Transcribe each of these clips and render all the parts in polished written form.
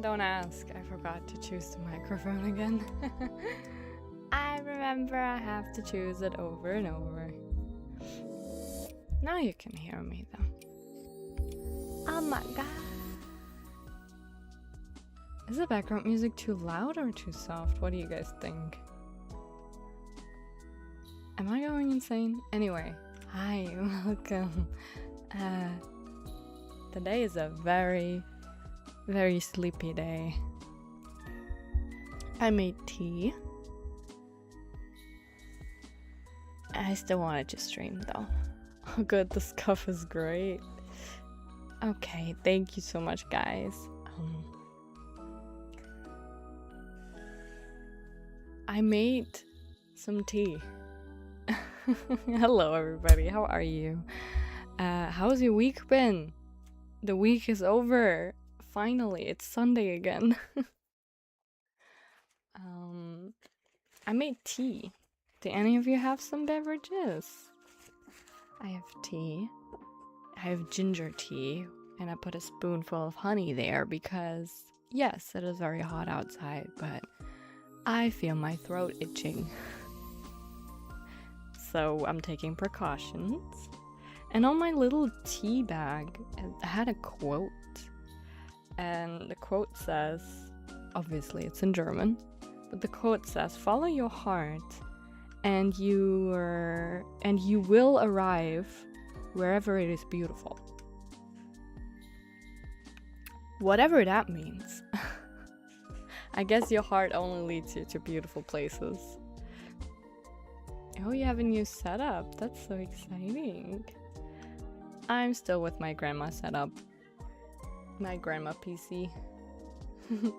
don't ask. I forgot to choose the microphone again. I remember I have to choose it over and over. Now you can hear me though. Oh my god. Is the background music too loud or too soft? What do you guys think? Am I going insane? Anyway, hi, welcome. Today is a very, very sleepy day. I made tea. I still wanted to stream though. Oh good, the scuff is great. Okay, thank you so much guys. I made some tea. Hello everybody, how are you? How's your week been? The week is over. Finally, it's Sunday again. I made tea. Do any of you have some beverages? I have tea. I have ginger tea, and I put a spoonful of honey there because, yes, it is very hot outside, but I feel my throat itching. So I'm taking precautions. And on my little tea bag, it had a quote. And the quote says, obviously it's in German, but the quote says, follow your heart and you will arrive wherever it is beautiful. Whatever that means. I guess your heart only leads you to beautiful places. Oh, you have a new setup. That's so exciting. I'm still with my grandma setup. My grandma PC. I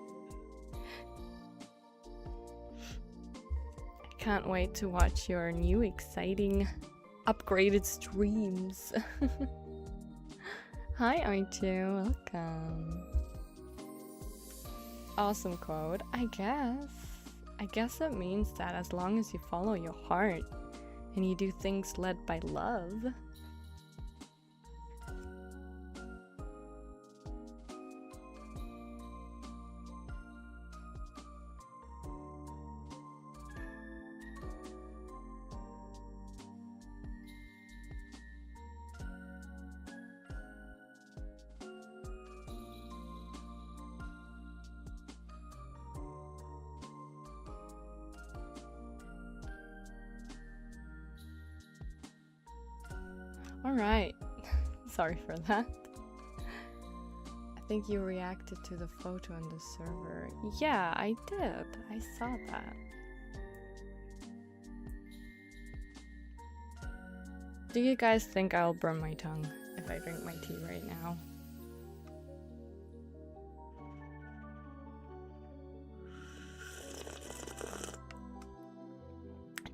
can't wait to watch your new exciting upgraded streams. Hi R2, welcome. Awesome quote. I guess it means that as long as you follow your heart and you do things led by love. Alright, sorry for that. I think you reacted to the photo on the server. Yeah, I did. I saw that. Do you guys think I'll burn my tongue if I drink my tea right now?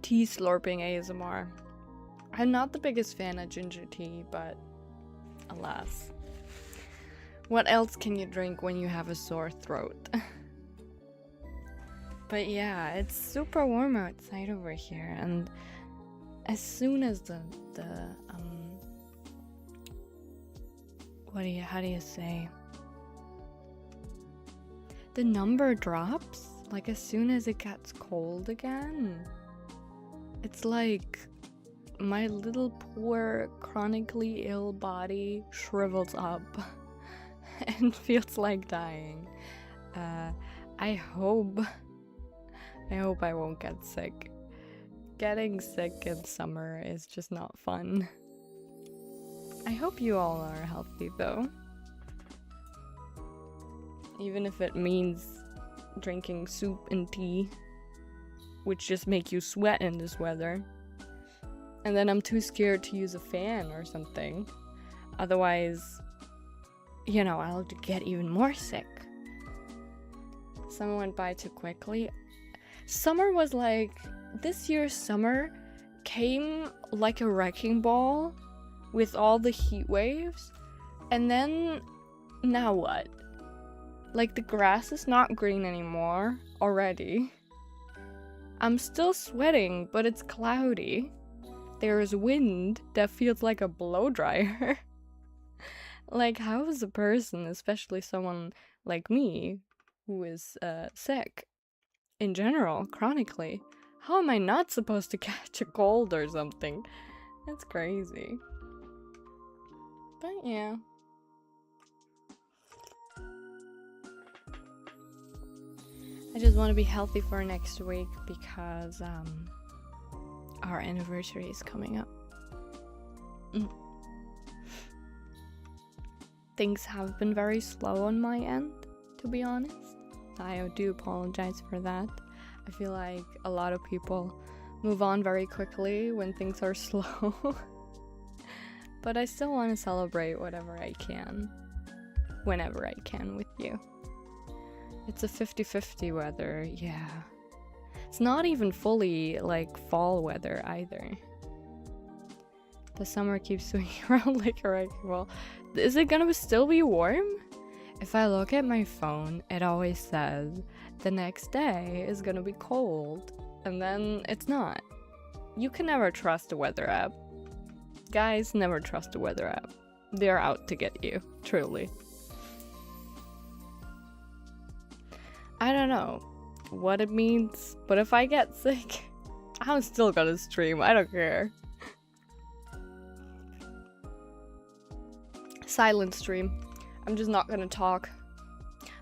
Tea slurping ASMR. I'm not the biggest fan of ginger tea, but alas. What else can you drink when you have a sore throat? But yeah, it's super warm outside over here, and as soon as how do you say? The number drops, like as soon as it gets cold again. It's like my little poor chronically ill body shrivels up and feels like dying. I hope I won't get sick. Getting sick in summer is just not fun. I hope you all are healthy though. Even if it means drinking soup and tea, which just make you sweat in this weather. And then I'm too scared to use a fan or something. Otherwise, you know, I'll get even more sick. Summer went by too quickly. Summer was like, this year's summer came like a wrecking ball with all the heat waves. And then, now what? Like the grass is not green anymore already. I'm still sweating, but it's cloudy. There is wind that feels like a blow dryer. Like, how is a person, especially someone like me, who is sick in general, chronically. How am I not supposed to catch a cold or something? That's crazy. But yeah. I just want to be healthy for next week because our anniversary is coming up. Things have been very slow on my end, to be honest. I do apologize for that. I feel like a lot of people move on very quickly when things are slow. But I still want to celebrate whatever I can, whenever I can with you. It's a 50-50 weather, yeah. It's not even fully like fall weather either. The summer keeps swinging around like a wrecking ball. Is it gonna still be warm? If I look at my phone, it always says the next day is gonna be cold, and then it's not. You can never trust a weather app. Guys, never trust a weather app. They're out to get you, truly. I don't know what it means, but if I get sick, I'm still gonna stream. I don't care. Silent stream. I'm just not gonna talk.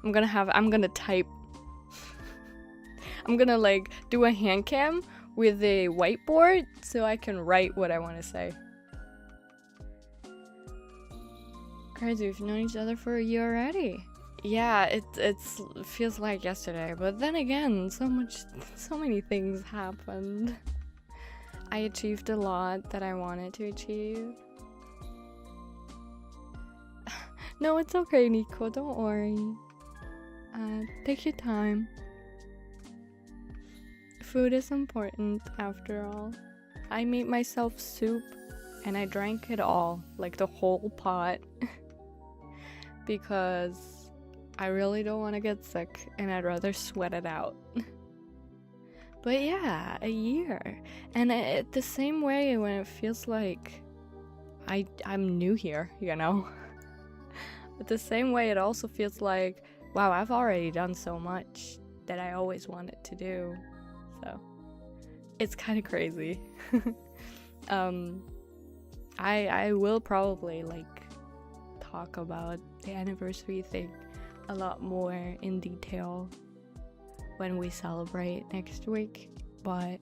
I'm gonna type. I'm gonna like do a hand cam with a whiteboard so I can write what I want to say. Crazy, we've known each other for a year already. Yeah, it feels like yesterday, but then again, so many things happened. I achieved a lot that I wanted to achieve. No, it's okay, Nico, don't worry. Take your time. Food is important, after all. I made myself soup, and I drank it all, like the whole pot. Because I really don't want to get sick, and I'd rather sweat it out. But yeah, a year. And the same way when it feels like I'm new here, you know? But the same way it also feels like, wow, I've already done so much that I always wanted to do. So, it's kind of crazy. I will probably, like, talk about the anniversary thing a lot more in detail when we celebrate next week, but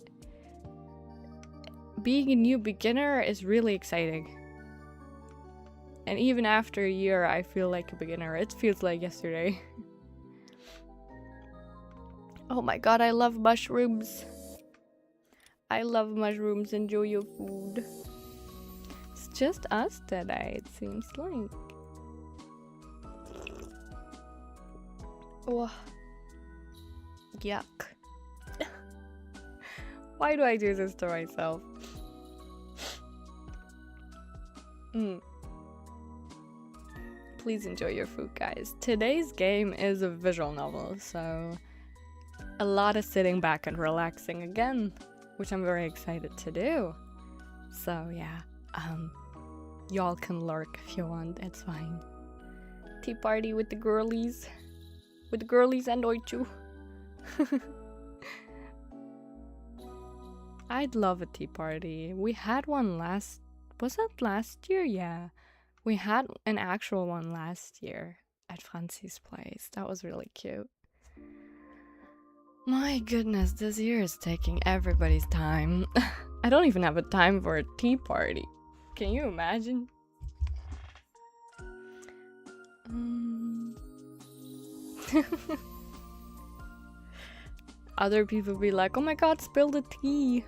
being a new beginner is really exciting. And even after a year, I feel like a beginner. It feels like yesterday. Oh my god, I love mushrooms. I love mushrooms. Enjoy your food. It's just us today, it seems like. Oh. Yuck. Why do I do this to myself? Please enjoy your food, guys. Today's game is a visual novel, so a lot of sitting back and relaxing again, which I'm very excited to do. So yeah, y'all can lurk if you want, it's fine. Tea party with the girlies. With the girlies and Oichu. I'd love a tea party. We had one was that last year? Yeah. We had an actual one last year at Francie's place. That was really cute. My goodness, this year is taking everybody's time. I don't even have a time for a tea party. Can you imagine? Other people be like, oh my god, spill the tea.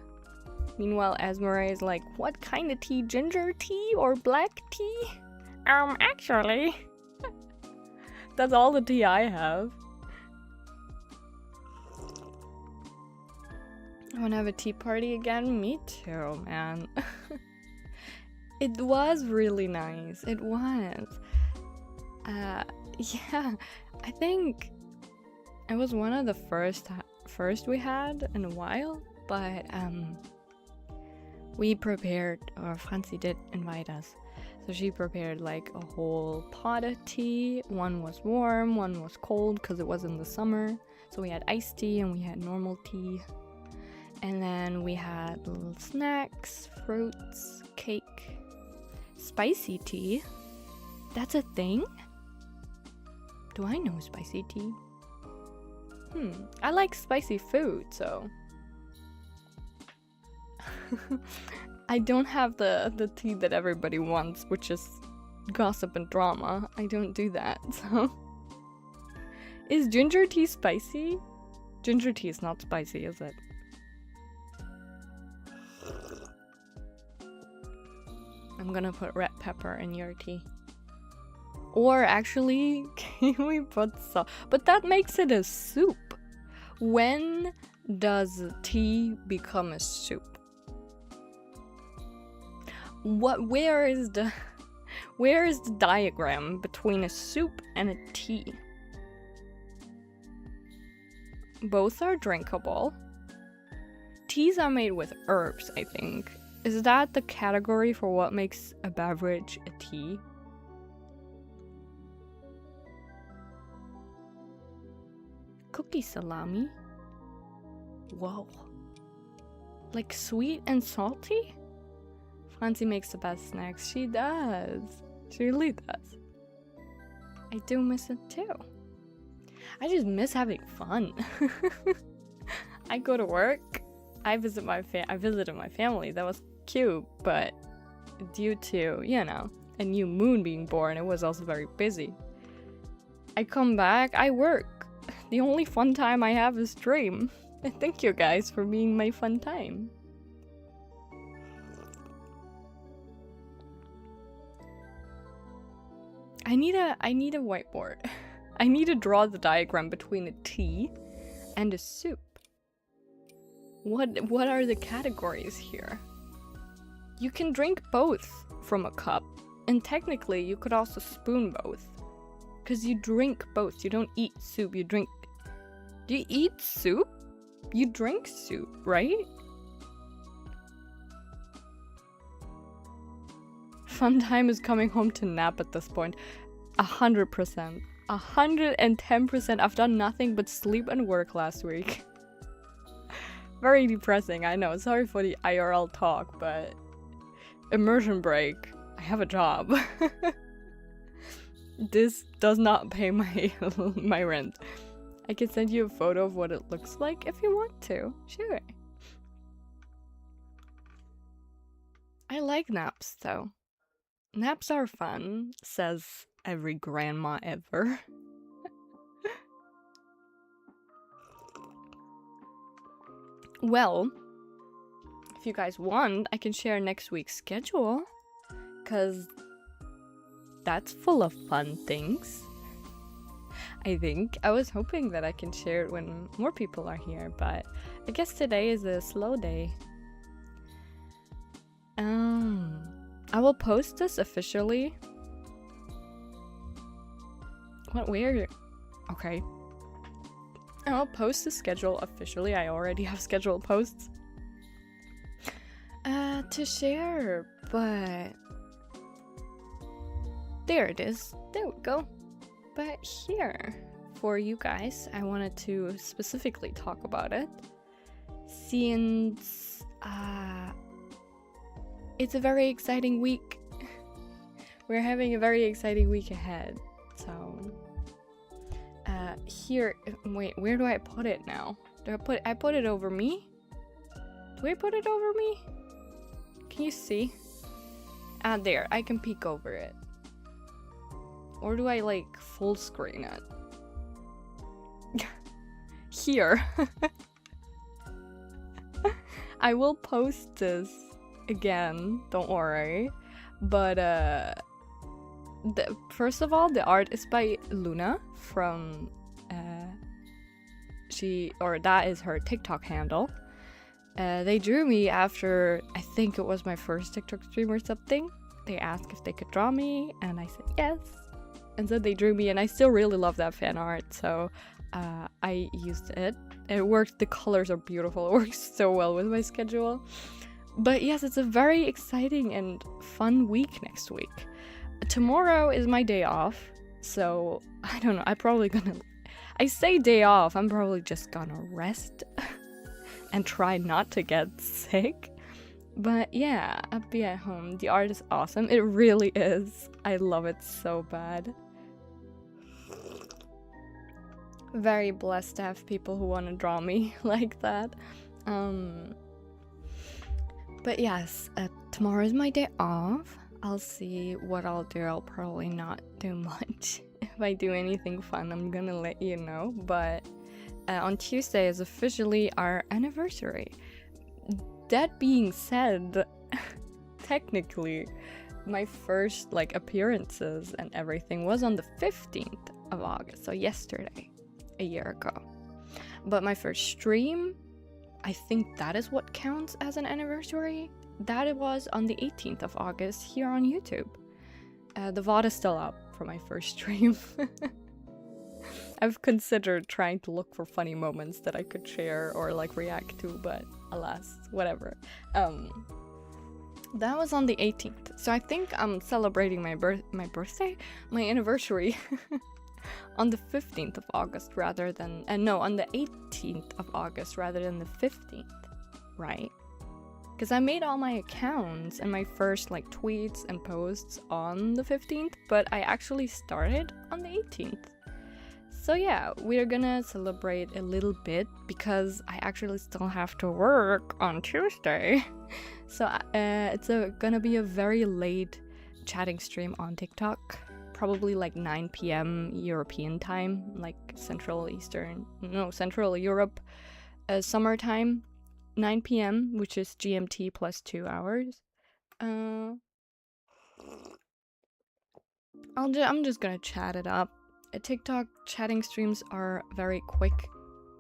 Meanwhile, Esmeralda is like, what kind of tea? Ginger tea or black tea? Actually. That's all the tea I have. I wanna have a tea party again? Me too, man. It was really nice. It was. Yeah, I think it was one of the first we had in a while, but we prepared, or Francie did invite us So she prepared like a whole pot of tea. One was warm, one was cold because it was in the summer. So we had iced tea and we had normal tea. And then we had little snacks, fruits, cake, spicy tea. That's a thing? Do I know spicy tea? I like spicy food, so... I don't have the tea that everybody wants, which is gossip and drama. I don't do that, so... Is ginger tea spicy? Ginger tea is not spicy, is it? I'm gonna put red pepper in your tea. Or actually, can we put salt? But that makes it a soup. When does tea become a soup? Where is the diagram between a soup and a tea? Both are drinkable. Teas are made with herbs, I think. Is that the category for what makes a beverage a tea? Cookie salami? Whoa. Like sweet and salty? Francie makes the best snacks. She does. She really does. I do miss it too. I just miss having fun. I go to work. I visited my family. That was cute, but due to, you know, a new moon being born, it was also very busy. I come back, I work. The only fun time I have is stream. And thank you guys for being my fun time. I need a whiteboard. I need to draw the diagram between a tea and a soup. What are the categories here? You can drink both from a cup, and technically you could also spoon both. Because you drink both. You don't eat soup, you drink... Do you eat soup? You drink soup, right? Fun time is coming home to nap at this point. 100%. 110%. I've done nothing but sleep and work last week. Very depressing, I know. Sorry for the IRL talk, but... Immersion break. I have a job. This does not pay my rent. I can send you a photo of what it looks like if you want to. Sure. I like naps though. Naps are fun, says every grandma ever. Well, if you guys want, I can share next week's schedule. Because that's full of fun things. I think. I was hoping that I can share it when more people are here, but I guess today is a slow day. I will post this officially. What? Where? Okay. I'll post the schedule officially. I already have scheduled posts to share, but there it is. There we go. But here, for you guys, I wanted to specifically talk about it since it's a very exciting week. We're having a very exciting week ahead. So here, wait, where do I put it now? I put it over me? Do I put it over me? Can you see? There, I can peek over it. Or do I like full screen it? Here. I will post this again, don't worry. But first of all, the art is by Luna from that is her TikTok handle. They drew me after, I think it was my first TikTok stream or something. They asked if they could draw me, and I said yes. And so they drew me, and I still really love that fan art, so I used it. It worked, the colors are beautiful, it works so well with my schedule. But yes, it's a very exciting and fun week next week. Tomorrow is my day off, so I don't know, I say day off, I'm probably just gonna rest and try not to get sick. But yeah, I'll be at home. The art is awesome. It really is. I love it so bad. Very blessed to have people who want to draw me like that. But yes, tomorrow is my day off. I'll see what I'll do. I'll probably not do much. If I do anything fun, I'm gonna let you know. But on Tuesday is officially our anniversary. That being said, technically, my first appearances and everything was on the 15th of August, so yesterday, a year ago. But my first stream, I think that is what counts as an anniversary. That it was on the 18th of August here on YouTube. The VOD is still up for my first stream. I've considered trying to look for funny moments that I could share or react to, but alas, whatever. That was on the 18th, so I think I'm celebrating my anniversary on the 15th of August rather than on the 18th of August rather than the 15th, right? Because I made all my accounts and my first tweets and posts on the 15th, but I actually started on the 18th. So yeah, we're gonna celebrate a little bit because I actually still have to work on Tuesday. So it's gonna be a very late chatting stream on TikTok. Probably 9 p.m. European time, Central Europe summertime. 9 p.m., which is GMT plus 2 hours. I'm just gonna chat it up. TikTok chatting streams are very quick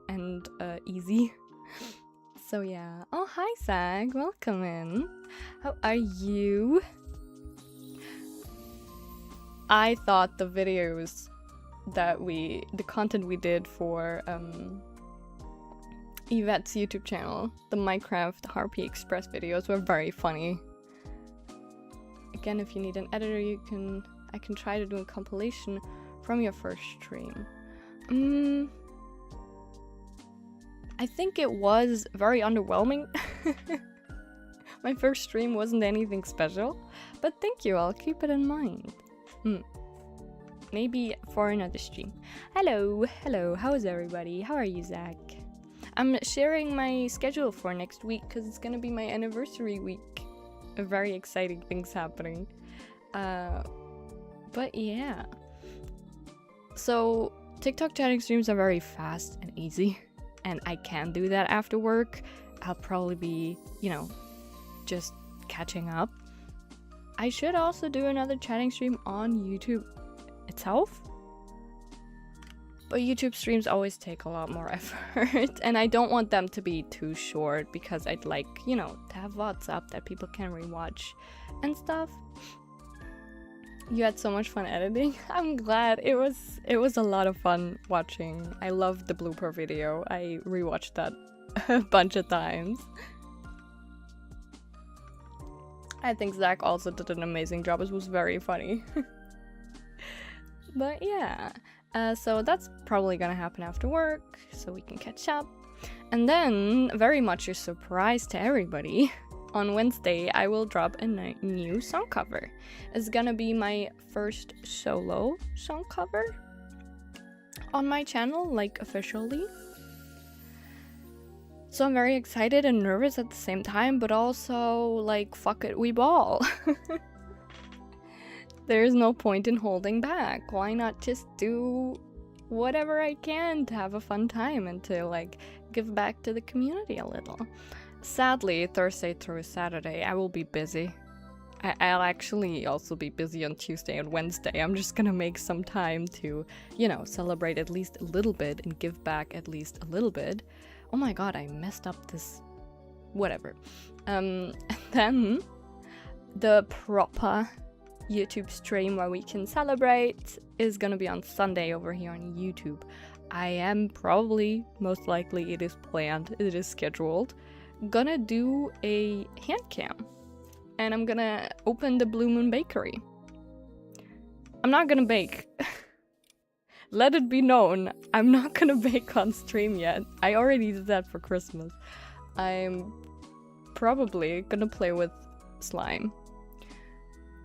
and easy. So yeah. Oh, hi Zach, welcome in. How are you? I thought the videos the content we did for Yvette's YouTube channel, the Minecraft Harpy Express videos, were very funny. Again, if you need an editor, I can try to do a compilation from your first stream. I think it was very underwhelming. My first stream wasn't anything special, but thank you, I'll keep it in mind. Maybe for another stream. Hello, how is everybody? How are you, Zach? I'm sharing my schedule for next week because it's gonna be my anniversary week. Very exciting things happening. But yeah. So, TikTok chatting streams are very fast and easy, and I can do that after work. I'll probably be, just catching up. I should also do another chatting stream on YouTube itself. But YouTube streams always take a lot more effort, and I don't want them to be too short because I'd like, to have VODs up that people can rewatch and stuff. You had so much fun editing. I'm glad. It was a lot of fun watching. I loved the blooper video. I rewatched that a bunch of times. I think Zach also did an amazing job. It was very funny. But yeah, so that's probably gonna happen after work, so we can catch up. And then, very much a surprise to everybody, on Wednesday I will drop a new song cover. It's gonna be my first solo song cover on my channel, officially. So I'm very excited and nervous at the same time, but also, fuck it, we ball. There's no point in holding back. Why not just do whatever I can to have a fun time and to, give back to the community a little. Sadly, Thursday through Saturday, I will be busy. I'll actually also be busy on Tuesday and Wednesday. I'm just gonna make some time to, celebrate at least a little bit and give back at least a little bit. Oh my god, I messed up this... whatever. And then the proper YouTube stream where we can celebrate is gonna be on Sunday over here on YouTube. I am probably, most likely it is planned, it is scheduled, gonna do a hand cam. And I'm gonna open the Blue Moon Bakery. I'm not gonna bake. Let it be known, I'm not gonna bake on stream yet. I already did that for Christmas. I'm probably gonna play with slime.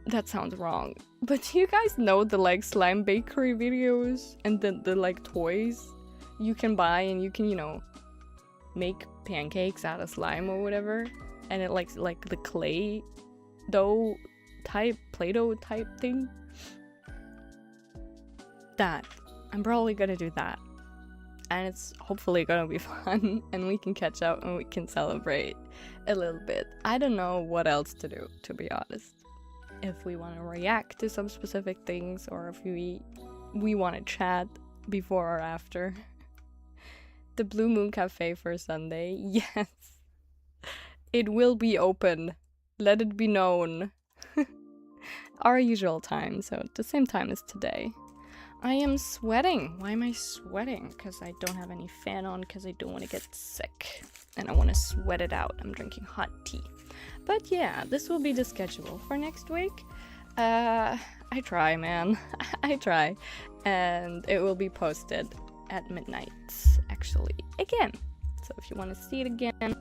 That sounds wrong. But do you guys know the like slime bakery videos and the like toys you can buy and you can, you know, make pancakes out of slime or whatever? And it like the clay dough type, Play-Doh type thing? That. I'm probably gonna do that. And it's hopefully gonna be fun and we can catch up and we can celebrate a little bit. I don't know what else to do, to be honest. If we want to react to some specific things or if we want to chat before or after. The Blue Moon Cafe for Sunday. Yes. It will be open. Let it be known. Our usual time, so the same time as today. I am sweating. Why am I sweating? Because I don't have any fan on because I don't want to get sick. And I want to sweat it out. I'm drinking hot tea. But yeah, this will be the schedule for next week. I try, man. I try. And it will be posted at midnight, actually, again. So if you want to see it again...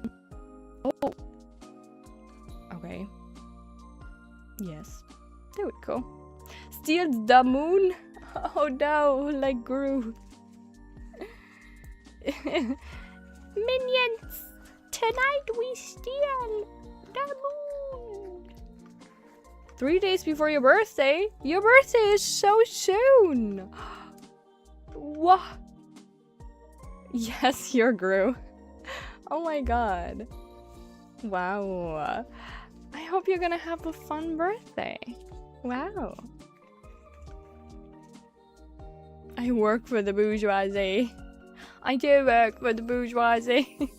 Oh! Okay. Yes. There we go. Steal the moon? Oh no, like Groot. Minions! Tonight we steal the moon! 3 days before your birthday? Your birthday is so soon! What? Yes, you're Groot. Oh my god. Wow. I hope you're gonna have a fun birthday. Wow. I work for the bourgeoisie. I do work for the bourgeoisie.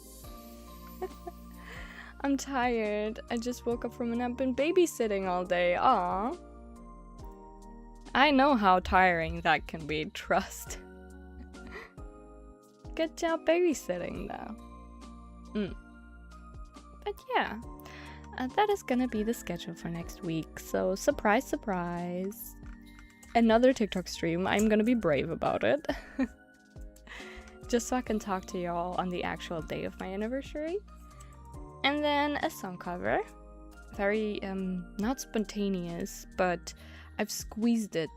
I'm tired. I just woke up from a nap and babysitting all day. Aww. I know how tiring that can be, trust. Good job babysitting though. But yeah, that is gonna be the schedule for next week. So surprise, surprise. Another TikTok stream. I'm gonna be brave about it. Just so I can talk to y'all on the actual day of my anniversary. And then a song cover. Very, not spontaneous, but I've squeezed it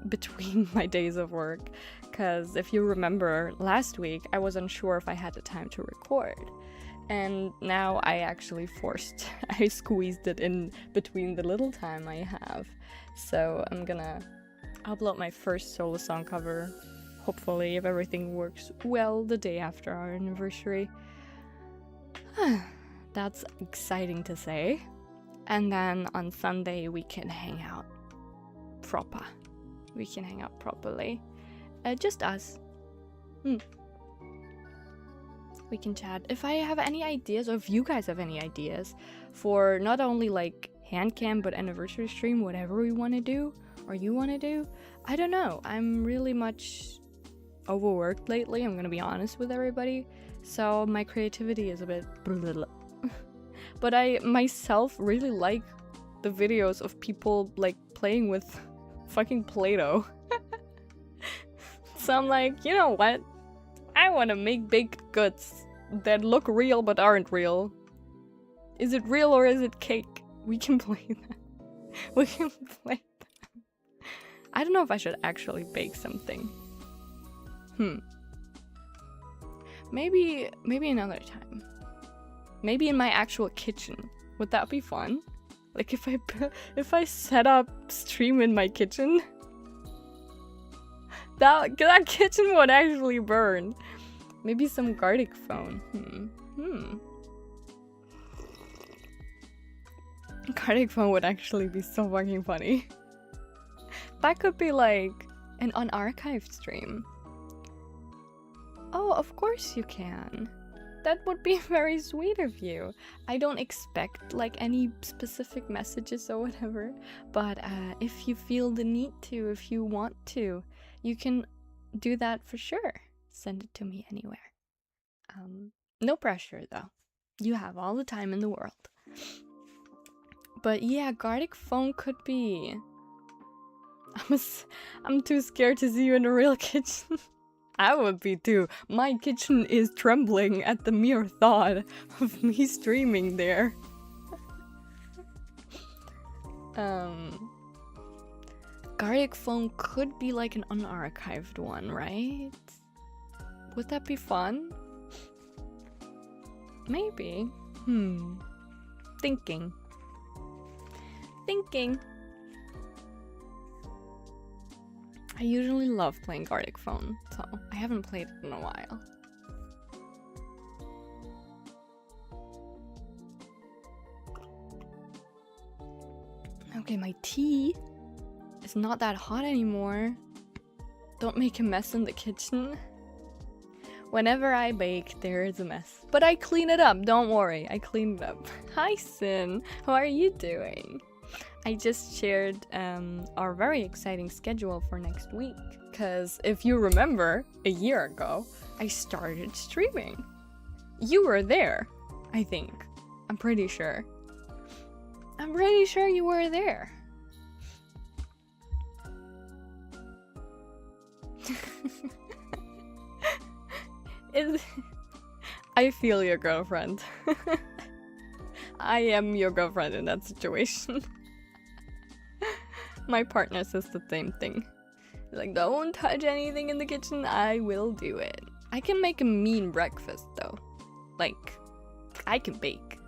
between my days of work. Because if you remember, last week I was unsure if I had the time to record. And now I actually I squeezed it in between the little time I have. So I'm gonna upload my first solo song cover, hopefully, if everything works well, the day after our anniversary. That's exciting to say. And then on Sunday we can hang out proper. We can hang out properly. Just us. We can chat. If I have any ideas, or if you guys have any ideas for not only like hand cam but anniversary stream, whatever we want to do or you want to do, I don't know. I'm really much overworked lately, I'm gonna be honest with everybody, so my creativity is a bit but I myself really like the videos of people like playing with fucking Play-Doh. So I'm like, you know what, I want to make baked goods that look real but aren't real. Is it real or is it cake? We can play that. We can play that. I don't know if I should actually bake something. Maybe another time. Maybe in my actual kitchen. Would that be fun? Like if I set up stream in my kitchen? That kitchen would actually burn. Maybe some garlic phone. Garlic phone would actually be so fucking funny. That could be like an unarchived stream. Oh, of course you can. That would be very sweet of you. I don't expect like any specific messages or whatever, but if you feel the need to, if you want to, you can do that for sure. Send it to me anywhere. No pressure though. You have all the time in the world. But yeah, Gartic phone could be. I'm too scared to see you in a real kitchen. I would be too. My kitchen is trembling at the mere thought of me streaming there. Gartic phone could be like an unarchived one, right? Would that be fun? Maybe. Thinking. I usually love playing Gartic phone, so I haven't played it in a while. Okay, my tea is not that hot anymore. Don't make a mess in the kitchen. Whenever I bake, there is a mess. But I clean it up, don't worry, I clean it up. Hi Sin, how are you doing? I just shared our very exciting schedule for next week. Because if you remember, a year ago, I started streaming. You were there, I think. I'm pretty sure. I'm pretty sure you were there. I feel your girlfriend. I am your girlfriend in that situation. My partner says the same thing. He's like, don't touch anything in the kitchen, I will do it. I can make a mean breakfast though. Like, I can bake.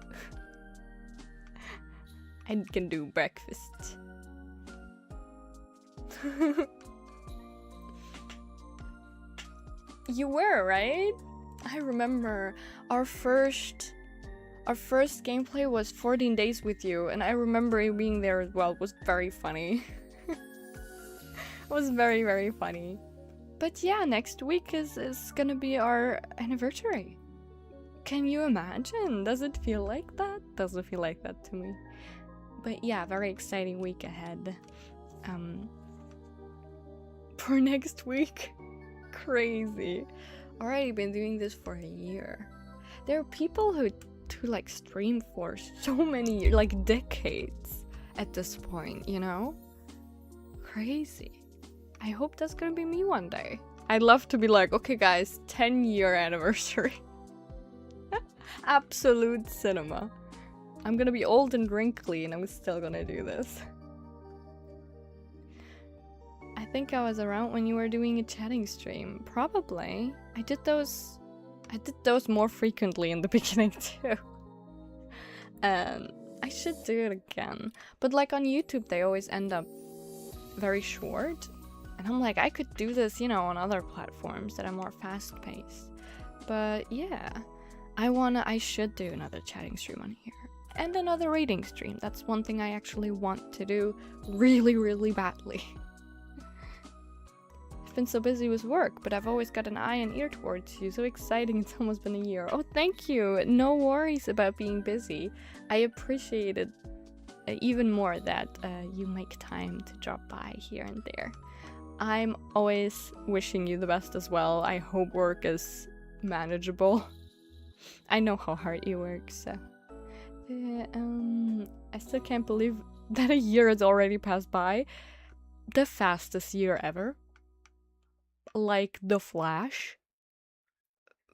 I can do breakfast. You were, right? I remember our first gameplay was 14 days with you, and I remember you being there as well. It was very funny. It was very, very funny. But yeah, next week is gonna be our anniversary. Can you imagine? Does it feel like that? Doesn't feel like that to me. But yeah, very exciting week ahead. For next week. Crazy. Already been doing this for a year. There are people who like stream for so many years, like decades at this point, you know? Crazy. I hope that's gonna be me one day. I'd love to be like, okay guys, 10-year anniversary. Absolute cinema. I'm gonna be old and wrinkly and I'm still gonna do this. I think I was around when you were doing a chatting stream. Probably. I did those more frequently in the beginning too. I should do it again. But like on YouTube they always end up very short. And I'm like, I could do this, you know, on other platforms that are more fast-paced. But yeah, I should do another chatting stream on here. And another reading stream. That's one thing I actually want to do really, really badly. I've been so busy with work, but I've always got an eye and ear towards you. So exciting, it's almost been a year. Oh, thank you. No worries about being busy. I appreciate it even more that you make time to drop by here and there. I'm always wishing you the best as well. I hope work is manageable. I know how hard you work, so... I still can't believe that a year has already passed by. The fastest year ever. Like The Flash.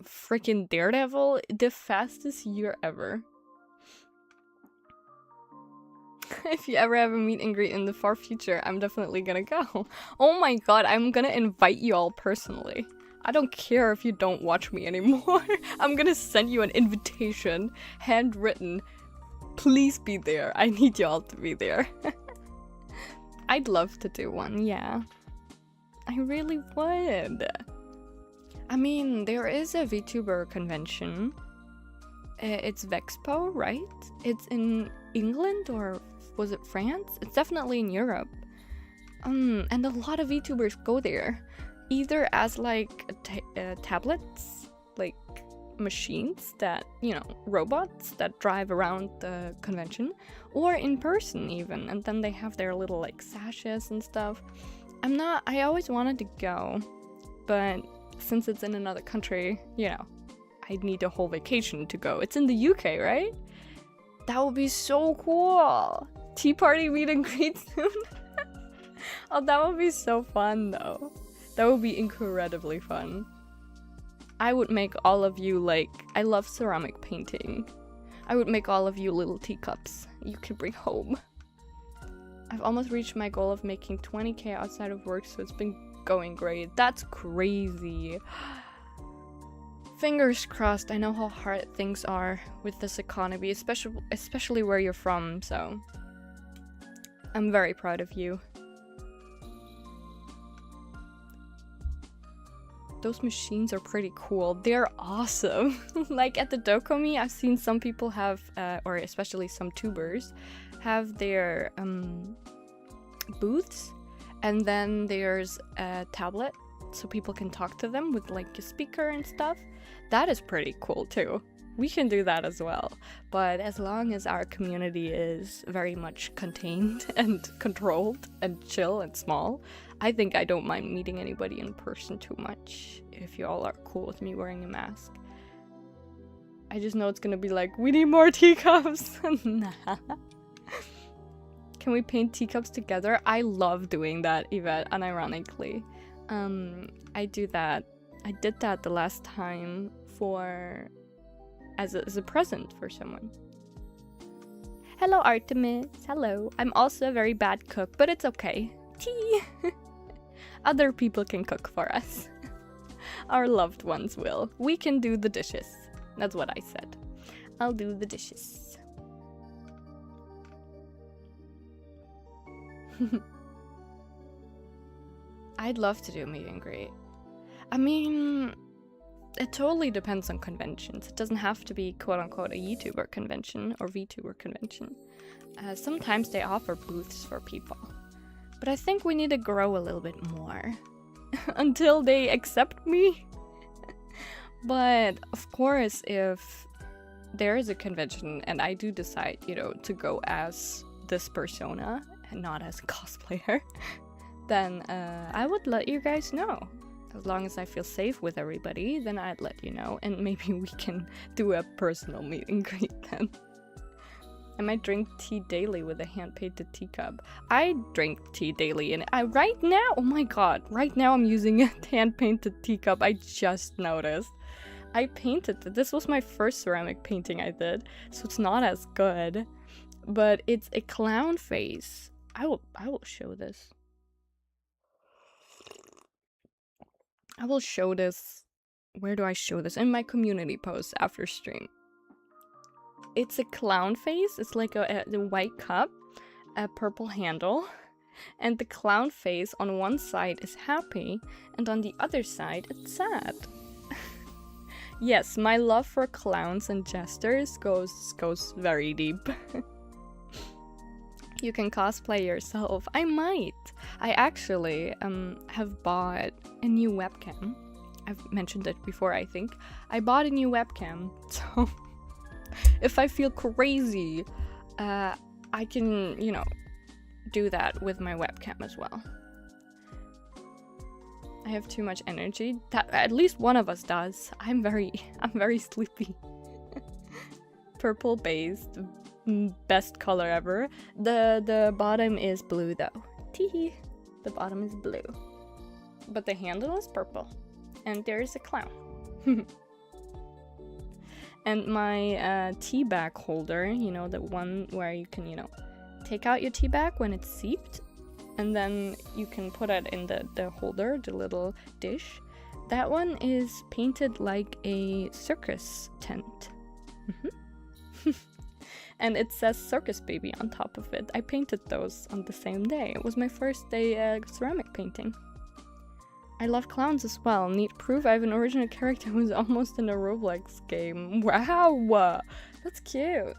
Freaking Daredevil. The fastest year ever. If you ever have a meet and greet in the far future, I'm definitely gonna go. Oh my god, I'm gonna invite you all personally. I don't care if you don't watch me anymore. I'm gonna send you an invitation, handwritten. Please be there. I need y'all to be there. I'd love to do one, yeah. I really would. I mean, there is a VTuber convention. It's Vexpo, right? It's in England, or was it France? It's definitely in Europe. And a lot of VTubers go there. Either as like tablets, like machines that, you know, robots that drive around the convention, or in person even, and then they have their little like sashes and stuff. I always wanted to go, but since it's in another country, you know, I'd need a whole vacation to go. It's in the UK, right? That would be so cool. Tea party meet and greet soon. Oh, that would be so fun though. That would be incredibly fun. I would make all of you like, I love ceramic painting. I would make all of you little teacups you can bring home. I've almost reached my goal of making 20k outside of work, so it's been going great. That's crazy. Fingers crossed. I know how hard things are with this economy, especially where you're from, so I'm very proud of you. Those machines are pretty cool. They're awesome. Like at the Dokomi, I've seen some people have, or especially some tubers, have their booths, and then there's a tablet so people can talk to them with like a speaker and stuff. That is pretty cool too. We can do that as well. But as long as our community is very much contained and controlled and chill and small, I think I don't mind meeting anybody in person too much if you all are cool with me wearing a mask. I just know it's gonna be like, we need more teacups. Nah. Can we paint teacups together? I love doing that, Yvette, unironically. I do that. I did that the last time for as a present for someone. Hello, Artemis. Hello. I'm also a very bad cook, but it's okay. Tea. Other people can cook for us. Our loved ones will. We can do the dishes. That's what I said. I'll do the dishes. I'd love to do a meet and greet. I mean, it totally depends on conventions. It doesn't have to be quote-unquote a YouTuber convention or VTuber convention. Sometimes they offer booths for people. But I think we need to grow a little bit more until they accept me. But of course, if there is a convention and I do decide, you know, to go as this persona and not as a cosplayer, then I would let you guys know. As long as I feel safe with everybody, then I'd let you know, and maybe we can do a personal meet and greet then. I might drink tea daily with a hand-painted teacup. I drink tea daily, and right now, oh my god, right now I'm using a hand-painted teacup. I just noticed. I painted it. This was my first ceramic painting I did, so it's not as good. But it's a clown face. I will show this. I will show this. Where do I show this? In my community post after stream. It's a clown face. It's like a white cup, a purple handle, and the clown face on one side is happy, and on the other side it's sad. Yes, my love for clowns and jesters goes very deep. You can cosplay yourself. I might. I actually have bought a new webcam. I've mentioned it before, I think. I bought a new webcam, so if I feel crazy, I can, you know, do that with my webcam as well. I have too much energy. That at least one of us does. I'm very sleepy. Purple based, best color ever. The bottom is blue though. Teehee. The bottom is blue, but the handle is purple, and there is a clown. And my tea bag holder, you know, the one where you can, you know, take out your tea bag when it's seeped, and then you can put it in the holder, the little dish. That one is painted like a circus tent. And it says Circus Baby on top of it. I painted those on the same day. It was my first day ceramic painting. I love clowns as well. Neat proof I have an original character who's almost in a Roblox game. Wow! That's cute.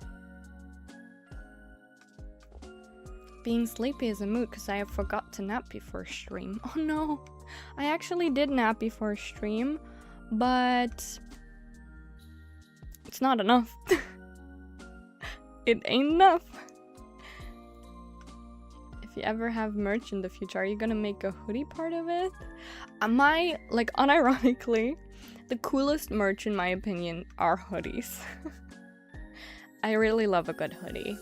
Being sleepy is a mood because I forgot to nap before stream. Oh no! I actually did nap before stream, but it's not enough. It ain't enough. If you ever have merch in the future, are you gonna make a hoodie part of it? Unironically, The coolest merch, in my opinion, are hoodies. I really love a good hoodie.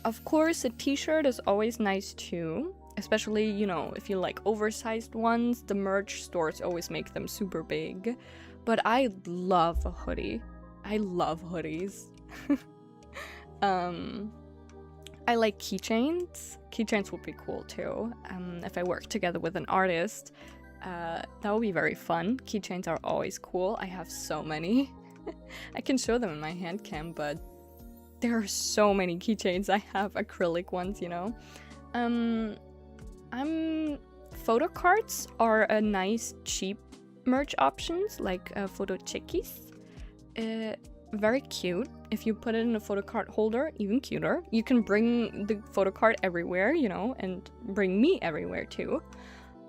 Of course, a t-shirt is always nice too. Especially, you know, if you like oversized ones, the merch stores always make them super big. But I love a hoodie. I love hoodies. I like keychains. Keychains would be cool too. If I work together with an artist, that would be very fun. Keychains are always cool. I have so many. I can show them in my hand cam, but there are so many keychains. I have acrylic ones, you know. Photo cards are a nice cheap merch options, like photo chickies. Very cute. If you put it in a photo card holder, even cuter. You can bring the photo card everywhere, you know, and bring me everywhere too.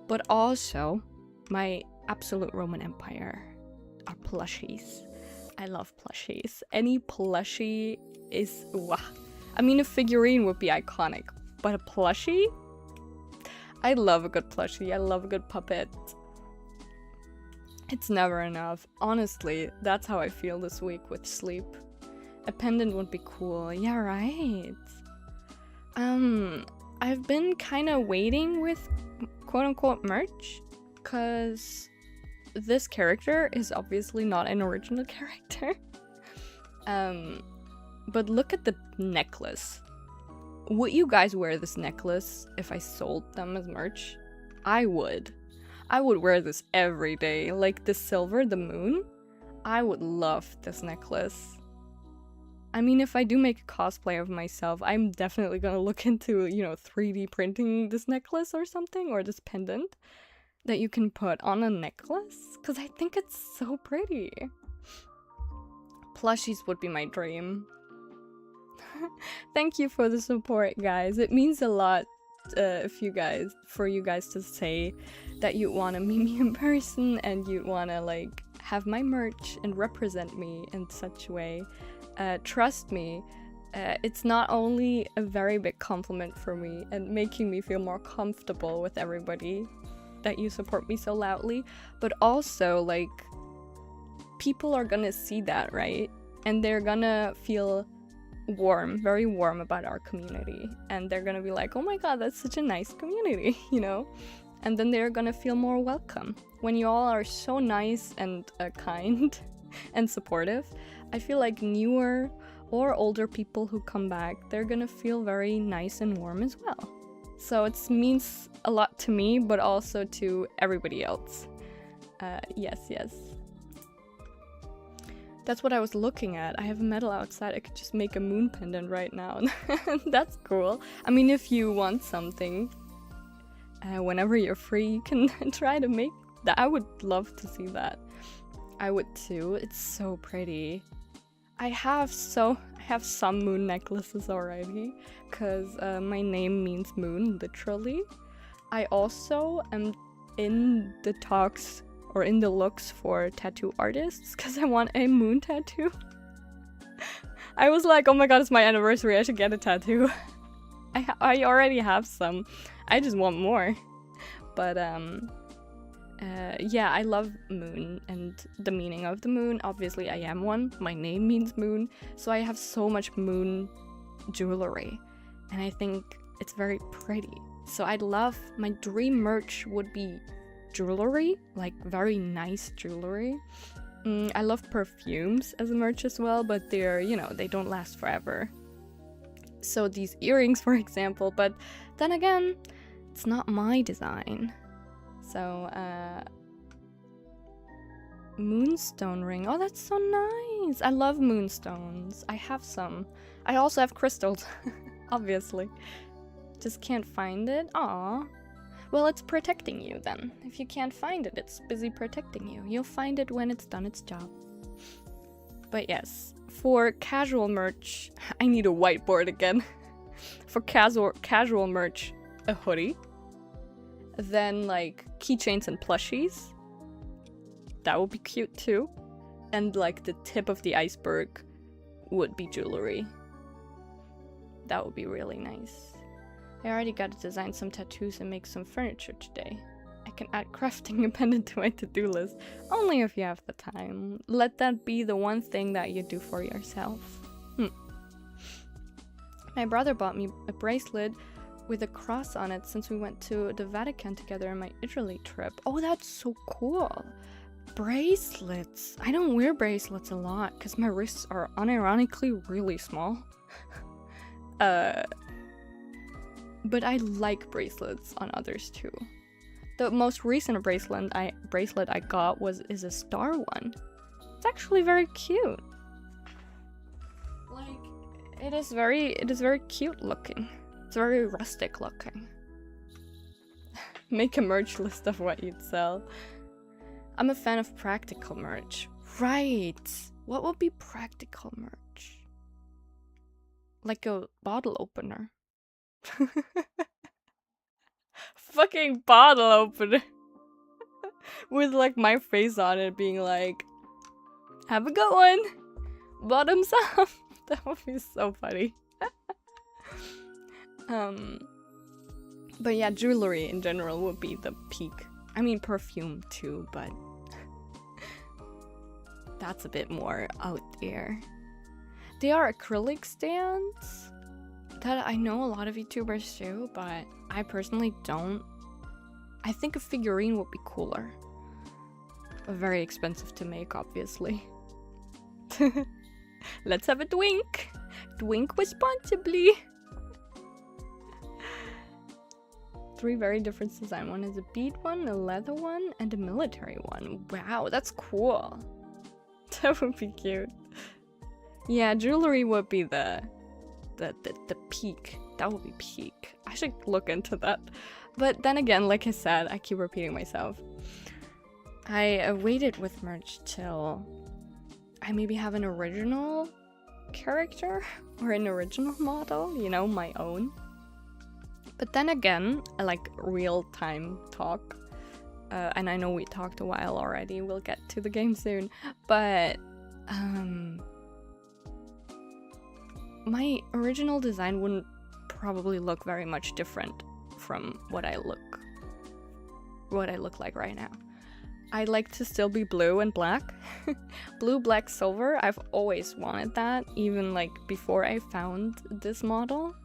But also, my absolute Roman Empire are plushies. I love plushies. Any plushie is wah. I mean, a figurine would be iconic, but a plushie? I love a good plushie. I love a good puppet. It's never enough. Honestly, that's how I feel this week with sleep. A pendant would be cool. Yeah, right. I've been kind of waiting with quote-unquote merch, because this character is obviously not an original character. But look at the necklace. Would you guys wear this necklace if I sold them as merch? I would. I would wear this every day. Like the silver, the moon. I would love this necklace. I mean, if I do make a cosplay of myself, I'm definitely gonna look into, you know, 3D printing this necklace or something, or this pendant that you can put on a necklace, because I think it's so pretty. Plushies would be my dream. Thank you for the support, guys. It means a lot for you guys to say that you want to meet me in person and you want to like have my merch and represent me in such a way. Trust me, it's not only a very big compliment for me and making me feel more comfortable with everybody that you support me so loudly, but also like people are gonna see that, right? And they're gonna feel warm, very warm about our community, and they're gonna be like, oh my god, that's such a nice community, you know? And then they're gonna feel more welcome. When you all are so nice and kind and supportive, I feel like newer or older people who come back, they're gonna feel very nice and warm as well. So it means a lot to me, but also to everybody else. Yes. That's what I was looking at. I have a medal outside. I could just make a moon pendant right now. That's cool. I mean, if you want something, whenever you're free, you can try to make that. I would love to see that. I would too. It's so pretty. I have some moon necklaces already, because my name means moon, literally. I also am in the talks or in the looks for tattoo artists, because I want a moon tattoo. I was like, oh my god, it's my anniversary, I should get a tattoo. I already have some. I just want more. But yeah, I love moon and the meaning of the moon. Obviously, I am one. My name means moon. So I have so much moon jewelry. And I think it's very pretty. So I'd love, my dream merch would be jewelry, like very nice jewelry. I love perfumes as a merch as well, but they're, you know, they don't last forever. So these earrings, for example, but then again, it's not my design. So, moonstone ring. Oh, that's so nice. I love moonstones. I have some. I also have crystals, obviously. Just can't find it. Aw. Well, it's protecting you then. If you can't find it, it's busy protecting you. You'll find it when it's done its job. But yes, for casual merch, I need a whiteboard again. For casual merch, a hoodie. Then like keychains and plushies. That would be cute too. And like the tip of the iceberg would be jewelry. That would be really nice. I already got to design some tattoos and make some furniture today. I can add crafting appended to my to-do list. Only if you have the time. Let that be the one thing that you do for yourself. My brother bought me a bracelet with a cross on it since we went to the Vatican together on my Italy trip. Oh, that's so cool. Bracelets. I don't wear bracelets a lot because my wrists are unironically really small. But I like bracelets on others too. The most recent bracelet I got is a star one. It's actually very cute. Like, it is very cute looking. It's very rustic looking. Make a merch list of what you'd sell. I'm a fan of practical merch. Right. What would be practical merch? Like a bottle opener. Fucking bottle opener. With like my face on it being like, have a good one. Bottoms up. That would be so funny. But yeah, jewelry in general would be the peak. I mean perfume too, but that's a bit more out there. They are acrylic stands that I know a lot of YouTubers do, but I personally don't. I think a figurine would be cooler. Very expensive to make, obviously. Let's have a twink. Twink responsibly. 3 very different designs. One is a bead one, a leather one, and a military one. Wow, that's cool. That would be cute. Yeah, jewelry would be the peak. That would be peak. I should look into that. But then again, like I said, I keep repeating myself. I waited with merch till I maybe have an original character or an original model, you know, my own. But then again, I like real-time talk. And I know we talked a while already. We'll get to the game soon. But my original design wouldn't probably look very much different from what I look like right now. I'd like to still be blue and black. Blue, black, silver. I've always wanted that, even like before I found this model.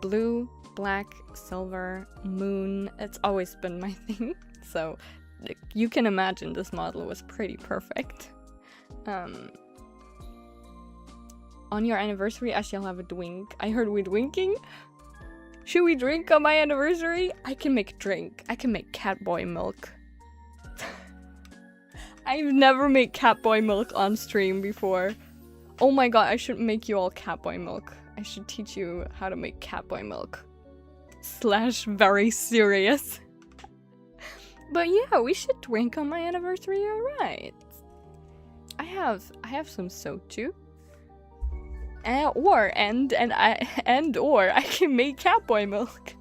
Blue, black, silver, moon. It's always been my thing. So you can imagine this model was pretty perfect. On your anniversary, I shall have a drink. I heard we drinking. Should we drink on my anniversary? I can make a drink. I can make catboy milk. I've never made catboy milk on stream before. Oh my god, I should make you all catboy milk. I should teach you how to make catboy milk. / very serious. But yeah, we should drink on my anniversary, alright. I have some soju. Or I can make catboy milk.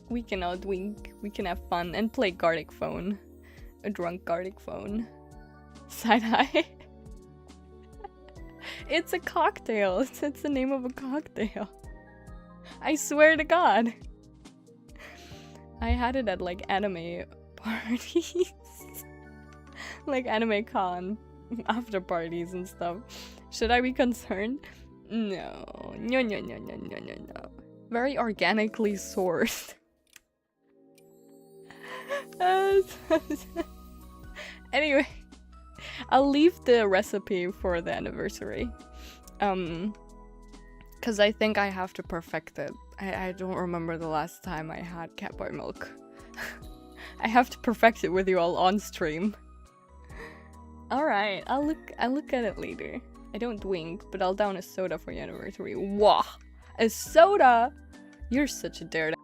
We can all drink, we can have fun and play Gartic Phone. A drunk Gartic Phone. Side eye. It's a cocktail. It's the name of a cocktail. I swear to God. I had it at like anime parties. Like anime con after parties and stuff. Should I be concerned? No. No. Very organically sourced. Anyway, I'll leave the recipe for the anniversary. Cause I think I have to perfect it. I don't remember the last time I had catboy milk. I have to perfect it with you all on stream. Alright, I'll look at it later. I don't drink, but I'll down a soda for your anniversary. Wah! A soda? You're such a daredevil.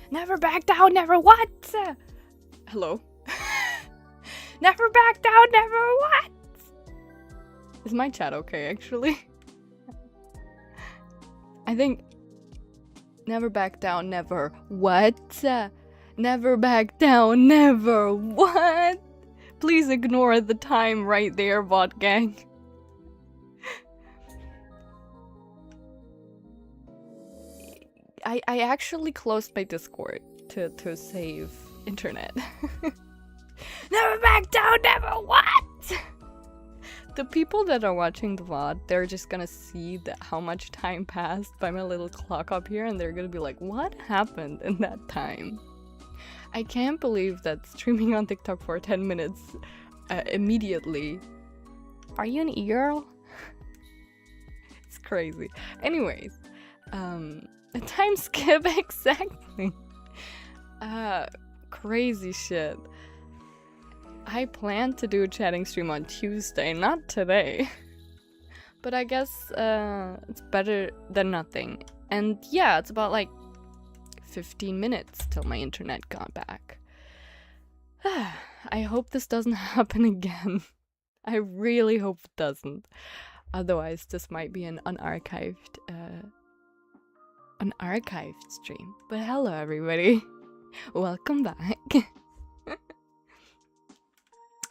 Never back down, never what? Hello? Never back down, never what? Is my chat okay, actually? I think... Never back down, never what? Never back down, never what? Please ignore the time right there, bot gang. I actually closed my Discord to save internet. Never back down, never what? The people that are watching the VOD, they're just gonna see how much time passed by my little clock up here, and they're gonna be like, what happened in that time? I can't believe that streaming on TikTok for 10 minutes immediately. Are you an e-girl? It's crazy. Anyways, a time skip, exactly. Crazy shit. I plan to do a chatting stream on Tuesday, not today. But I guess it's better than nothing. And yeah, it's about like 15 minutes till my internet got back. I hope this doesn't happen again. I really hope it doesn't. Otherwise, this might be an unarchived stream. But hello, everybody. Welcome back.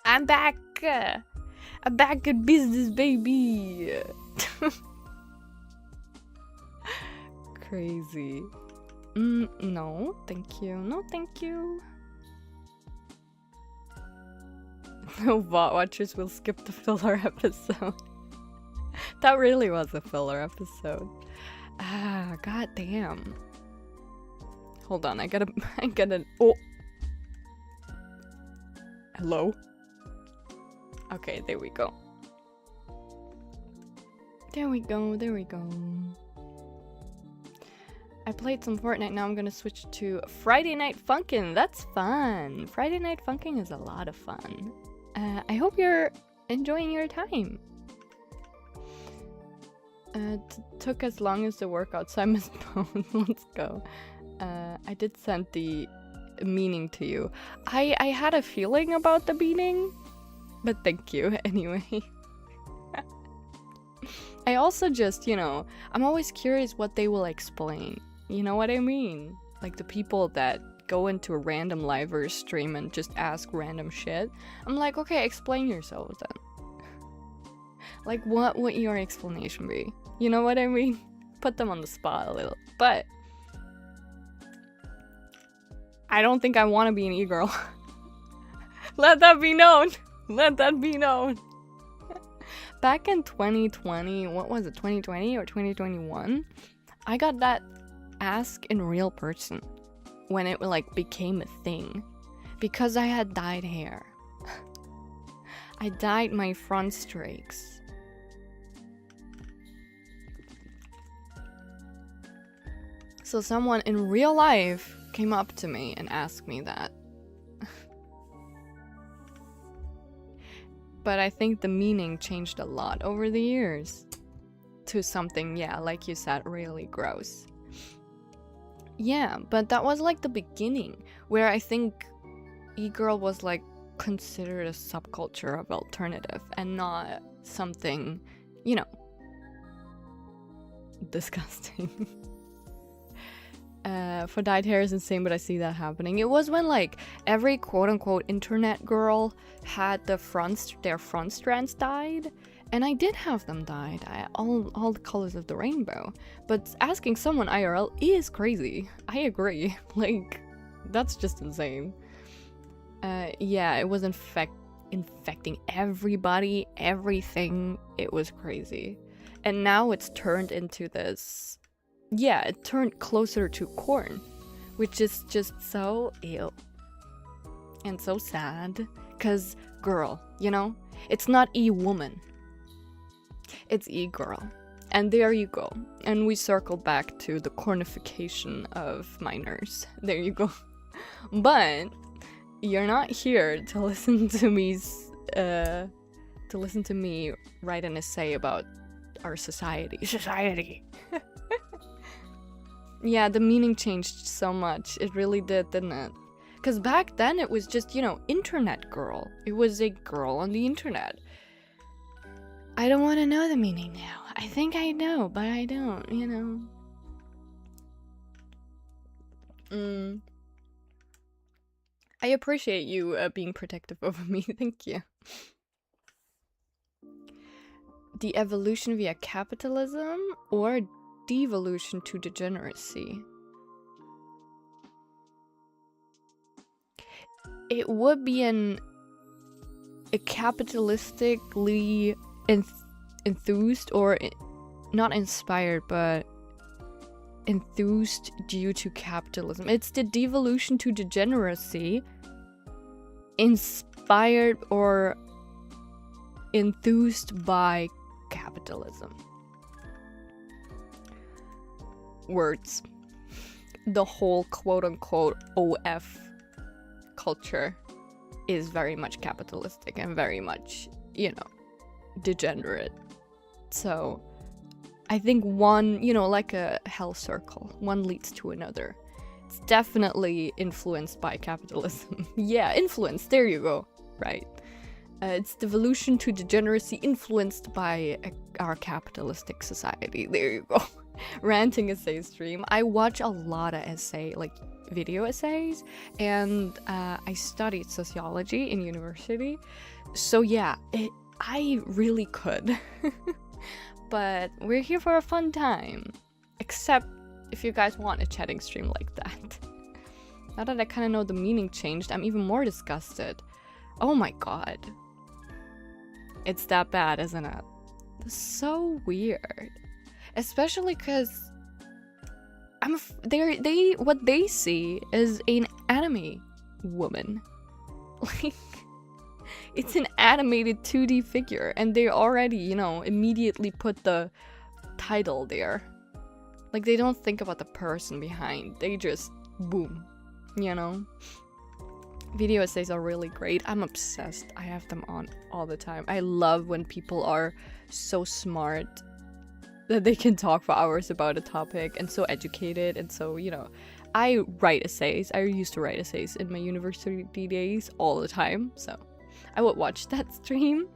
I'm back. I'm back in business, baby. Crazy. No, thank you. No, thank you. No bot watchers will skip the filler episode. That really was a filler episode. Ah, god damn. Hold on, I gotta oh. Hello? Okay, there we go. There we go, there we go. I played some Fortnite, now I'm gonna switch to Friday Night Funkin'. That's fun. Friday Night Funkin' is a lot of fun. I hope you're enjoying your time. It took as long as the workout, so I missed both. Let's go. I did send the meaning to you. I had a feeling about the meaning, but thank you anyway. I also just, you know, I'm always curious what they will explain. You know what I mean? Like the people that go into a random live stream and just ask random shit. I'm like, okay, explain yourselves then. Like, what would your explanation be? You know what I mean? Put them on the spot a little. But I don't think I want to be an e-girl. Let that be known. Let that be known. Back in 2020, what was it, 2020 or 2021? I got that ask in real person when it like became a thing. Because I had dyed hair. I dyed my front streaks. So someone in real life came up to me and asked me that. But I think the meaning changed a lot over the years. To something, yeah, like you said, really gross. Yeah, but that was like the beginning, where I think e-girl was like considered a subculture of alternative and not something, you know, disgusting. For dyed hair is insane, but I see that happening. It was when like every quote-unquote internet girl had their front strands dyed, and I did have them dyed, all the colors of the rainbow. But asking someone IRL is crazy. I agree. Like, that's just insane. Yeah, it was infecting everybody, everything. It was crazy. And now it's turned into this... Yeah, it turned closer to corn, which is just so ew. And so sad. Cause, girl, you know? It's not e-woman. It's e-girl. And there you go. And we circle back to the cornification of minors. There you go. But you're not here to listen to me write an essay about our society. Society. Yeah, the meaning changed so much. It really did, didn't it? Because back then it was just, you know, internet girl. It was a girl on the internet. I don't want to know the meaning now. I think I know, but I don't, you know. I appreciate you being protective over me. Thank you. The evolution via capitalism or devolution to degeneracy? It would be a capitalistically enthused, or not inspired, but enthused due to capitalism. It's the devolution to degeneracy, inspired or enthused by capitalism. Words. The whole quote-unquote OF culture is very much capitalistic and very much, you know, degenerate. So I think one, you know, like a hell circle, one leads to another. It's definitely influenced by capitalism. Yeah, influenced, there you go. Right. It's devolution to degeneracy influenced by our capitalistic society. There you go. Ranting essay stream. I watch a lot of video essays, and I studied sociology in university. So yeah, I really could. But we're here for a fun time. Except if you guys want a chatting stream like that. Now that I kind of know the meaning changed, I'm even more disgusted. Oh my god. It's that bad, isn't it? It's so weird. Especially because what they see is an anime woman. Like, it's an animated 2D figure, and they already, you know, immediately put the title there. Like, they don't think about the person behind. They just boom, you know? Video essays are really great. I'm obsessed. I have them on all the time. I love when people are so smart that they can talk for hours about a topic, and so educated, and so, you know, I write essays. I used to write essays in my university days all the time, so I would watch that stream.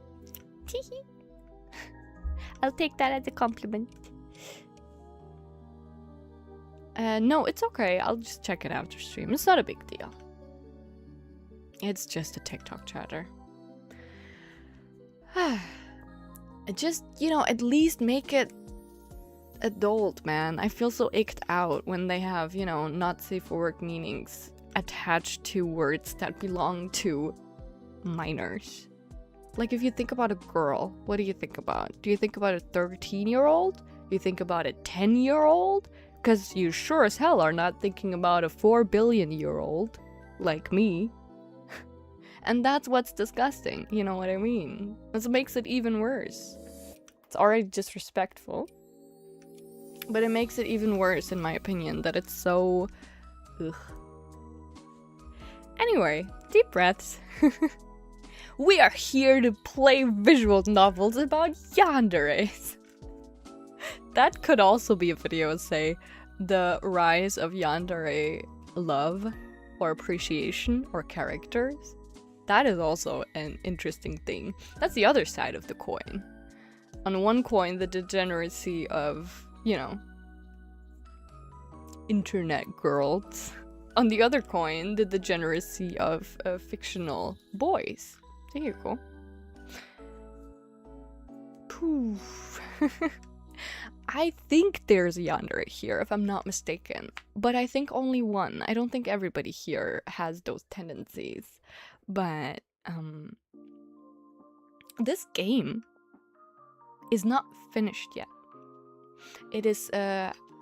I'll take that as a compliment. No, it's okay. I'll just check it after stream. It's not a big deal. It's just a TikTok chatter. Just, you know, at least make it adult, man. I feel so icked out when they have, you know, not safe for work meanings attached to words that belong to minors. Like, if you think about a girl, what do you think about? Do you think about a 13-year-old? Do you think about a 10-year-old? Because you sure as hell are not thinking about a 4 billion-year-old like me. And that's what's disgusting, you know what I mean? This makes it even worse. It's already disrespectful. But it makes it even worse, in my opinion, that it's so... ugh. Anyway, deep breaths. We are here to play visual novels about yanderes. That could also be a video, say, the rise of yandere love, or appreciation, or characters. That is also an interesting thing. That's the other side of the coin. On one coin, the degeneracy of, you know, internet girls. On the other coin, the degeneracy of fictional boys. There you go. Poof. I think there's a yandere here, if I'm not mistaken. But I think only one. I don't think everybody here has those tendencies. But, this game is not finished yet. It is,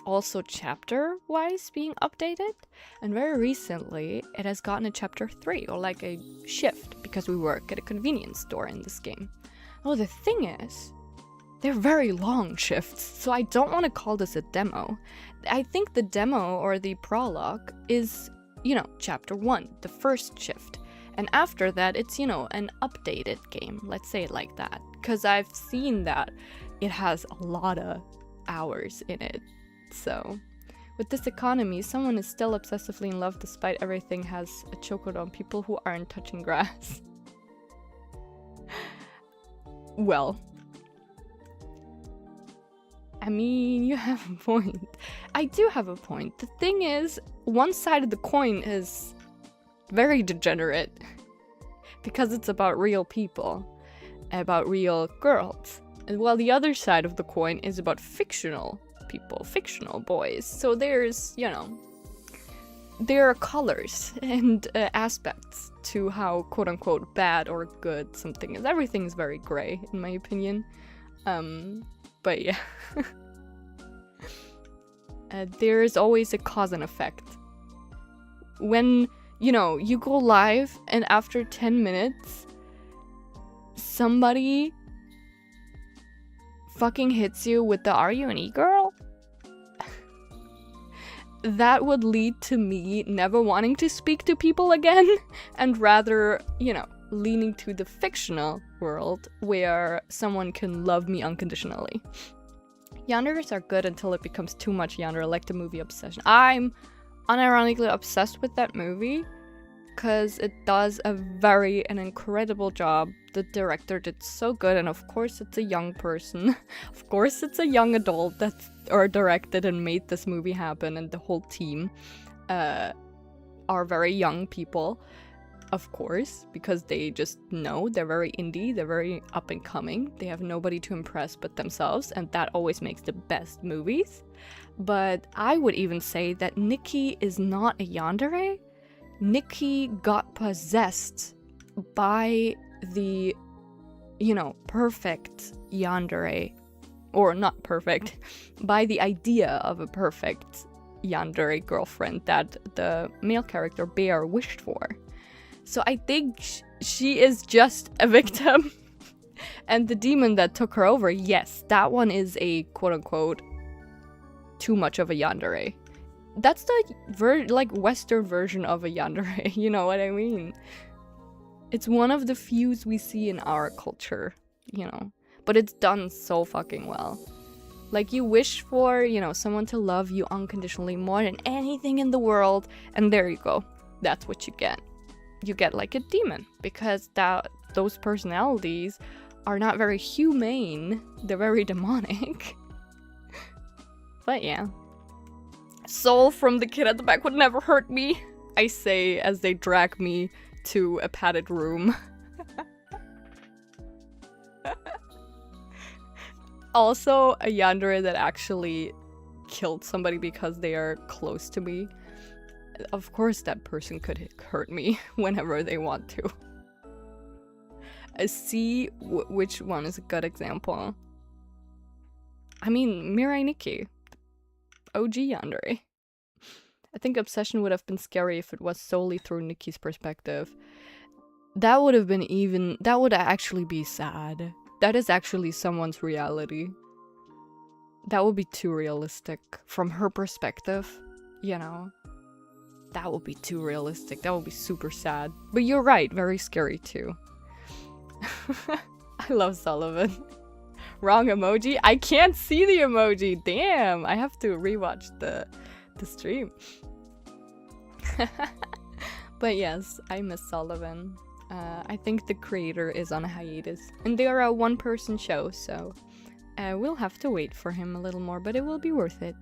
also chapter-wise being updated, and very recently it has gotten a chapter 3, or like a shift, because we work at a convenience store in this game. Oh, the thing is, they're very long shifts, so I don't want to call this a demo. I think the demo, or the prologue, is, you know, chapter 1, the first shift. And after that, it's, you know, an updated game, let's say it like that. Because I've seen that it has a lot of hours in it. So, With this economy, someone is still obsessively in love despite everything has a chokehold on people who aren't touching grass. Well, I mean, you have a point. I do have a point. The thing is, one side of the coin is very degenerate because it's about real people, about real girls. And while the other side of the coin is about fictional people, fictional boys. So there's, you know, there are colors and aspects to how quote-unquote bad or good something is. Everything is very gray, in my opinion. But yeah. There's always a cause and effect. When, you know, you go live and after 10 minutes, somebody fucking hits you with the "Are you an e-girl?" That would lead to me never wanting to speak to people again, and rather, you know, leaning to the fictional world where someone can love me unconditionally. Yanderes are good until it becomes too much yandere, like the movie Obsession. I'm unironically obsessed with that movie because it does an incredible job. The director did so good, and of course it's a young person. Of course it's a young adult that directed and made this movie happen, and the whole team are very young people, of course, because they just know they're very indie, they're very up and coming, they have nobody to impress but themselves, and that always makes the best movies. But I would even say that Nikki is not a yandere. Nikki got possessed by the, you know, perfect yandere, or not perfect, by the idea of a perfect yandere girlfriend that the male character Bear wished for. So I think she is just a victim. And the demon that took her over, yes, that one is a quote-unquote too much of a yandere. That's the like Western version of a yandere, you know what I mean? It's one of the few we see in our culture, you know, but it's done so fucking well. Like, you wish for, you know, someone to love you unconditionally more than anything in the world, and there you go. That's what you get. You get like a demon, because those personalities are not very humane. They're very demonic. But yeah. Soul from the kid at the back would never hurt me, I say as they drag me to a padded room. Also, a yandere that actually killed somebody because they are close to me. Of course that person could hurt me whenever they want to. See which one is a good example. I mean, Mirai Nikki. OG yandere. I think Obsession would have been scary if it was solely through Nikki's perspective. That would actually be sad. That is actually someone's reality. That would be too realistic from her perspective, you know. That would be too realistic. That would be super sad. But you're right, very scary too. I love Sullivan. Wrong emoji? I can't see the emoji! Damn! I have to rewatch the stream. But yes, I miss Sullivan. I think the creator is on a hiatus. And they are a one-person show, so we'll have to wait for him a little more, but it will be worth it.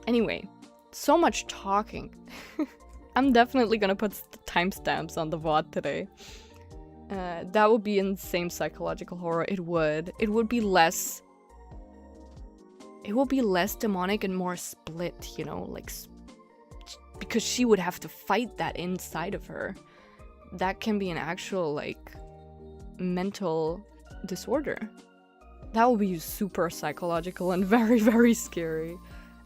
Anyway, so much talking. I'm definitely gonna put timestamps on the VOD today. That would be insane psychological horror. It would be less demonic and more split, you know, like, because she would have to fight that inside of her. That can be an actual, like, mental disorder. That would be super psychological and very, very scary.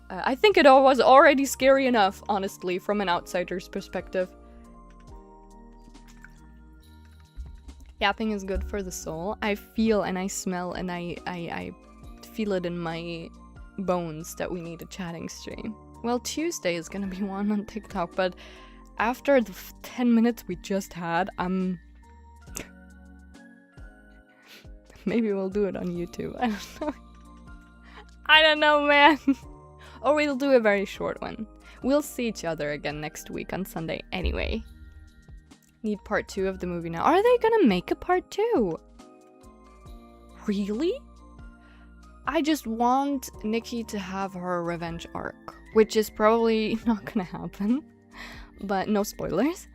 I think it was already scary enough, honestly, from an outsider's perspective. Yapping is good for the soul. I feel and I smell and I feel it in my bones that we need a chatting stream. Well, Tuesday is gonna be one on TikTok, but after the 10 minutes we just had, maybe we'll do it on YouTube. I don't know. I don't know, man. Or we'll do a very short one. We'll see each other again next week on Sunday anyway. Need part 2 of the movie now. Are they gonna make a part 2? Really? I just want Nikki to have her revenge arc, which is probably not gonna happen. But no spoilers.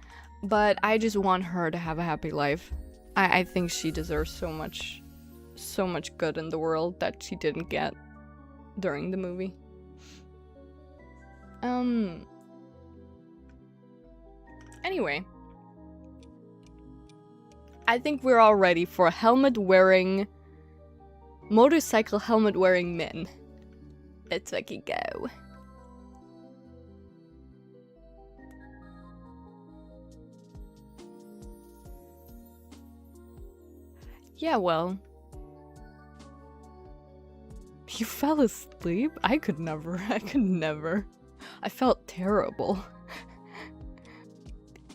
But I just want her to have a happy life. I think she deserves so much good in the world that she didn't get during the movie. Anyway. I think we're all ready for motorcycle helmet wearing men. Let's fucking go. Yeah, well. You fell asleep? I could never. I felt terrible.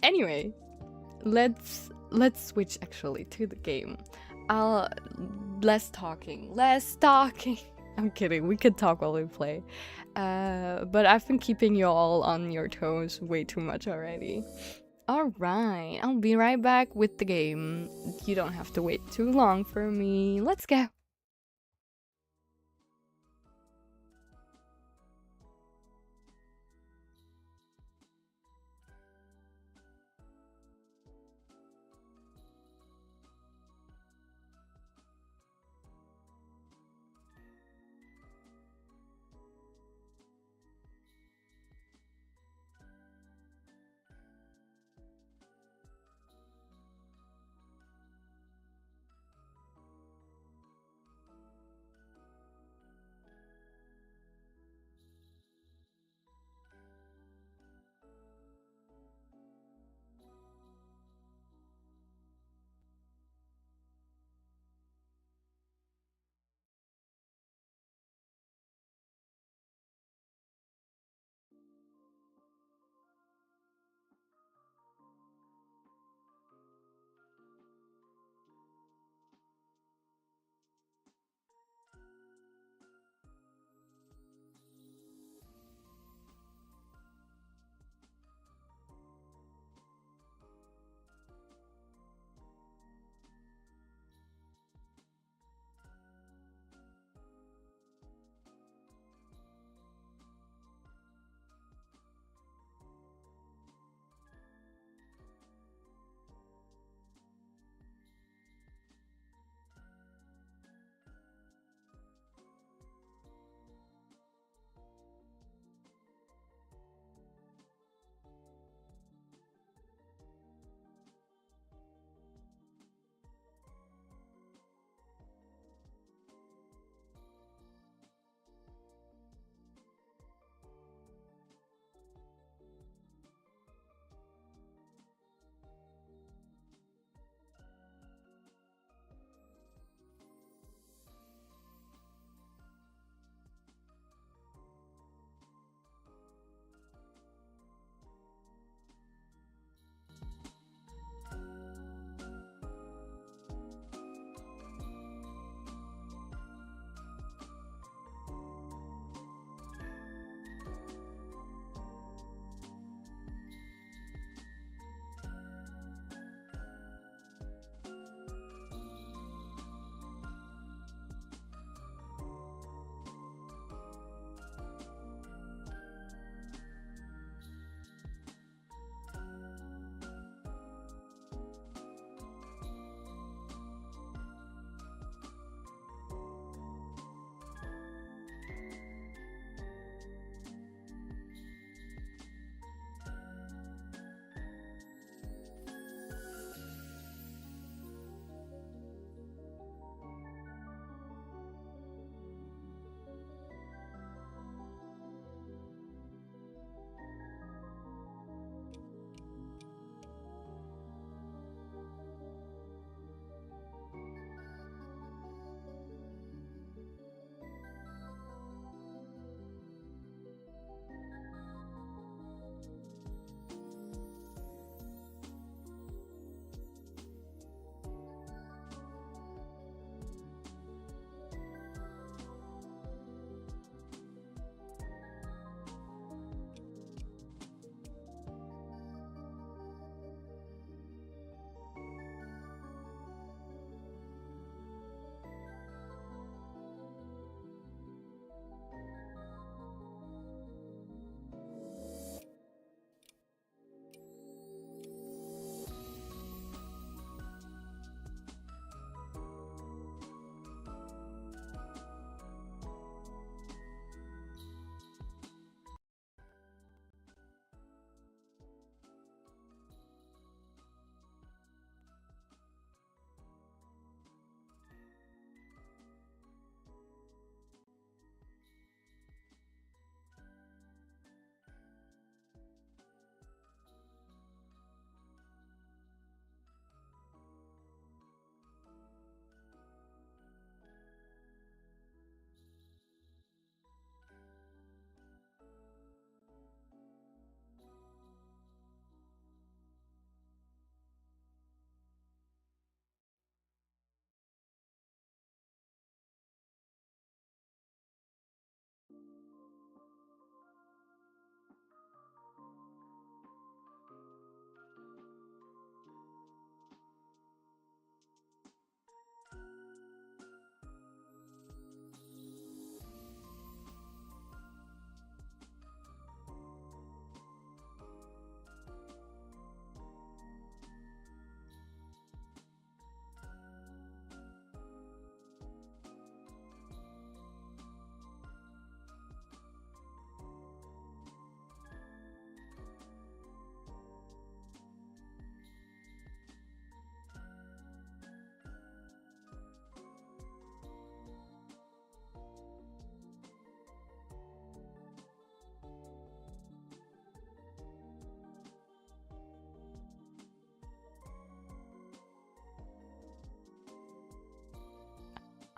Anyway, let's switch actually to the game. Less talking. I'm kidding, we can talk while we play. But I've been keeping you all on your toes way too much already. Alright, I'll be right back with the game. You don't have to wait too long for me. Let's go!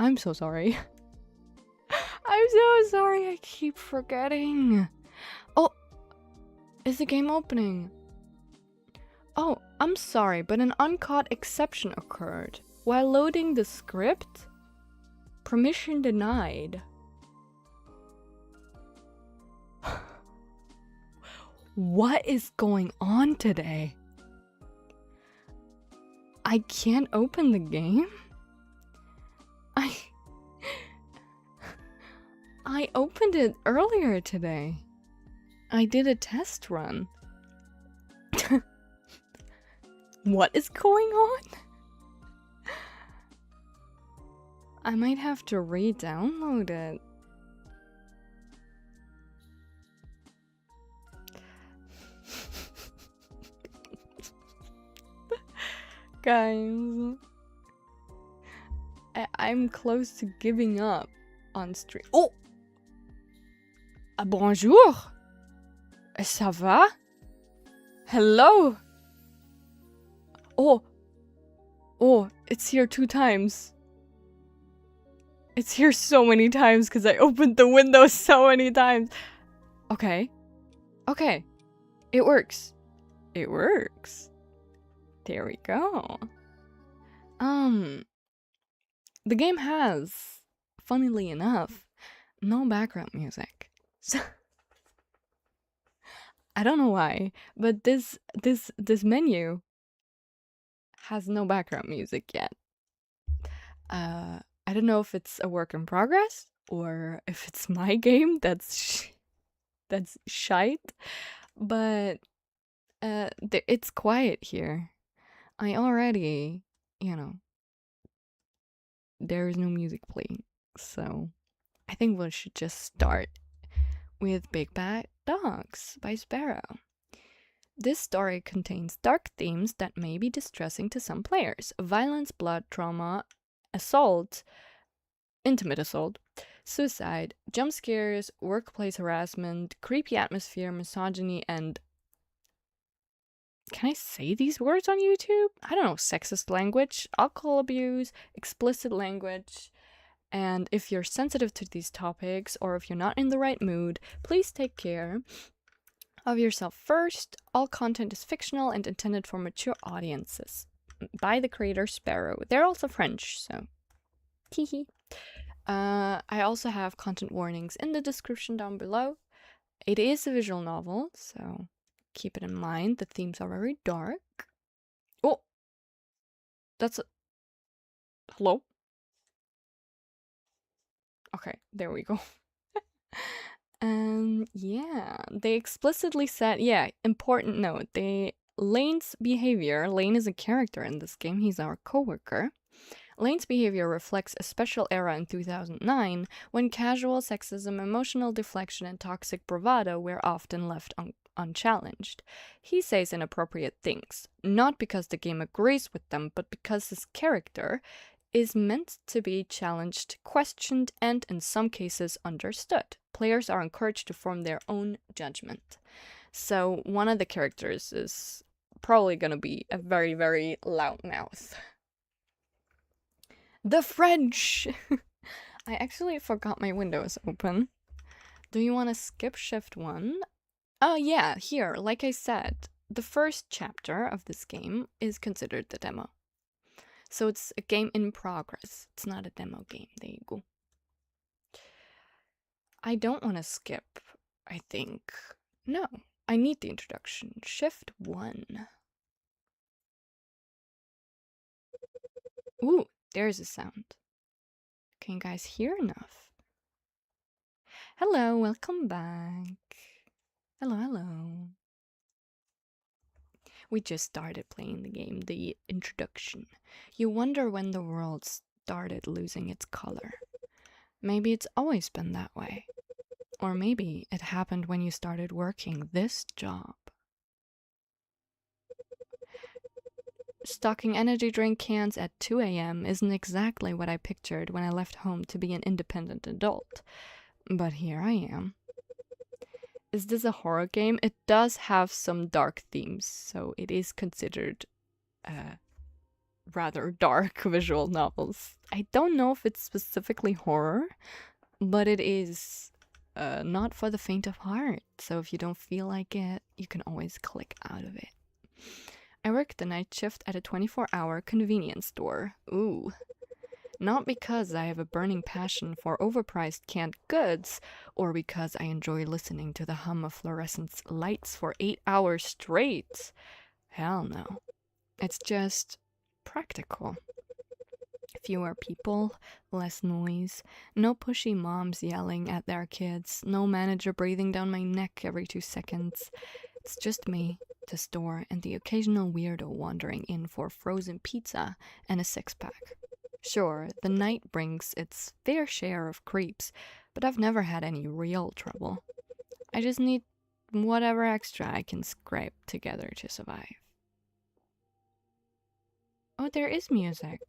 I'm so sorry. I'm so sorry, I keep forgetting. Oh, is the game opening? Oh, I'm sorry, but an uncaught exception occurred. While loading the script, permission denied. What is going on today? I can't open the game? I opened it earlier today. I did a test run. What is going on? I might have to re-download it. Guys, I'm close to giving up on stream. Oh! Bonjour! Ça va? Hello! Oh, it's here 2 times. It's here so many times because I opened the window so many times. Okay. It works. It works. There we go. The game has, funnily enough, no background music. So I don't know why, but this menu has no background music yet. I don't know if it's a work in progress or if it's my game that's shite, but it's quiet here. I already, there is no music playing, so I think we should just start with Big Bad Dogs by Sparrow. This story contains dark themes that may be distressing to some players. Violence, blood, trauma, assault, intimate assault, suicide, jump scares, workplace harassment, creepy atmosphere, misogyny, and... Can I say these words on YouTube? I don't know, sexist language, alcohol abuse, explicit language. And if you're sensitive to these topics, or if you're not in the right mood, please take care of yourself first. All content is fictional and intended for mature audiences. By the creator Sparrow. They're also French, so... Teehee. I also have content warnings in the description down below. It is a visual novel, so keep it in mind. The themes are very dark. Oh! That's a... Hello? Okay, there we go. Yeah, they explicitly said, important note, Lane's behavior, Lane is a character in this game, he's our coworker. Lane's behavior reflects a special era in 2009 when casual sexism, emotional deflection, and toxic bravado were often left unchallenged. He says inappropriate things, not because the game agrees with them, but because his character is meant to be challenged, questioned, and in some cases understood. Players are encouraged to form their own judgment. So one of the characters is probably gonna be a very, very loud mouth. The French! I actually forgot my windows open. Do you want to skip shift 1? Oh yeah, here, like I said, the first chapter of this game is considered the demo. So it's a game in progress. It's not a demo game. There you go. I don't want to skip, I think. No, I need the introduction. Shift 1. Ooh, there's a sound. Can you guys hear enough? Hello, welcome back. Hello. We just started playing the game, the introduction. You wonder when the world started losing its color. Maybe it's always been that way. Or maybe it happened when you started working this job. Stocking energy drink cans at 2 a.m. isn't exactly what I pictured when I left home to be an independent adult. But here I am. Is this a horror game? It does have some dark themes, so it is considered rather dark visual novels. I don't know if it's specifically horror, but it is not for the faint of heart. So if you don't feel like it, you can always click out of it. I work the night shift at a 24-hour convenience store. Ooh. Not because I have a burning passion for overpriced canned goods, or because I enjoy listening to the hum of fluorescent lights for 8 hours straight. Hell no. It's just practical. Fewer people, less noise, no pushy moms yelling at their kids, no manager breathing down my neck every 2 seconds. It's just me, the store, and the occasional weirdo wandering in for frozen pizza and a six-pack. Sure, the night brings its fair share of creeps, but I've never had any real trouble. I just need whatever extra I can scrape together to survive. Oh, there is music.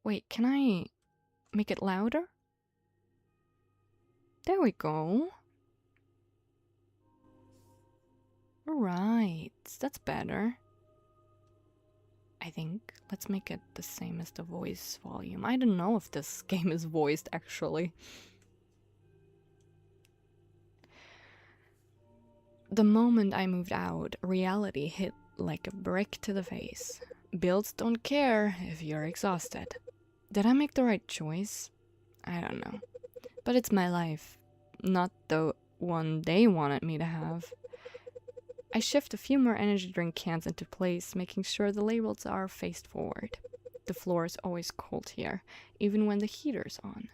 Wait, can I make it louder? There we go. Right, that's better. I think. Let's make it the same as the voice volume. I don't know if this game is voiced, actually. The moment I moved out, reality hit like a brick to the face. Bills don't care if you're exhausted. Did I make the right choice? I don't know. But it's my life, not the one they wanted me to have. I shift a few more energy drink cans into place, making sure the labels are faced forward. The floor is always cold here, even when the heater's on.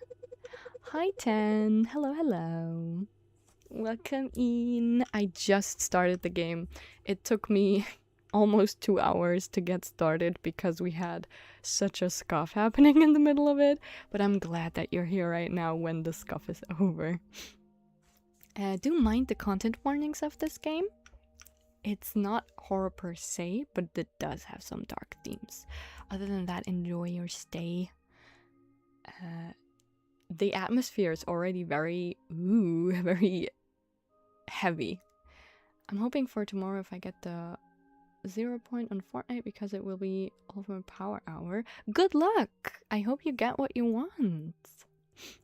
Hi, Ten. Hello, hello. Welcome in. I just started the game. It took me almost 2 hours to get started because we had such a scuff happening in the middle of it, but I'm glad that you're here right now when the scuff is over. Do mind the content warnings of this game. It's not horror per se, but it does have some dark themes. Other than that, enjoy your stay. The atmosphere is already very heavy. I'm hoping for tomorrow if I get the 0 point on Fortnite because it will be over power hour. Good luck! I hope you get what you want.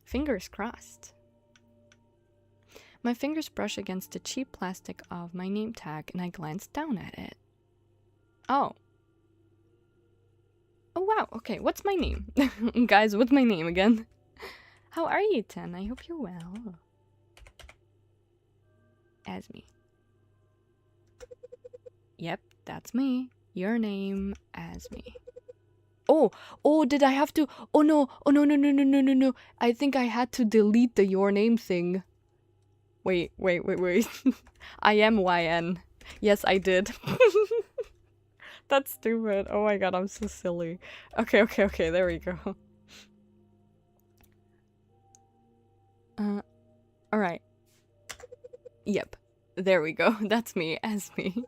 Fingers crossed. My fingers brush against the cheap plastic of my name tag and I glance down at it. Oh. Oh wow, okay, what's my name? Guys, what's my name again? How are you, Ten? I hope you're well. As me. Yep, that's me. Your name as me. Oh, did I have to? Oh no, no. I think I had to delete the your name thing. Wait. I am YN. Yes, I did. That's stupid. Oh my god, I'm so silly. Okay, there we go. Alright. Yep, there we go. That's me, as me.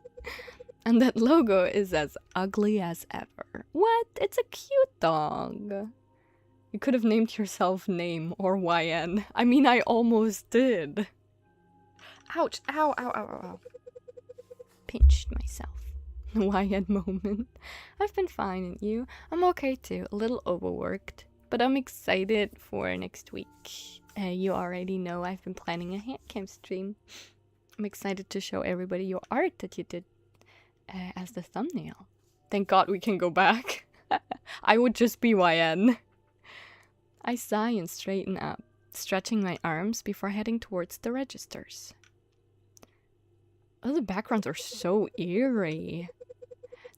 And that logo is as ugly as ever. What? It's a cute dog. You could have named yourself Name or YN. I mean, I almost did. Ouch. Ow. Pinched myself. YN moment. I've been fine, and you? I'm okay too. A little overworked. But I'm excited for next week. You already know I've been planning a handcam stream. I'm excited to show everybody your art that you did as the thumbnail. Thank God we can go back. I would just be YN. I sigh and straighten up, stretching my arms before heading towards the registers. Oh, the backgrounds are so eerie.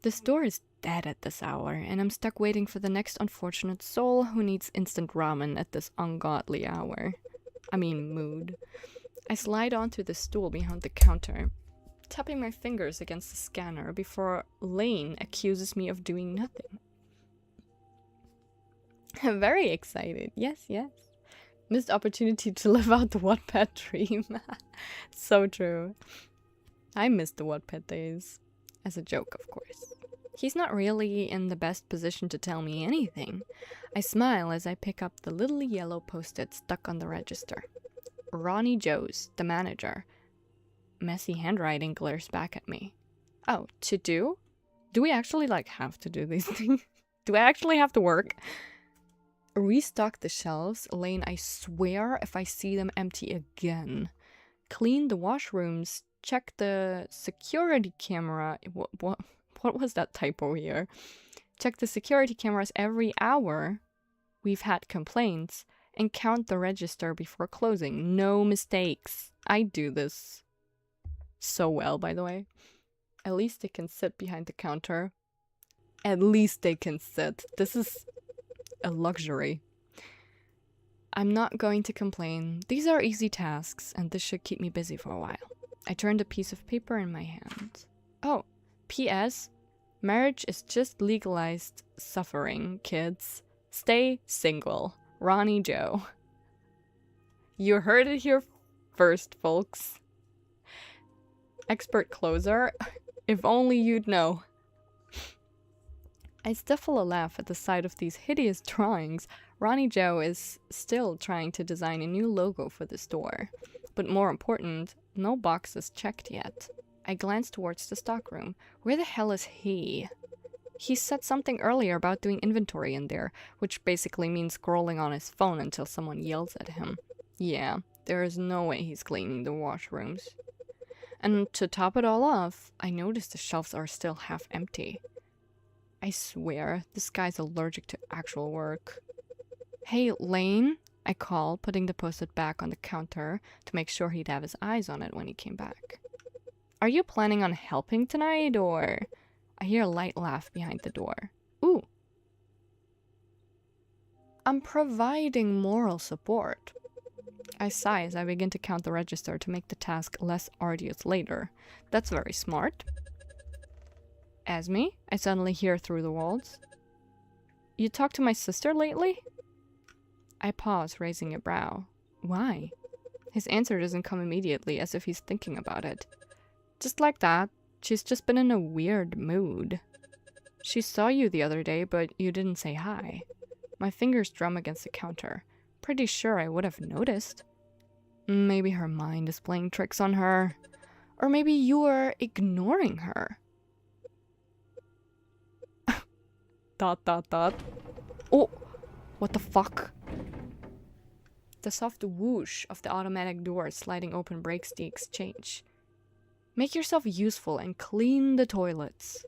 The store is dead at this hour, and I'm stuck waiting for the next unfortunate soul who needs instant ramen at this ungodly hour. I mean, mood. I slide onto the stool behind the counter, tapping my fingers against the scanner before Lane accuses me of doing nothing. I'm very excited. Yes. Missed opportunity to live out the Wattpad dream. So true. I missed the Wattpad days. As a joke, of course. He's not really in the best position to tell me anything. I smile as I pick up the little yellow post-it stuck on the register. Ronnie Joes, the manager. Messy handwriting glares back at me. Oh, to do? Do we actually, like, have to do these things? Do I actually have to work? Restock the shelves. Lane, I swear if I see them empty again. Clean the washrooms. Check the security camera. What was that typo here? Check the security cameras every hour. We've had complaints. And count the register before closing. No mistakes. I do this so well, by the way. At least they can sit behind the counter. At least they can sit. This is a luxury. I'm not going to complain. These are easy tasks, and this should keep me busy for a while. I turned a piece of paper in my hand. Oh, P.S. Marriage is just legalized suffering, kids. Stay single. Ronnie Joe. You heard it here first, folks. Expert closer. If only you'd know. I stifle a laugh at the sight of these hideous drawings. Ronnie Joe is still trying to design a new logo for the store. But more important, no box is checked yet. I glance towards the stockroom. Where the hell is he? He said something earlier about doing inventory in there, which basically means scrolling on his phone until someone yells at him. Yeah, there is no way he's cleaning the washrooms. And to top it all off, I notice the shelves are still half empty. I swear, this guy's allergic to actual work. Hey, Lane, I call, putting the post-it back on the counter to make sure he'd have his eyes on it when he came back. Are you planning on helping tonight, or... I hear a light laugh behind the door. Ooh. I'm providing moral support. I sigh as I begin to count the register to make the task less arduous later. That's very smart. Esme, I suddenly hear through the walls. You talked to my sister lately? I pause, raising a brow. Why? His answer doesn't come immediately, as if he's thinking about it. Just like that. She's just been in a weird mood. She saw you the other day, but you didn't say hi. My fingers drum against the counter. Pretty sure I would have noticed. Maybe her mind is playing tricks on her. Or maybe you are ignoring her. ... Oh, what the fuck? The soft whoosh of the automatic door sliding open breaks the exchange. Make yourself useful and clean the toilets.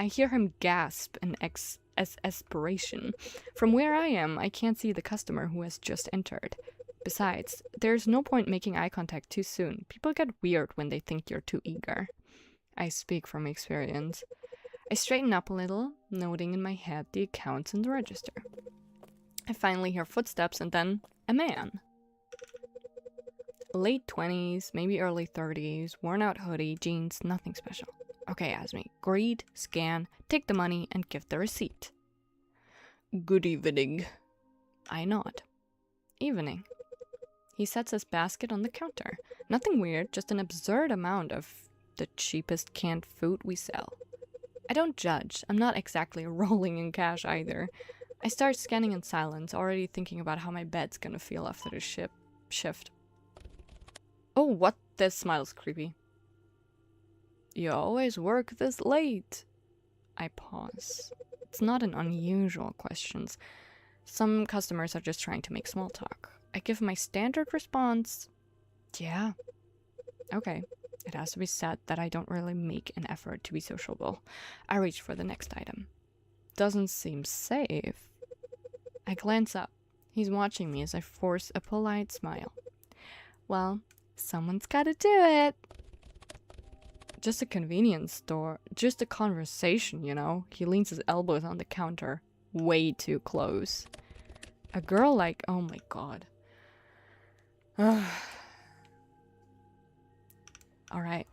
I hear him gasp in exasperation. From where I am, I can't see the customer who has just entered. Besides, there's no point making eye contact too soon. People get weird when they think you're too eager. I speak from experience. I straighten up a little, noting in my head the accounts in the register. I finally hear footsteps and then a man. Late 20s, maybe early 30s, worn out hoodie, jeans, nothing special. Okay, Esme, greet, scan, take the money, and give the receipt. Good evening. I nod. Evening. He sets his basket on the counter. Nothing weird, just an absurd amount of the cheapest canned food we sell. I don't judge. I'm not exactly rolling in cash either. I start scanning in silence, already thinking about how my bed's gonna feel after the shift. Oh, what? This smile is creepy. You always work this late. I pause. It's not an unusual question. Some customers are just trying to make small talk. I give my standard response. Yeah. Okay. It has to be said that I don't really make an effort to be sociable. I reach for the next item. Doesn't seem safe. I glance up. He's watching me as I force a polite smile. Well, someone's gotta do it. Just a convenience store. Just a conversation, you know? He leans his elbows on the counter. Way too close. A girl like... Oh my god. Alright.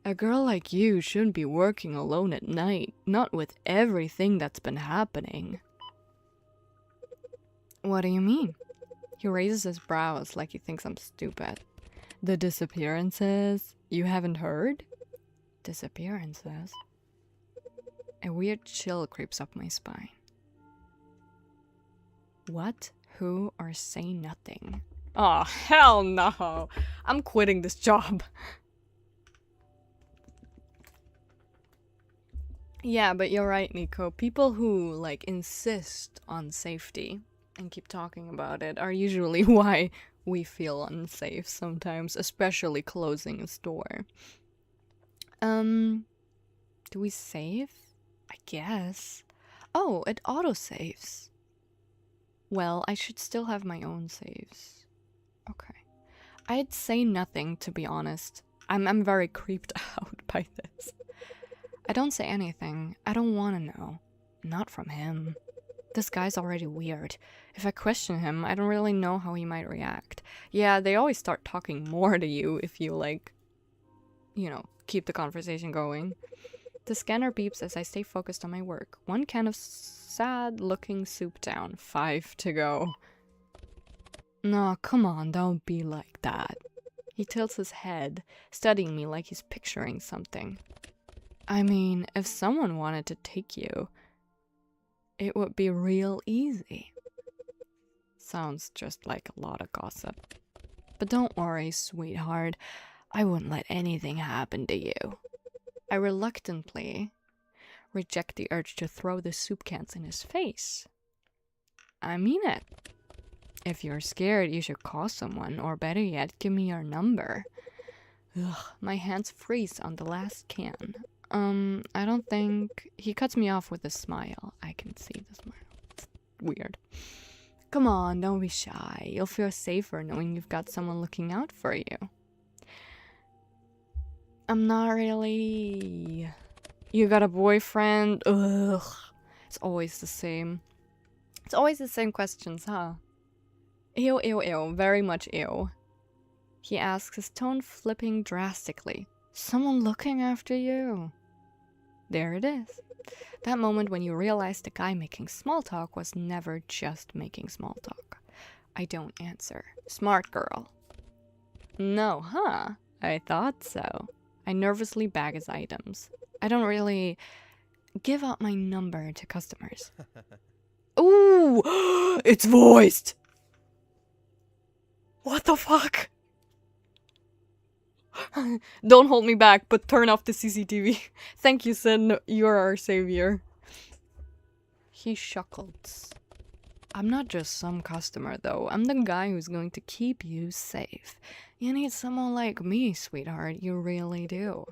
A girl like you shouldn't be working alone at night. Not with everything that's been happening. What do you mean? He raises his brows like he thinks I'm stupid. The disappearances? You haven't heard? Disappearances? A weird chill creeps up my spine. What? Who? Or say nothing? Oh, hell no! I'm quitting this job. Yeah, but you're right, Nico. People who, like, insist on safety and keep talking about it are usually why we feel unsafe sometimes, especially closing a store. Do we save? I guess. Oh, it auto-saves. Well, I should still have my own saves. Okay. I'd say nothing, to be honest. I'm very creeped out by this. I don't say anything. I don't want to know. Not from him. This guy's already weird. If I question him, I don't really know how he might react. Yeah, they always start talking more to you if you, like, you know, keep the conversation going. The scanner beeps as I stay focused on my work. 1 can of sad-looking soup down. 5 to go. No, come on, don't be like that. He tilts his head, studying me like he's picturing something. I mean, if someone wanted to take you, it would be real easy. Sounds just like a lot of gossip. But don't worry, sweetheart. I wouldn't let anything happen to you. I reluctantly reject the urge to throw the soup cans in his face. I mean it. If you're scared, you should call someone, or better yet, give me your number. Ugh, my hands freeze on the last can. I don't think... He cuts me off with a smile. I can see the smile. It's weird. Come on, don't be shy. You'll feel safer knowing you've got someone looking out for you. I'm not really... You got a boyfriend? Ugh. It's always the same. It's always the same questions, huh? Ew, ew, ew. Very much ew. He asks, his tone flipping drastically. Someone looking after you. There it is. That moment when you realize the guy making small talk was never just making small talk. I don't answer. Smart girl. No, huh? I thought so. I nervously bag his items. I don't really give out my number to customers. Ooh! It's voiced! What the fuck? Don't hold me back, but turn off the CCTV. Thank you, Sid. You're our savior. He chuckles. I'm not just some customer, though. I'm the guy who's going to keep you safe. You need someone like me, sweetheart. You really do.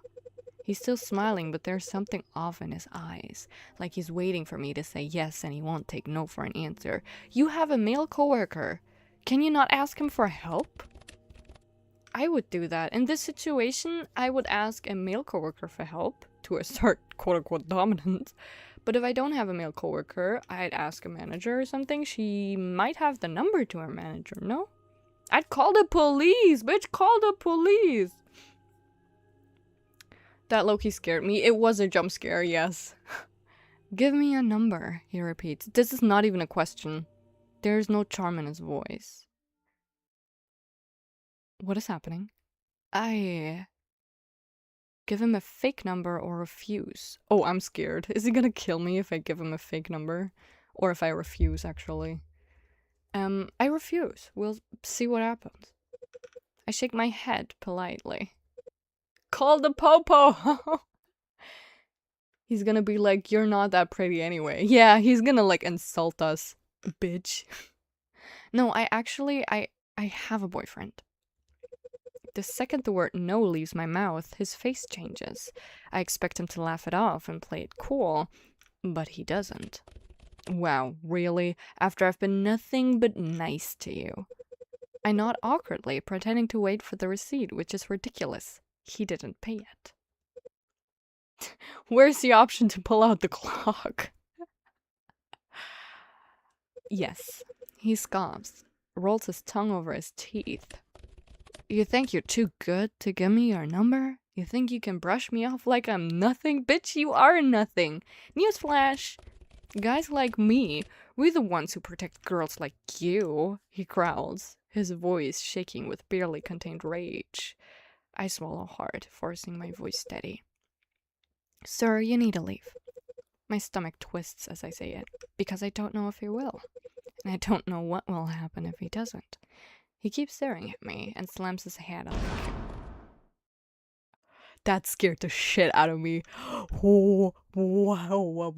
He's still smiling, but there's something off in his eyes. Like he's waiting for me to say yes and he won't take no for an answer. You have a male coworker. Can you not ask him for help? I would do that. In this situation, I would ask a male coworker for help to assert quote-unquote dominance. But if I don't have a male coworker, I'd ask a manager or something. She might have the number to her manager, no? I'd call the police, bitch, call the police. That low-key scared me. It was a jump scare, yes. Give me a number, he repeats. This is not even a question. There's no charm in his voice. What is happening? I give him a fake number or refuse. Oh, I'm scared. Is he gonna kill me if I give him a fake number? Or if I refuse, actually. I refuse. We'll see what happens. I shake my head politely. Call the popo! He's gonna be like, you're not that pretty anyway. Yeah, he's gonna like insult us. Bitch. No, I have a boyfriend. The second the word no leaves my mouth, his face changes. I expect him to laugh it off and play it cool, but he doesn't. Wow, really? After I've been nothing but nice to you. I nod awkwardly, pretending to wait for the receipt, which is ridiculous. He didn't pay it. Where's the option to pull out the clock? Yes. He scoffs, rolls his tongue over his teeth. You think you're too good to give me your number? You think you can brush me off like I'm nothing? Bitch, you are nothing. Newsflash. Guys like me, we're the ones who protect girls like you, he growls, his voice shaking with barely contained rage. I swallow hard, forcing my voice steady. Sir, you need to leave. My stomach twists as I say it, because I don't know if he will. And I don't know what will happen if he doesn't. He keeps staring at me and slams his head on the That scared the shit out of me. Oh, wow.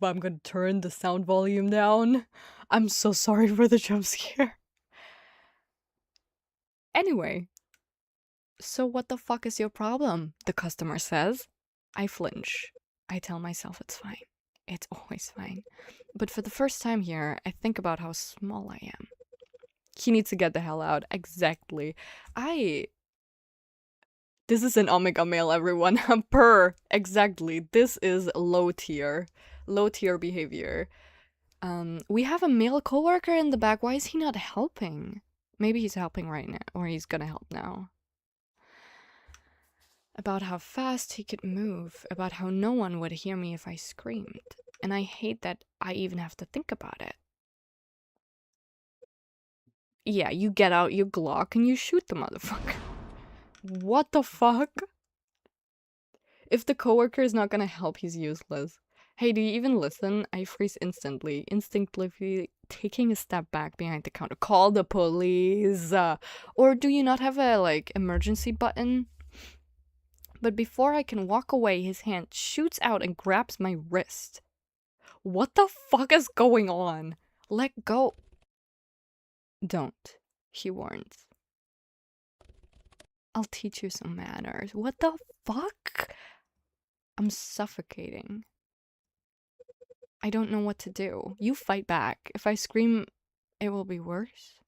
I'm gonna turn the sound volume down. I'm so sorry for the jump scare. Anyway, so what the fuck is your problem? The customer says. I flinch. I tell myself it's fine. It's always fine. But for the first time here, I think about how small I am. He needs to get the hell out. Exactly. This is an omega male, everyone. Exactly. This is low tier behavior. We have a male coworker in the back. Why is he not helping? Maybe he's helping right now, or he's gonna help now. About how fast he could move, about how no one would hear me if I screamed. And I hate that I even have to think about it. Yeah, you get out your Glock and you shoot the motherfucker. What the fuck? If the coworker is not gonna help, he's useless. Hey, do you even listen? I freeze instantly, instinctively taking a step back behind the counter. Call the police! Or do you not have a, like, emergency button? But before I can walk away, his hand shoots out and grabs my wrist. What the fuck is going on? Let go. Don't, he warns. I'll teach you some manners. What the fuck? I'm suffocating. I don't know what to do. You fight back. If I scream, it will be worse.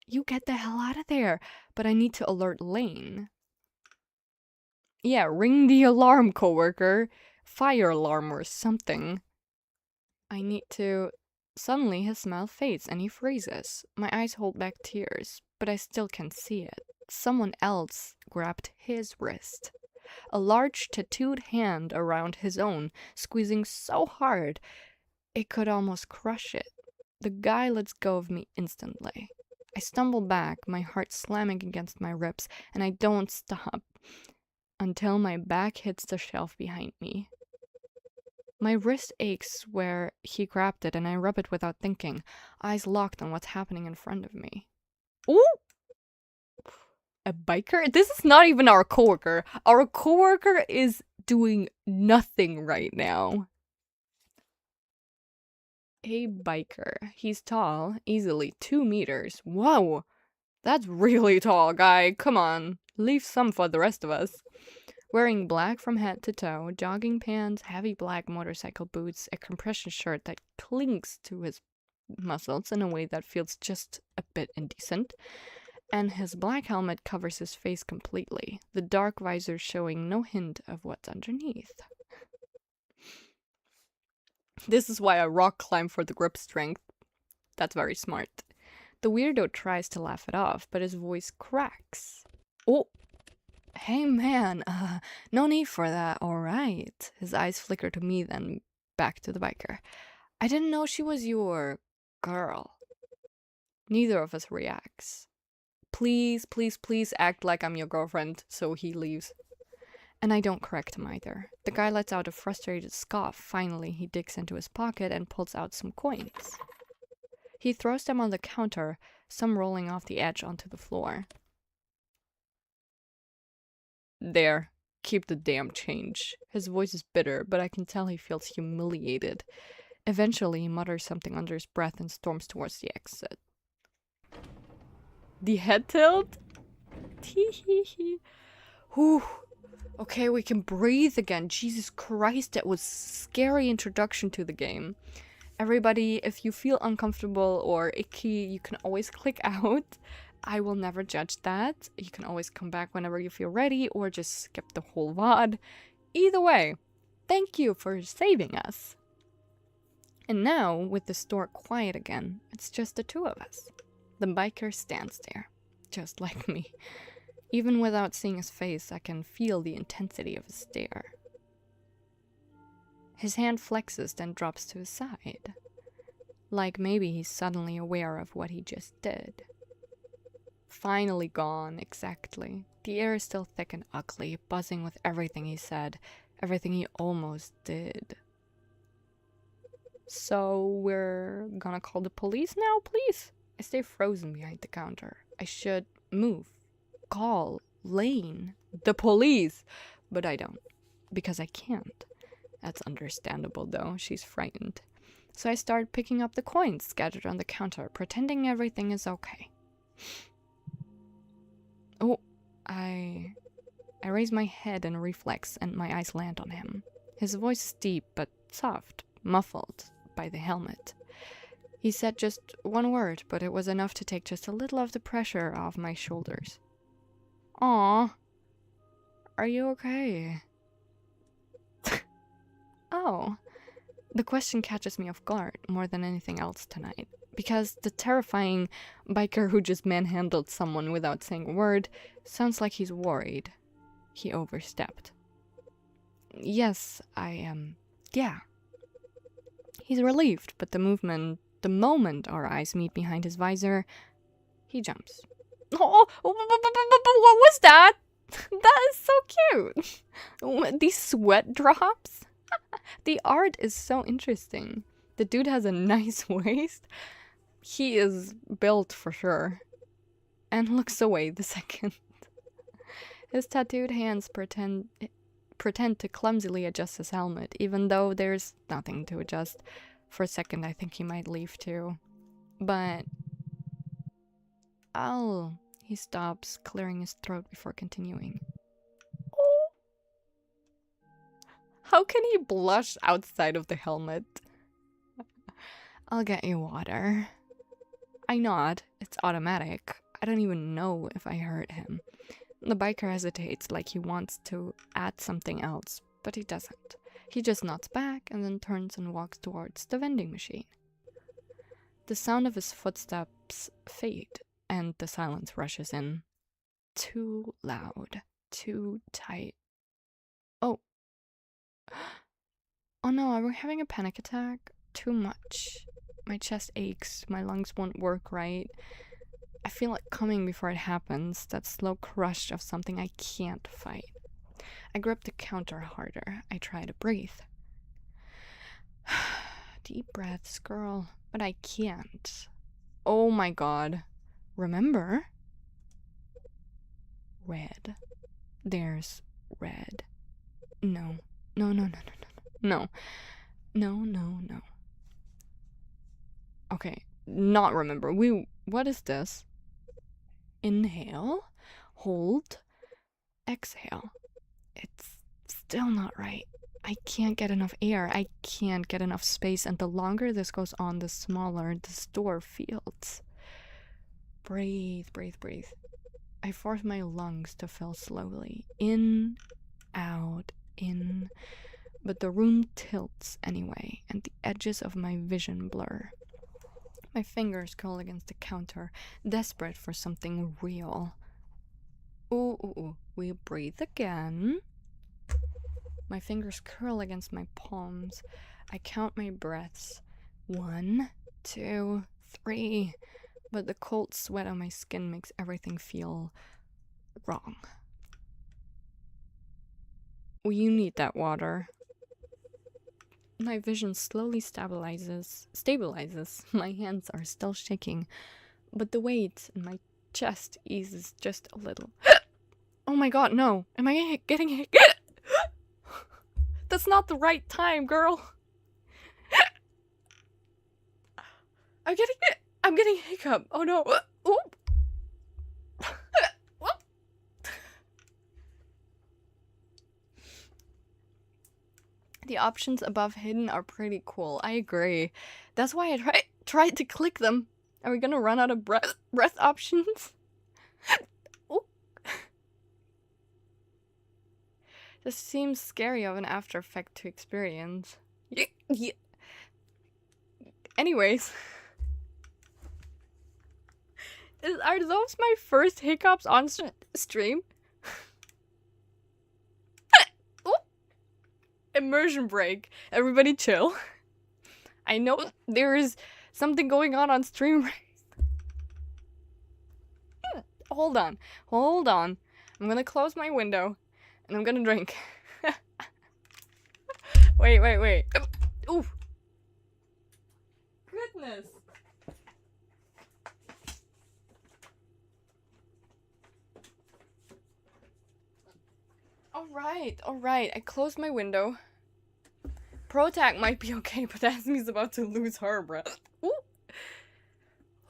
You get the hell out of there. But I need to alert Lane. Yeah, ring the alarm, coworker. Fire alarm or something. I need to... Suddenly his smile fades and he freezes. My eyes hold back tears, but I still can see it. Someone else grabbed his wrist. A large tattooed hand around his own, squeezing so hard it could almost crush it. The guy lets go of me instantly. I stumble back, my heart slamming against my ribs, and I don't stop until my back hits the shelf behind me. My wrist aches where he grabbed it, and I rub it without thinking, eyes locked on what's happening in front of me. Ooh! A biker? This is not even our coworker. Our coworker is doing nothing right now. A biker. He's tall, easily 2 meters. Whoa! That's really tall, guy. Come on. Leave some for the rest of us. Wearing black from head to toe, jogging pants, heavy black motorcycle boots, a compression shirt that clings to his muscles in a way that feels just a bit indecent, and his black helmet covers his face completely, the dark visor showing no hint of what's underneath. This is why I rock climb for the grip strength. That's very smart. The weirdo tries to laugh it off, but his voice cracks. Oh! Hey man, no need for that, alright. His eyes flicker to me, then back to the biker. I didn't know she was your girl. Neither of us reacts. Please, please, please act like I'm your girlfriend, so he leaves. And I don't correct him either. The guy lets out a frustrated scoff. Finally, he digs into his pocket and pulls out some coins. He throws them on the counter, some rolling off the edge onto the floor. There, keep the damn change. His voice is bitter, but I can tell he feels humiliated. Eventually, he mutters something under his breath and storms towards the exit. The head tilt? Tee-hee-hee. Whew. Okay, we can breathe again. Jesus Christ, that was a scary introduction to the game. Everybody, if you feel uncomfortable or icky, you can always click out. I will never judge that. You can always come back whenever you feel ready or just skip the whole VOD. Either way, thank you for saving us. And now, with the store quiet again, it's just the two of us. The biker stands there, just like me. Even without seeing his face, I can feel the intensity of his stare. His hand flexes, then drops to his side. Like maybe he's suddenly aware of what he just did. Finally gone, exactly. The air is still thick and ugly, buzzing with everything he said, everything he almost did. So we're gonna call the police now, please? I stay frozen behind the counter. I should move. Call explain the police, but I don't, because I can't. That's understandable though, she's frightened. So I start picking up the coins scattered on the counter, pretending everything is okay. Oh, I raise my head in a reflex and my eyes land on him. His voice is deep but soft, muffled by the helmet. He said just one word, but it was enough to take just a little of the pressure off my shoulders. Aw, are you okay? Oh, the question catches me off guard more than anything else tonight, because the terrifying biker who just manhandled someone without saying a word sounds like he's worried. He overstepped. Yes, I am. Yeah. He's relieved, but the moment our eyes meet behind his visor, he jumps. Oh, what was that? That is so cute. These sweat drops? The art is so interesting. The dude has a nice waist. He is built for sure. And looks away the second. His tattooed hands pretend to clumsily adjust his helmet, even though there's nothing to adjust. For a second, I think he might leave too. But... oh, he stops, clearing his throat before continuing. Oh. How can he blush outside of the helmet? I'll get you water. I nod. It's automatic. I don't even know if I hurt him. The biker hesitates like he wants to add something else, but he doesn't. He just nods back and then turns and walks towards the vending machine. The sound of his footsteps fade, and the silence rushes in. Too loud. Too tight. Oh. Oh no, are we having a panic attack? Too much. My chest aches, my lungs won't work right. I feel it coming before it happens, that slow crush of something I can't fight. I grip the counter harder. I try to breathe. Deep breaths, girl. But I can't. Oh my god. Remember? Red. There's red. No. No, no, no, no, no, no. No, no, no. Okay. Not remember. What is this? Inhale. Hold. Exhale. It's still not right. I can't get enough air. I can't get enough space, and the longer this goes on, the smaller the store feels. Breathe, breathe, breathe. I force my lungs to fill slowly. In, out, in. But the room tilts anyway, and the edges of my vision blur. My fingers curl against the counter, desperate for something real. Ooh, ooh, ooh. We breathe again. My fingers curl against my palms. I count my breaths. 1, 2, 3. But the cold sweat on my skin makes everything feel wrong. Oh, you need that water. My vision slowly stabilizes. My hands are still shaking, but the weight in my chest eases just a little. Oh my god, no. Am I getting hit? That's not the right time, girl. I'm getting hiccup. Oh no. Oop. The options above hidden are pretty cool. I agree. That's why I tried to click them. Are we gonna run out of breath options? Ooh. This seems scary of an after effect to experience. Yeah. Anyways. Are those my first hiccups on stream? Immersion break. Everybody chill. I know there is something going on stream. Hold on. I'm gonna close my window and I'm gonna drink. Wait. Ooh. Goodness. Alright. I closed my window. Protac might be okay, but Asmi's about to lose her breath. Ooh.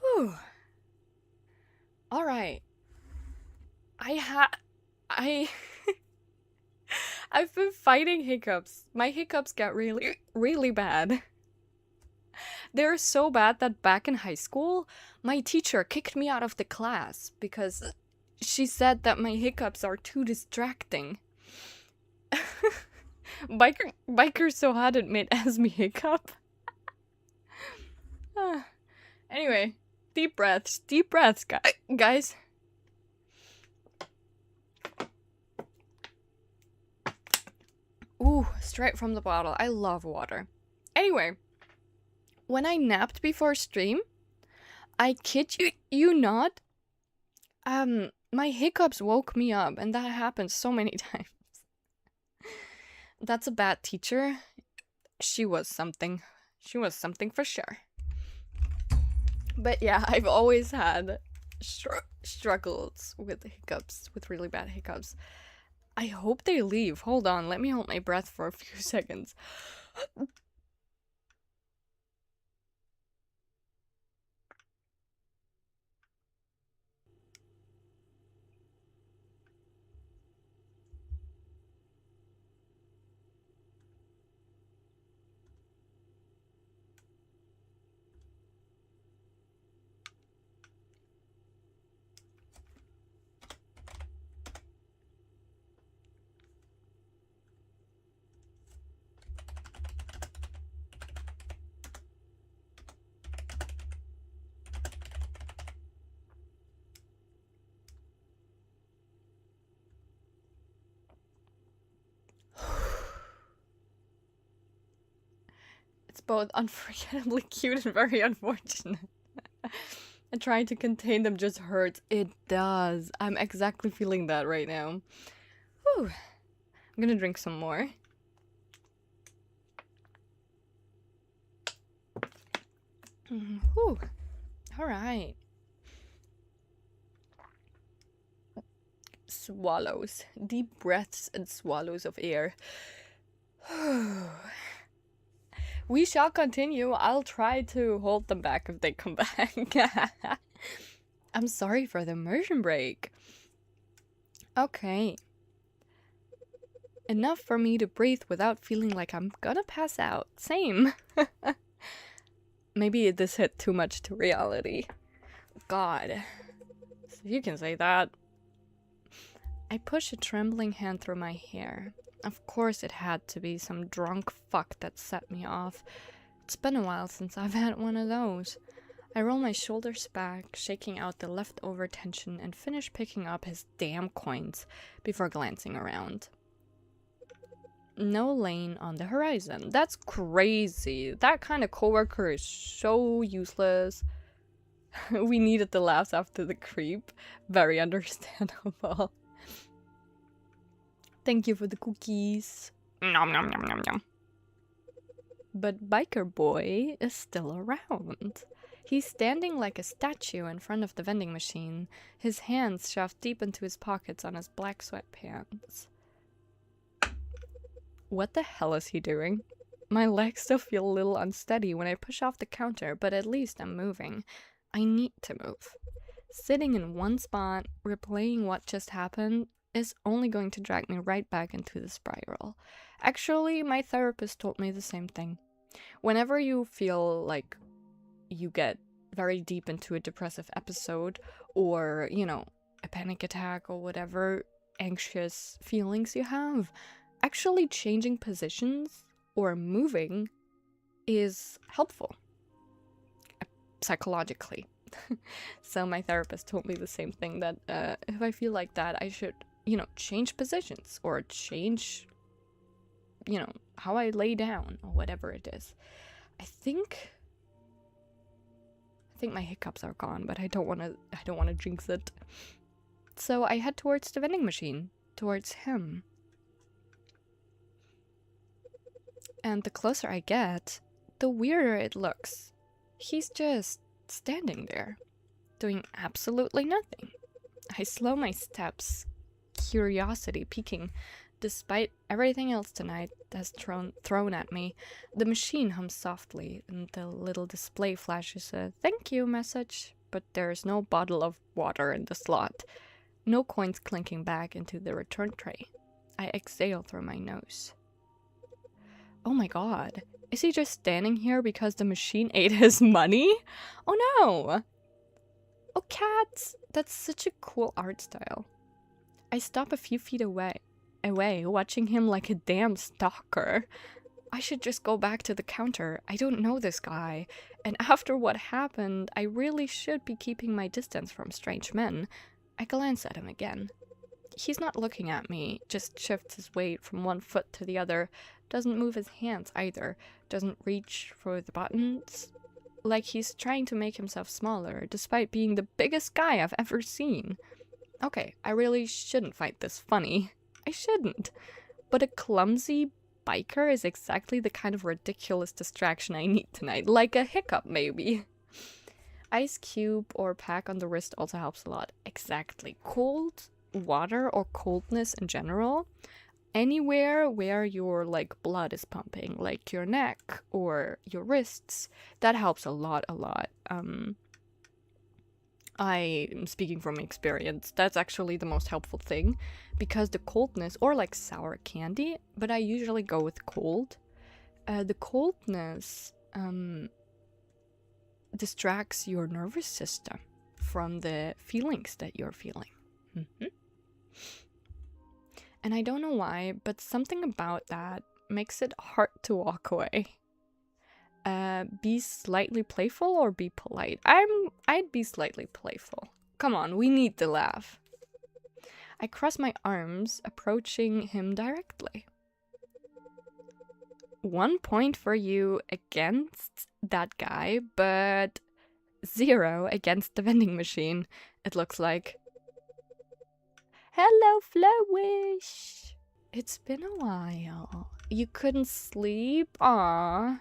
Whew. Alright. I've been fighting hiccups. My hiccups get really, really bad. They're so bad that back in high school, my teacher kicked me out of the class because she said that my hiccups are too distracting. Biker so hot it made Asmi hiccup. Anyway, deep breaths, guys. Ooh, straight from the bottle. I love water. Anyway, when I napped before stream, I kid you not, my hiccups woke me up, and that happened so many times. That's a bad teacher. She was something. She was something for sure. But yeah, I've always had struggles with hiccups, with really bad hiccups. I hope they leave. Hold on, let me hold my breath for a few seconds. It's both unforgettably cute and very unfortunate. And trying to contain them just hurts. It does. I'm exactly feeling that right now. Whew. I'm gonna drink some more. Whew. Alright. Swallows. Deep breaths and swallows of air. We shall continue. I'll try to hold them back if they come back. I'm sorry for the immersion break. Okay. Enough for me to breathe without feeling like I'm gonna pass out. Same. Maybe this hit too much to reality. God. So you can say that. I push a trembling hand through my hair. Of course it had to be some drunk fuck that set me off. It's been a while since I've had one of those. I roll my shoulders back, shaking out the leftover tension, and finish picking up his damn coins before glancing around. No lane on the horizon. That's crazy. That kind of coworker is so useless. We needed the laughs after the creep. Very understandable. Thank you for the cookies. Nom nom nom nom nom. But Biker Boy is still around. He's standing like a statue in front of the vending machine, his hands shoved deep into his pockets on his black sweatpants. What the hell is he doing? My legs still feel a little unsteady when I push off the counter, but at least I'm moving. I need to move. Sitting in one spot, replaying what just happened, is only going to drag me right back into the spiral. Actually, my therapist told me the same thing. Whenever you feel like you get very deep into a depressive episode, or, you know, a panic attack or whatever anxious feelings you have, actually changing positions or moving is helpful. Psychologically. So my therapist told me the same thing, that if I feel like that, I should, you know, change positions or change, you know, how I lay down or whatever it is. I think my hiccups are gone, but I don't want to jinx it. So I head towards the vending machine, towards him. And the closer I get, the weirder it looks. He's just standing there, doing absolutely nothing. I slow my steps, curiosity piquing Despite everything else tonight has thrown at me, the machine hums softly and the little display flashes a thank you message, but there's no bottle of water in the slot. No coins clinking back into the return tray. I exhale through my nose. Oh my god, is he just standing here because the machine ate his money? Oh no! Oh cats, that's such a cool art style. I stop a few feet away, watching him like a damn stalker. I should just go back to the counter. I don't know this guy. And after what happened, I really should be keeping my distance from strange men. I glance at him again. He's not looking at me, just shifts his weight from one foot to the other, doesn't move his hands either, doesn't reach for the buttons. Like he's trying to make himself smaller, despite being the biggest guy I've ever seen. Okay, I really shouldn't find this funny. I shouldn't. But a clumsy biker is exactly the kind of ridiculous distraction I need tonight. Like a hiccup, maybe. Ice cube or pack on the wrist also helps a lot. Exactly. Cold water or coldness in general. Anywhere where your blood is pumping, like your neck or your wrists, that helps a lot. I am speaking from experience. That's actually the most helpful thing, because the coldness, or like sour candy, but I usually go with cold. The coldness distracts your nervous system from the feelings that you're feeling. And I don't know why, but something about that makes it hard to walk away. Be slightly playful or be polite? I'd be slightly playful. Come on, we need to laugh. I cross my arms, approaching him directly. 1 point for you against that guy, but 0 against the vending machine, it looks like. Hello, Flowish! It's been a while. You couldn't sleep? Aww.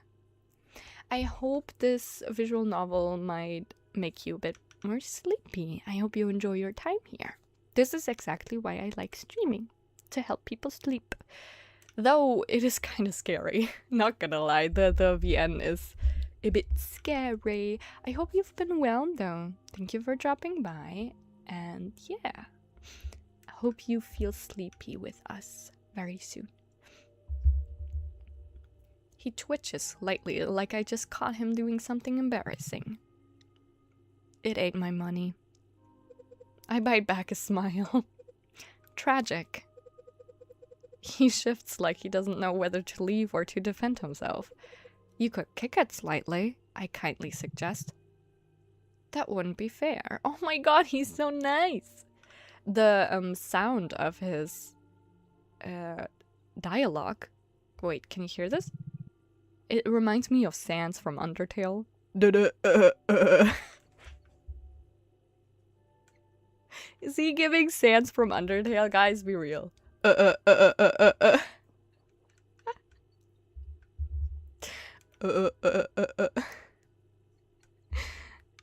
I hope this visual novel might make you a bit more sleepy. I hope you enjoy your time here. This is exactly why I like streaming, to help people sleep. Though it is kind of scary, not gonna lie, the VN is a bit scary. I hope you've been well though. Thank you for dropping by, and yeah, I hope you feel sleepy with us very soon. He twitches slightly, like I just caught him doing something embarrassing. It ate my money. I bite back a smile. Tragic. He shifts like he doesn't know whether to leave or to defend himself. You could kick it slightly, I kindly suggest. That wouldn't be fair. Oh my god, he's so nice. The sound of his dialogue. Wait, can you hear this? It reminds me of Sans from Undertale. Is he giving Sans from Undertale? Guys, be real.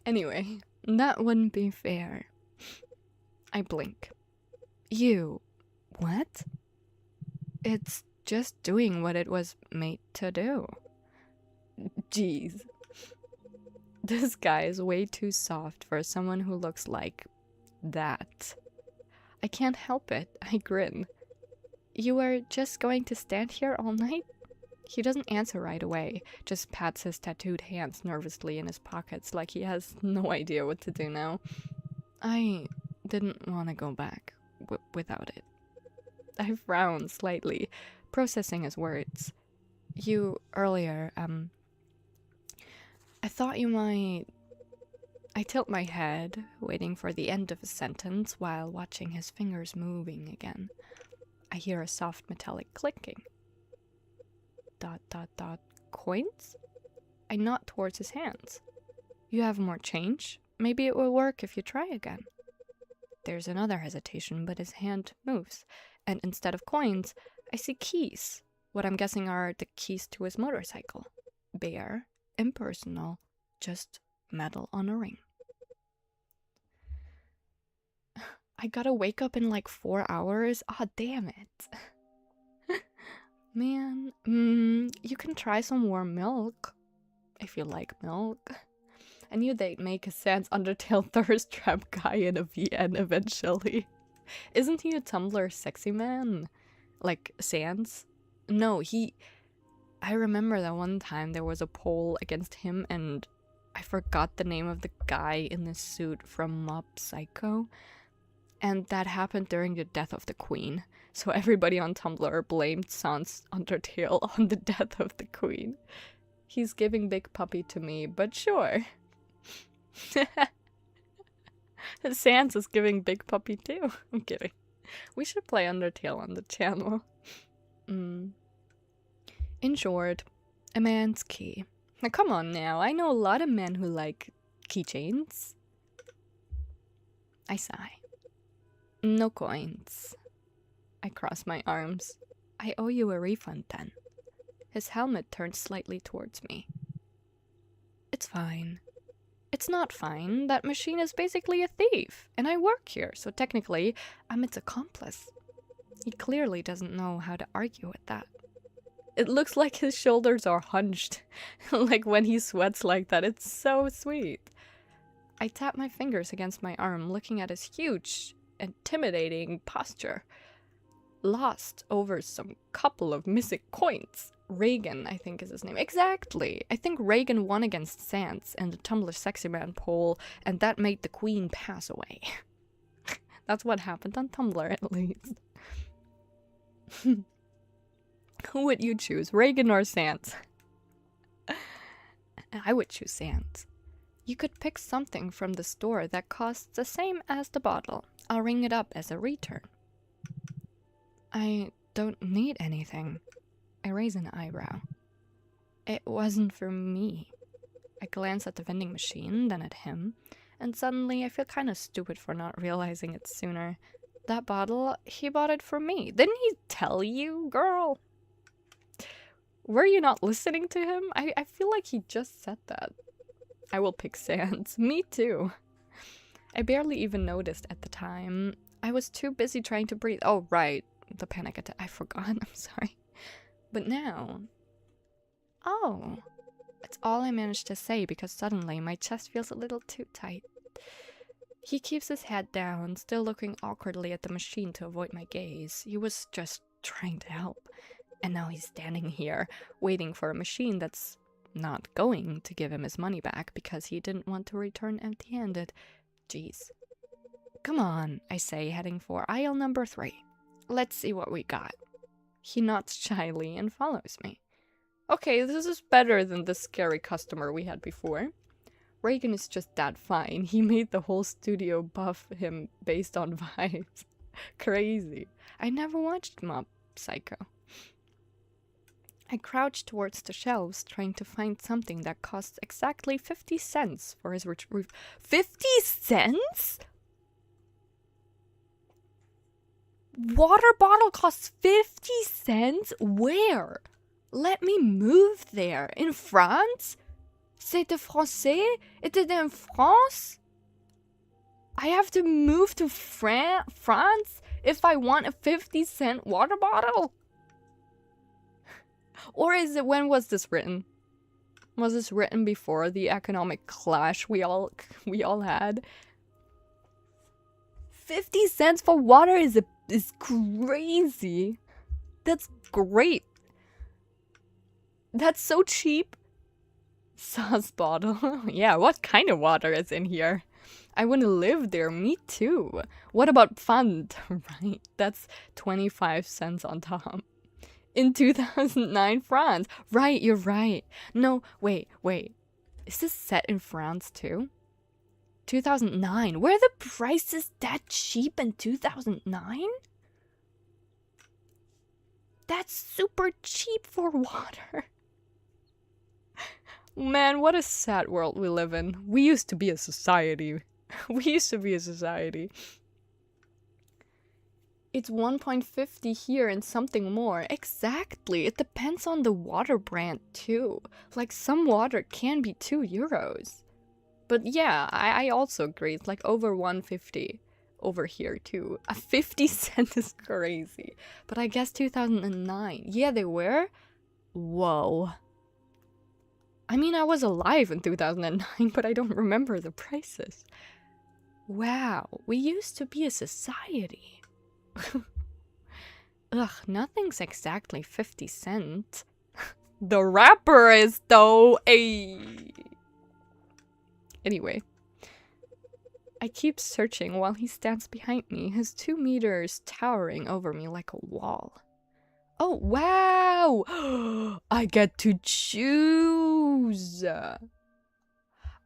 Anyway, that wouldn't be fair. I blink. You... what? It's just doing what it was made to do. Jeez. This guy is way too soft for someone who looks like that. I can't help it. I grin. You are just going to stand here all night? He doesn't answer right away, just pats his tattooed hands nervously in his pockets like he has no idea what to do now. I didn't want to go back without it. I frown slightly, processing his words. You, earlier, I thought you might... I tilt my head, waiting for the end of a sentence while watching his fingers moving again. I hear a soft metallic clicking. ... Coins? I nod towards his hands. You have more change? Maybe it will work if you try again. There's another hesitation, but his hand moves, and instead of coins, I see keys. What I'm guessing are the keys to his motorcycle. Bare, impersonal, just metal on a ring. I gotta wake up in like 4 hours? Ah, damn it. Man, you can try some warm milk if you like milk. I knew they'd make a Sans Undertale thirst trap guy in a VN eventually. Isn't he a Tumblr sexy man? Like, Sans? No, I remember that one time there was a poll against him and I forgot the name of the guy in the suit from Mob Psycho. And that happened during the death of the queen. So everybody on Tumblr blamed Sans Undertale on the death of the queen. He's giving big puppy to me, but sure. Sans is giving big puppy too. I'm kidding. We should play Undertale on the channel. In short, a man's key. Now come on now, I know a lot of men who like keychains. I sigh. No coins. I cross my arms. I owe you a refund then. His helmet turns slightly towards me. It's fine. It's not fine. That machine is basically a thief, and I work here, so technically, I'm its accomplice. He clearly doesn't know how to argue with that. It looks like his shoulders are hunched, like when he sweats like that. It's so sweet. I tap my fingers against my arm, looking at his huge, intimidating posture. Lost over some couple of missing coins. Reagan, I think is his name. Exactly. I think Reagan won against Sans in the Tumblr Sexy Man poll, and that made the queen pass away. That's what happened on Tumblr, at least. Who would you choose, Reagan or Sans? I would choose Sans. You could pick something from the store that costs the same as the bottle. I'll ring it up as a return. I don't need anything. I raise an eyebrow. It wasn't for me. I glance at the vending machine, then at him, and suddenly I feel kind of stupid for not realizing it sooner. That bottle, he bought it for me. Didn't he tell you, girl? Were you not listening to him? I feel like he just said that. I will pick Sans. Me too. I barely even noticed at the time. I was too busy trying to breathe. Oh, right. The panic attack. I forgot. I'm sorry. But now... Oh. That's all I managed to say because suddenly my chest feels a little too tight. He keeps his head down, still looking awkwardly at the machine to avoid my gaze. He was just trying to help. And now he's standing here, waiting for a machine that's not going to give him his money back because he didn't want to return empty-handed. Jeez. Come on, I say, heading for aisle number 3. Let's see what we got. He nods shyly and follows me. Okay, this is better than the scary customer we had before. Reagan is just that fine. He made the whole studio buff him based on vibes. Crazy. I never watched Mob Psycho. I crouch towards the shelves, trying to find something that costs exactly 50 cents for his 50 cents? Water bottle costs 50 cents? Where? Let me move there. In France? C'était français? Était en France? I have to move to France if I want a 50-cent water bottle? Or is it, when was this written? Was this written before the economic clash we all had? 50 cents for water is crazy. That's great. That's so cheap. Sauce bottle. Yeah, what kind of water is in here? I want to live there. Me too. What about Fund? Right, that's 25 cents on top. In 2009 France. Right, you're right. No, wait. Is this set in France too? 2009. Were the prices that cheap in 2009? That's super cheap for water. Man, what a sad world we live in. We used to be a society. It's 1.50 here and something more. Exactly. It depends on the water brand too. Like some water can be €2. But yeah, I also agree. It's like over 150. over here too. A 50-cent is crazy. But I guess 2009. Yeah, they were? Whoa. I mean, I was alive in 2009, but I don't remember the prices. Wow, we used to be a society. Ugh, nothing's exactly 50 cents. The rapper is though. Ayy. Anyway. I keep searching while he stands behind me, his 2 meters towering over me like a wall. Oh, wow! I get to choose!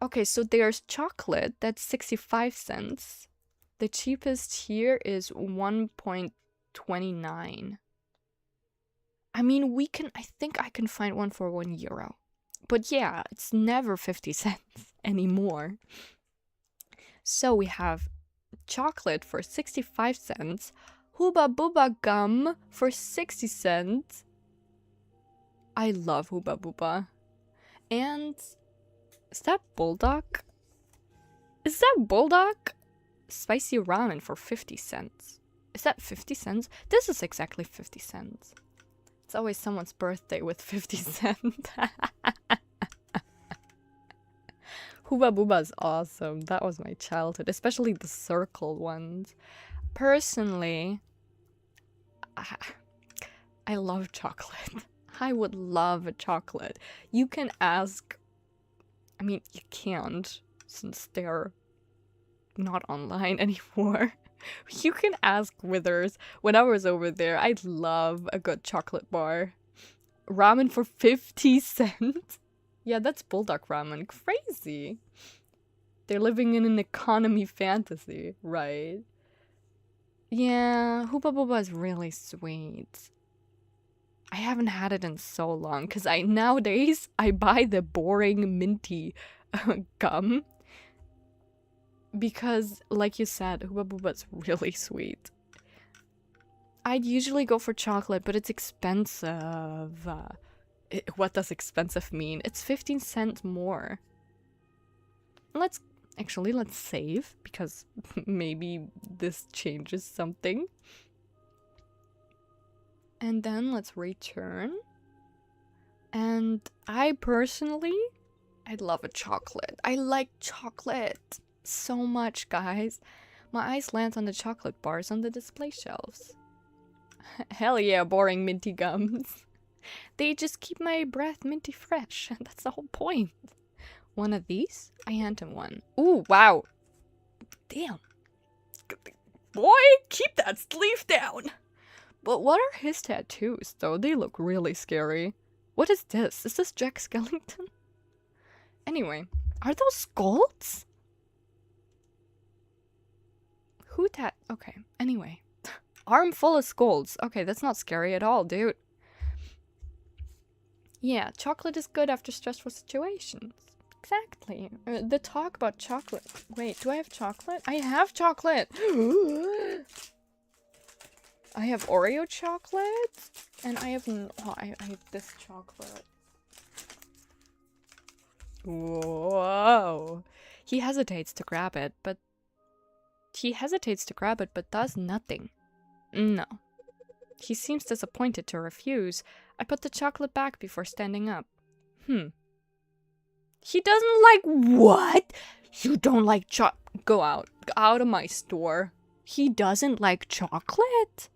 Okay, so there's chocolate, that's 65 cents. The cheapest here is 1.29. I mean, I think I can find one for €1. But yeah, it's never 50 cents anymore. So we have chocolate for 65 cents, Hubba Bubba gum for 60 cents. I love Hubba Bubba. And is that Bulldog? Is that Bulldog? Spicy ramen for 50 cents. Is that 50 cents? This is exactly 50 cents. It's always someone's birthday with 50 cents. Hubba Bubba is awesome. That was my childhood, especially the circle ones. Personally, I love chocolate. I would love a chocolate. You can ask, I mean, you can't since they're not online anymore. You can ask Withers. When I was over there, I'd love a good chocolate bar. Ramen for 50 cents? Yeah, that's Bulldog ramen. Crazy. They're living in an economy fantasy, right? Yeah, Hubba Bubba is really sweet. I haven't had it in so long because nowadays I buy the boring minty gum. Because, like you said, Hubba Bubba is really sweet. I'd usually go for chocolate, but it's expensive. What does expensive mean? It's 15 cents more. Let's save, because maybe this changes something. And then let's return. And I'd love a chocolate. I like chocolate so much, guys. My eyes land on the chocolate bars on the display shelves. Hell yeah, boring minty gums. They just keep my breath minty fresh. That's the whole point. One of these? I hand him one. Ooh, wow. Damn. Boy, keep that sleeve down. But what are his tattoos, though? They look really scary. What is this? Is this Jack Skellington? Anyway, are those skulls? Okay, anyway. Arm full of skulls. Okay, that's not scary at all, dude. Yeah, chocolate is good after stressful situations. Exactly. The talk about chocolate. Wait, do I have chocolate? I have chocolate! I have Oreo chocolate, and I have I have this chocolate. Whoa. He hesitates to grab it, but does nothing. No. He seems disappointed to refuse. I put the chocolate back before standing up. He doesn't like what? You don't like Go out. Out of my store. He doesn't like chocolate?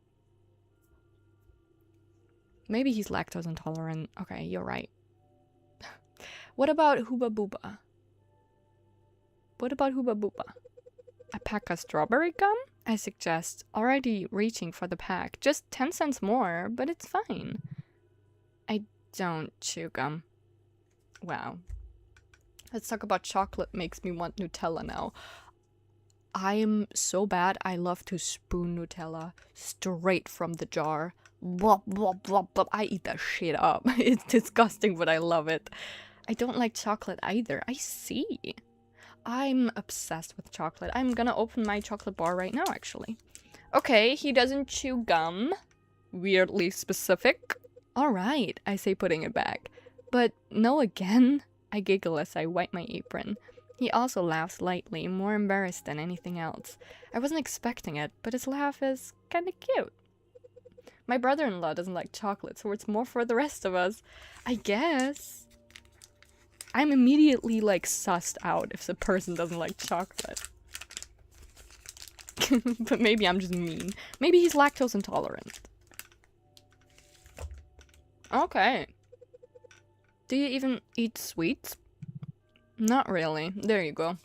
Maybe he's lactose intolerant. Okay, you're right. What about Hubba Bubba? A pack of strawberry gum? I suggest, already reaching for the pack. Just 10 cents more, but it's fine. I don't chew gum. Wow. Let's talk about chocolate makes me want Nutella now. I'm so bad, I love to spoon Nutella straight from the jar. Blah, blah, blah, blah. I eat that shit up. It's disgusting, but I love it. I don't like chocolate either. I see. I'm obsessed with chocolate. I'm gonna open my chocolate bar right now, actually. Okay, he doesn't chew gum. Weirdly specific. Alright, I say putting it back. But no again. I giggle as I wipe my apron. He also laughs lightly, more embarrassed than anything else. I wasn't expecting it, but his laugh is kinda cute. My brother-in-law doesn't like chocolate, so it's more for the rest of us. I guess. I'm immediately, like, sussed out if the person doesn't like chocolate. But maybe I'm just mean. Maybe he's lactose intolerant. Okay. Do you even eat sweets? Not really. There you go.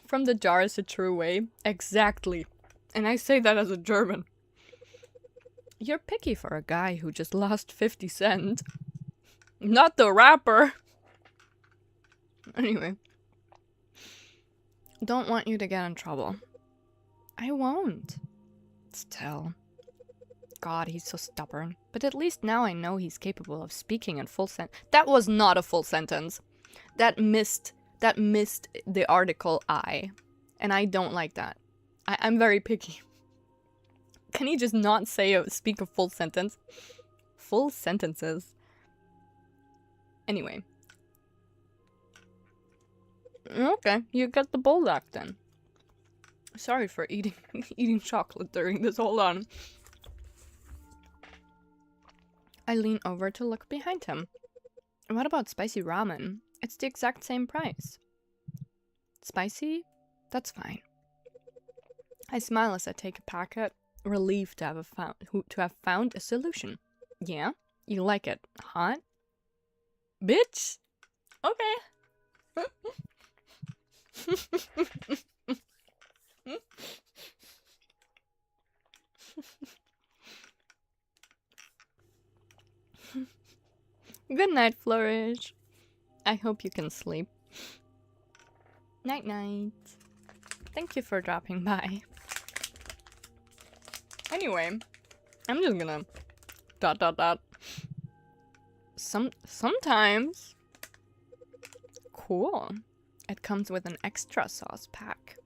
From the jar is the true way. Exactly. And I say that as a German. You're picky for a guy who just lost 50 cents. Not the rapper. Anyway. Don't want you to get in trouble. I won't. Still. God, he's so stubborn. But at least now I know he's capable of speaking in full sentence. That was not a full sentence. That missed the article I. And I don't like that. I'm very picky. Can he just not speak a full sentence? Full sentences. Anyway. Okay, you got the bulldog then. Sorry for eating chocolate during this. Hold on. I lean over to look behind him. What about spicy ramen? It's the exact same price. Spicy? That's fine. I smile as I take a packet, relieved to have found a solution. Yeah? You like it hot? Bitch? Okay. Good night, Flourish. I hope you can sleep. Night night. Thank you for dropping by. Anyway, I'm just gonna sometimes cool. It comes with an extra sauce pack.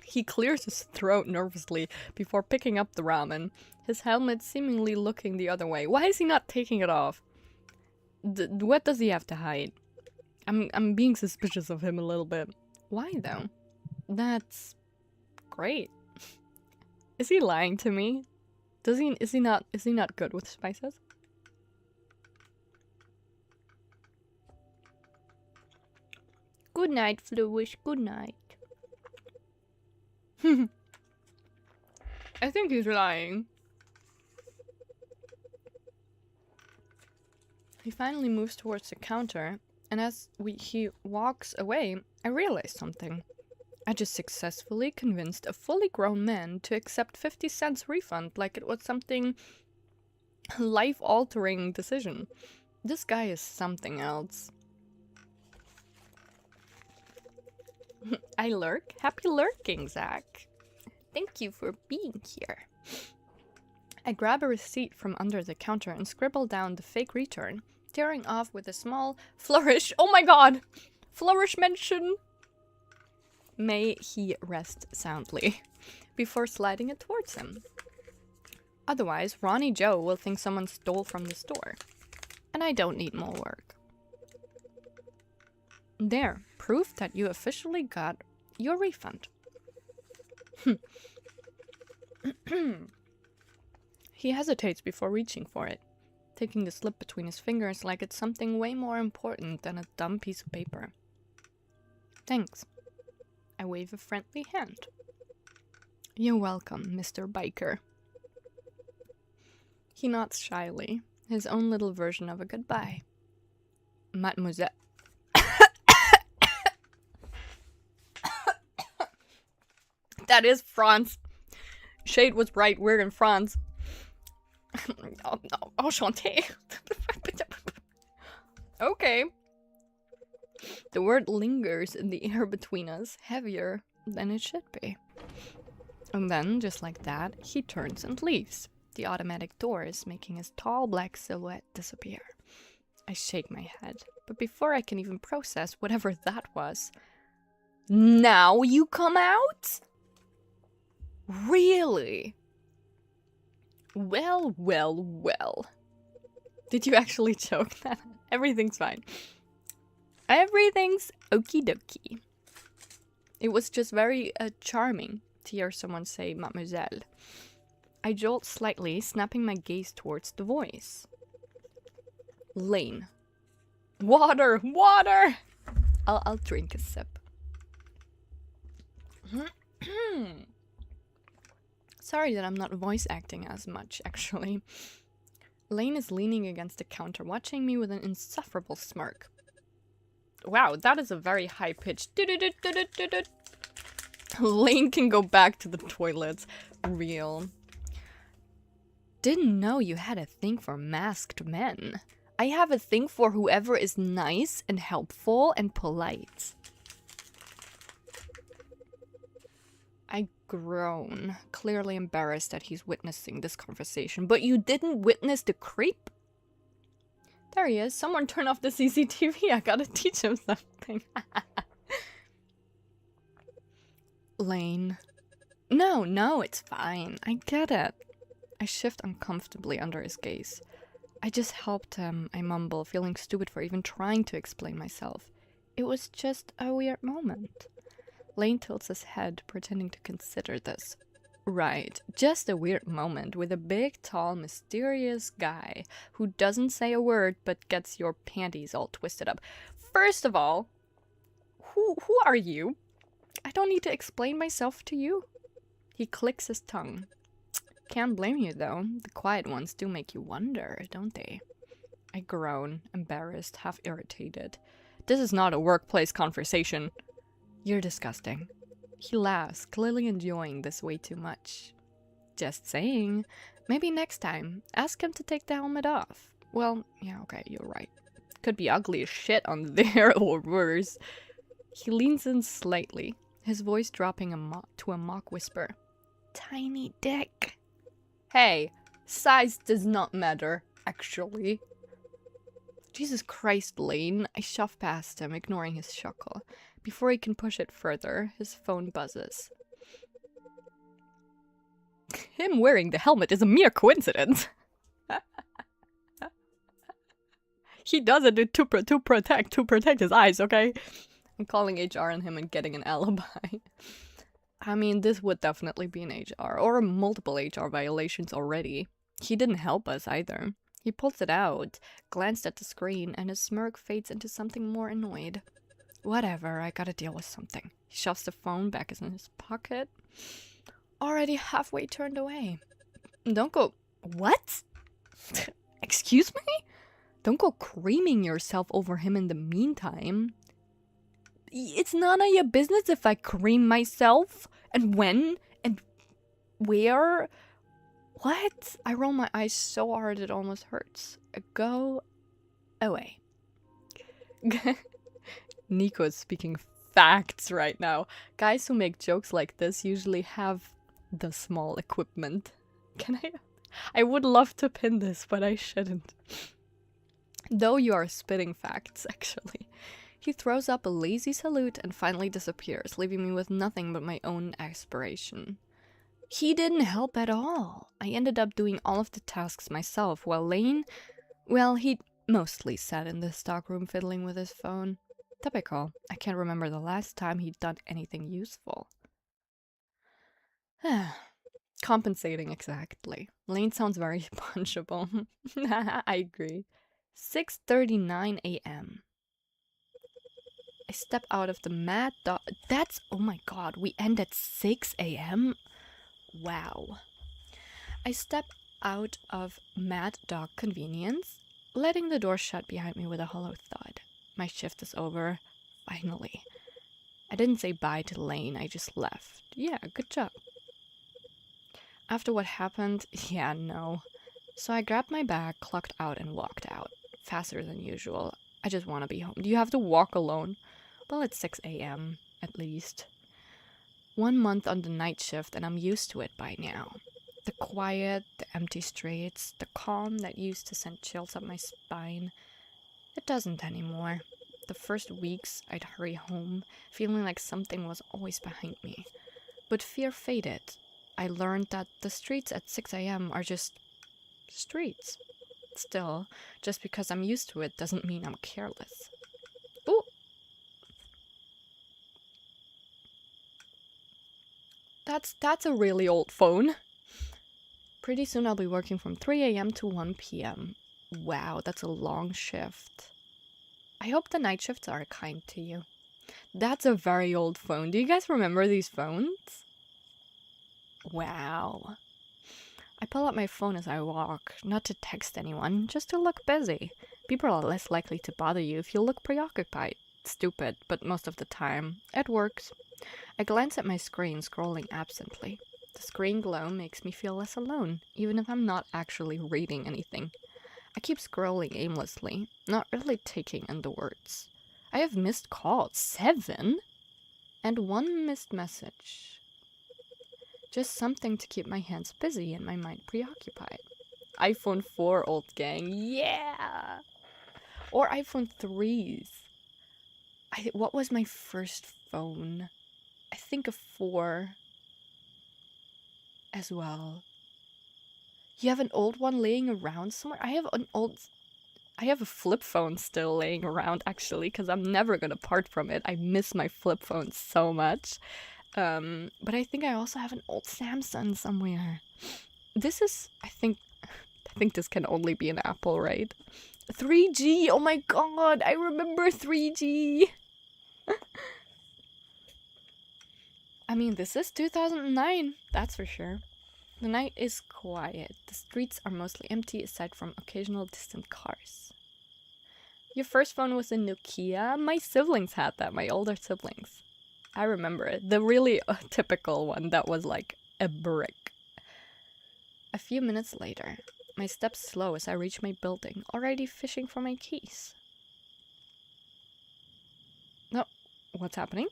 He clears his throat nervously before picking up the ramen, his helmet seemingly looking the other way. Why is he not taking it off? What does he have to hide? I'm being suspicious of him a little bit. Why though? That's great. Is he lying to me? Is he not good with spices? Good night, Flourish. Good night. I think he's lying. He finally moves towards the counter, and as he walks away, I realize something. I just successfully convinced a fully grown man to accept 50 cents refund like it was something life-altering decision. This guy is something else. I lurk? Happy lurking, Zach. Thank you for being here. I grab a receipt from under the counter and scribble down the fake return, tearing off with a small flourish. Oh my god! Flourish mention! May he rest soundly, before sliding it towards him. Otherwise, Ronnie Joe will think someone stole from the store. And I don't need more work. There, proof that you officially got your refund. He hesitates before reaching for it, taking the slip between his fingers like it's something way more important than a dumb piece of paper. Thanks. I wave a friendly hand. You're welcome, Mr. Biker. He nods shyly, his own little version of a goodbye. Mademoiselle. That is France. Shade was right, we're in France. Oh, no. Enchanté. Okay. The word lingers in the air between us, heavier than it should be. And then, just like that, he turns and leaves, the automatic doors making his tall black silhouette disappear. I shake my head, but before I can even process whatever that was... Now you come out? Really? Well, well, well. Did you actually choke that? Everything's fine. Everything's okie dokie. It was just very charming to hear someone say mademoiselle. I jolt slightly, snapping my gaze towards the voice. Lane. Water! Water! I'll drink a sip. Sorry that I'm not voice acting as much, actually. Lane is leaning against the counter, watching me with an insufferable smirk. Wow, that is a very high pitch. Lane can go back to the toilets. Real. Didn't know you had a thing for masked men. I have a thing for whoever is nice and helpful and polite. I groan, clearly embarrassed that he's witnessing this conversation. But you didn't witness the creep? There he is. Someone turn off the CCTV. I gotta teach him something. Lane. No, it's fine. I get it. I shift uncomfortably under his gaze. I just helped him, I mumble, feeling stupid for even trying to explain myself. It was just a weird moment. Lane tilts his head, pretending to consider this. Right, just a weird moment with a big, tall, mysterious guy who doesn't say a word but gets your panties all twisted up. First of all, who are you? I don't need to explain myself to you. He clicks his tongue. Can't blame you though. The quiet ones do make you wonder, don't they? I groan, embarrassed, half irritated. This is not a workplace conversation. You're disgusting. He laughs, clearly enjoying this way too much. Just saying. Maybe next time, ask him to take the helmet off. Well, yeah, okay, you're right. Could be ugly as shit on there or worse. He leans in slightly, his voice dropping to a mock whisper. Tiny dick. Hey, size does not matter, actually. Jesus Christ, Lane. I shove past him, ignoring his chuckle. Before he can push it further, his phone buzzes. Him wearing the helmet is a mere coincidence. He does it to protect his eyes, okay? I'm calling HR on him and getting an alibi. I mean, this would definitely be an HR, or multiple HR violations already. He didn't help us either. He pulls it out, glanced at the screen, and his smirk fades into something more annoyed. Whatever, I gotta deal with something. He shoves the phone back in his pocket. Already halfway turned away. Don't go... What? Excuse me? Don't go creaming yourself over him in the meantime. It's none of your business if I cream myself. And when? And where? What? I roll my eyes so hard it almost hurts. Go away. Nico is speaking facts right now. Guys who make jokes like this usually have the small equipment. Can I would love to pin this, but I shouldn't. Though you are spitting facts, actually. He throws up a lazy salute and finally disappears, leaving me with nothing but my own aspiration. He didn't help at all. I ended up doing all of the tasks myself, while Lane, well, he mostly sat in the stockroom fiddling with his phone. Typical. I can't remember the last time he'd done anything useful. Compensating, exactly. Lane sounds very punchable. I agree. 6:39 a.m. I step out of the Mad Dog. That's, oh my god, we end at 6 a.m.? Wow. I step out of Mad Dog Convenience, letting the door shut behind me with a hollow thud. My shift is over. Finally. I didn't say bye to Lane, I just left. Yeah, good job. After what happened, yeah, no. So I grabbed my bag, clocked out, and walked out. Faster than usual. I just want to be home. Do you have to walk alone? Well, it's 6 a.m. at least. 1 month on the night shift and I'm used to it by now. The quiet, the empty streets, the calm that used to send chills up my spine. It doesn't anymore. The first weeks I'd hurry home, feeling like something was always behind me. But fear faded. I learned that the streets at 6 a.m. are just streets. Still, just because I'm used to it doesn't mean I'm careless. Ooh! That's a really old phone. Pretty soon I'll be working from 3 a.m. to 1 p.m. Wow, that's a long shift. I hope the night shifts are kind to you. That's a very old phone. Do you guys remember these phones? Wow. I pull out my phone as I walk, not to text anyone, just to look busy. People are less likely to bother you if you look preoccupied. Stupid, but most of the time, it works. I glance at my screen, scrolling absently. The screen glow makes me feel less alone, even if I'm not actually reading anything. I keep scrolling aimlessly, not really taking in the words. I have missed calls, 7? And 1 missed message. Just something to keep my hands busy and my mind preoccupied. iPhone 4, old gang, yeah! Or iPhone 3s. What was my first phone? I think a 4 as well. You have an old one laying around somewhere? I have a flip phone still laying around, actually, because I'm never gonna part from it. I miss my flip phone so much. But I think I also have an old Samsung somewhere. This is, I think this can only be an Apple, right? 3G, oh my god, I remember 3G. I mean, this is 2009, that's for sure. The night is quiet. The streets are mostly empty aside from occasional distant cars. Your first phone was a Nokia? My siblings had that, my older siblings. I remember it. The really typical one that was like a brick. A few minutes later, my steps slow as I reach my building, already fishing for my keys. No, what's happening?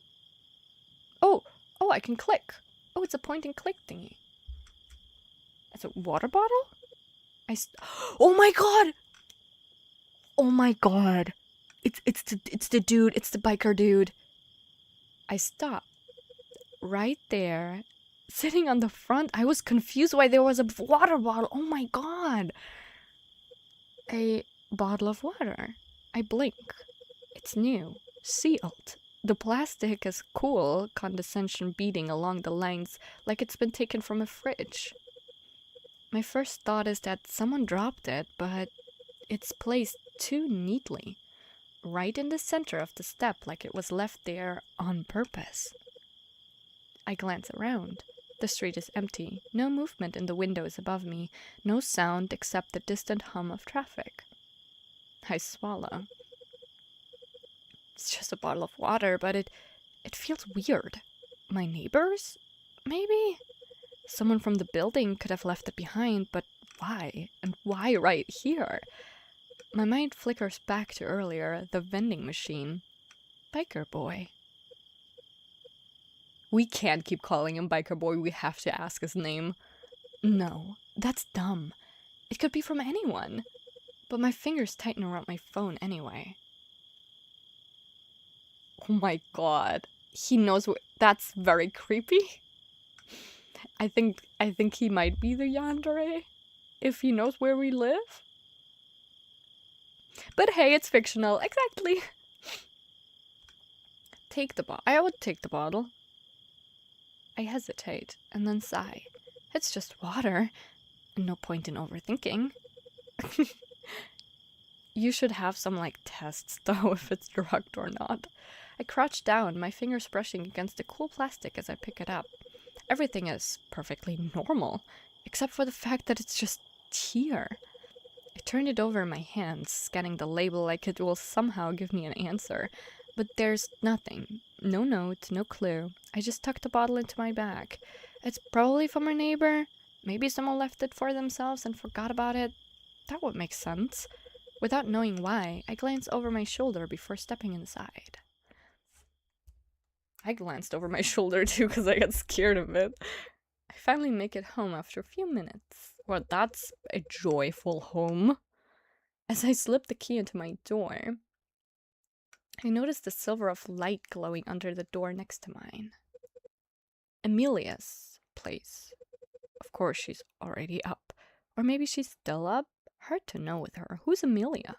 Oh, I can click. Oh, it's a point and click thingy. It's a water bottle? Oh my god! Oh my god! It's the dude. It's the biker dude. I stopped right there, sitting on the front. I was confused why there was a water bottle. Oh my god! A bottle of water. I blink. It's new, sealed. The plastic is cool, condensation beading along the lines like it's been taken from a fridge. My first thought is that someone dropped it, but it's placed too neatly, right in the center of the step, like it was left there on purpose. I glance around. The street is empty, no movement in the windows above me, no sound except the distant hum of traffic. I swallow. It's just a bottle of water, but it feels weird. My neighbors? Maybe? Someone from the building could have left it behind, but why? And why right here? My mind flickers back to earlier, the vending machine. Biker boy. We can't keep calling him Biker boy, we have to ask his name. No, that's dumb. It could be from anyone. But my fingers tighten around my phone anyway. Oh my god. He knows that's very creepy. I think he might be the yandere if he knows where we live. But hey, it's fictional. Exactly. Take the bottle. I would take the bottle. I hesitate and then sigh. It's just water. No point in overthinking. You should have some, like, tests, though, if it's drugged or not. I crouch down, my fingers brushing against the cool plastic as I pick it up. Everything is perfectly normal, except for the fact that it's just here. I turn it over in my hands, scanning the label like it will somehow give me an answer. But there's nothing. No note, no clue. I just tucked the bottle into my bag. It's probably from our neighbor. Maybe someone left it for themselves and forgot about it. That would make sense. Without knowing why, I glance over my shoulder before stepping inside. I glanced over my shoulder too because I got scared of it. I finally make it home after a few minutes. Well, that's a joyful home. As I slip the key into my door, I notice the silver of light glowing under the door next to mine. Amelia's place. Of course, she's already up. Or maybe she's still up? Hard to know with her. Who's Amelia?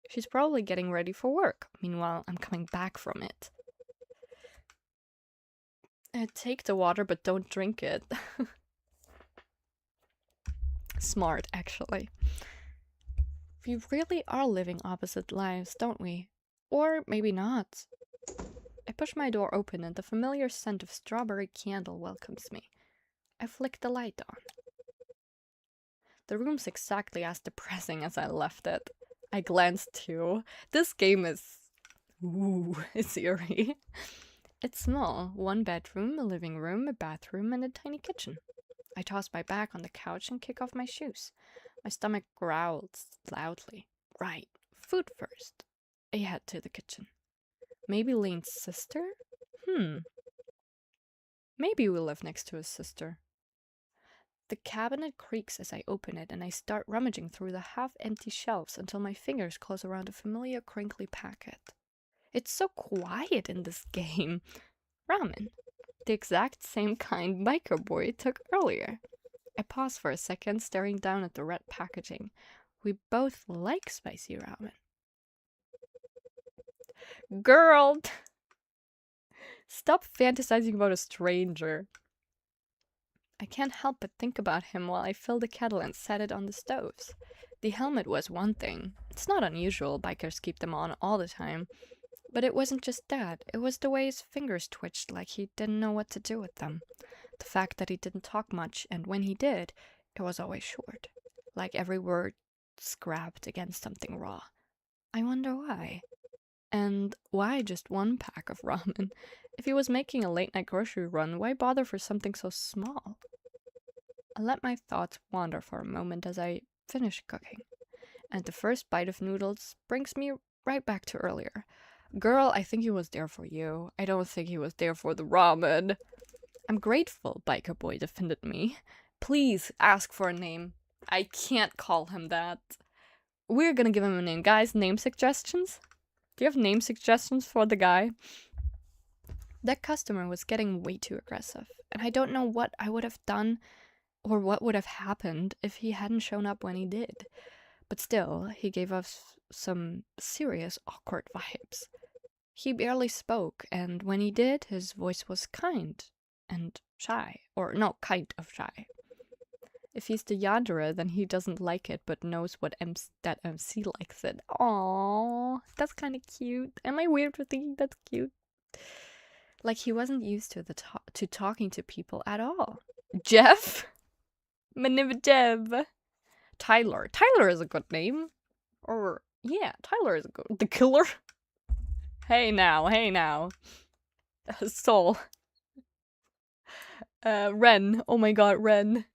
She's probably getting ready for work. Meanwhile, I'm coming back from it. Take the water, but don't drink it. Smart, actually. We really are living opposite lives, don't we? Or maybe not. I push my door open and the familiar scent of strawberry candle welcomes me. I flick the light on. The room's exactly as depressing as I left it. I glance too. This game is... ooh, it's eerie. It's small. 1 bedroom, a living room, a bathroom, and a tiny kitchen. I toss my bag on the couch and kick off my shoes. My stomach growls loudly. Right, food first. I head to the kitchen. Maybe Lane's sister? Maybe we live next to his sister. The cabinet creaks as I open it, and I start rummaging through the half-empty shelves until my fingers close around a familiar crinkly packet. It's so quiet in this game. Ramen. The exact same kind Biker Boy took earlier. I pause for a second, staring down at the red packaging. We both like spicy ramen. Girl! Stop fantasizing about a stranger. I can't help but think about him while I fill the kettle and set it on the stoves. The helmet was one thing. It's not unusual, bikers keep them on all the time. But it wasn't just that, it was the way his fingers twitched like he didn't know what to do with them. The fact that he didn't talk much, and when he did, it was always short. Like every word scrapped against something raw. I wonder why. And why just 1 pack of ramen? If he was making a late-night grocery run, why bother for something so small? I let my thoughts wander for a moment as I finish cooking. And the first bite of noodles brings me right back to earlier. Girl, I think he was there for you. I don't think he was there for the ramen. I'm grateful, Biker Boy defended me. Please ask for a name. I can't call him that. We're gonna give him a name. Guys, name suggestions? Do you have name suggestions for the guy? That customer was getting way too aggressive, and I don't know what I would have done or what would have happened if he hadn't shown up when he did. But still, he gave us some serious awkward vibes. He barely spoke, and when he did, his voice was kind and shy. Or no, kind of shy. If he's the Yadra, then he doesn't like it, but knows what that MC likes it. Aww, that's kind of cute. Am I weird for thinking that's cute? Like he wasn't used to talking to people at all. Jeff? My name is Jeff. Tyler. Tyler is a good name. Or, yeah, Tyler is a good... The killer? Hey now. Soul. Ren. Oh my god, Ren.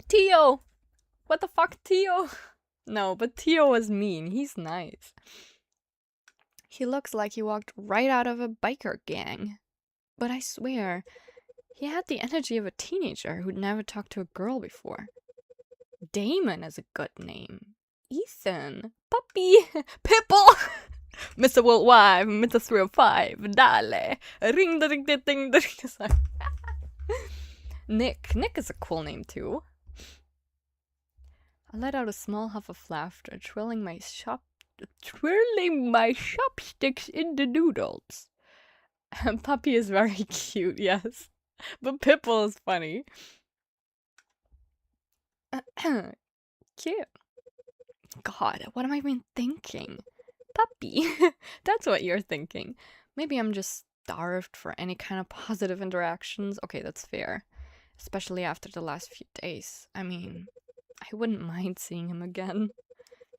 Tio! What the fuck, Tio? No, but Tio was mean. He's nice. He looks like he walked right out of a biker gang. But I swear, he had the energy of a teenager who'd never talked to a girl before. Damon is a good name. Ethan. Puppy. Pipple. Mr. Worldwide. Mr. 305. Dale. Ring the ring the ding the ring. Nick. Nick is a cool name too. I let out a small huff of laughter, twirling my chopsticks in the noodles. Puppy is very cute, yes. But Pipple is funny. Cute. God, what am I even thinking? Puppy. That's what you're thinking. Maybe I'm just starved for any kind of positive interactions. Okay, that's fair. Especially after the last few days. I mean, I wouldn't mind seeing him again.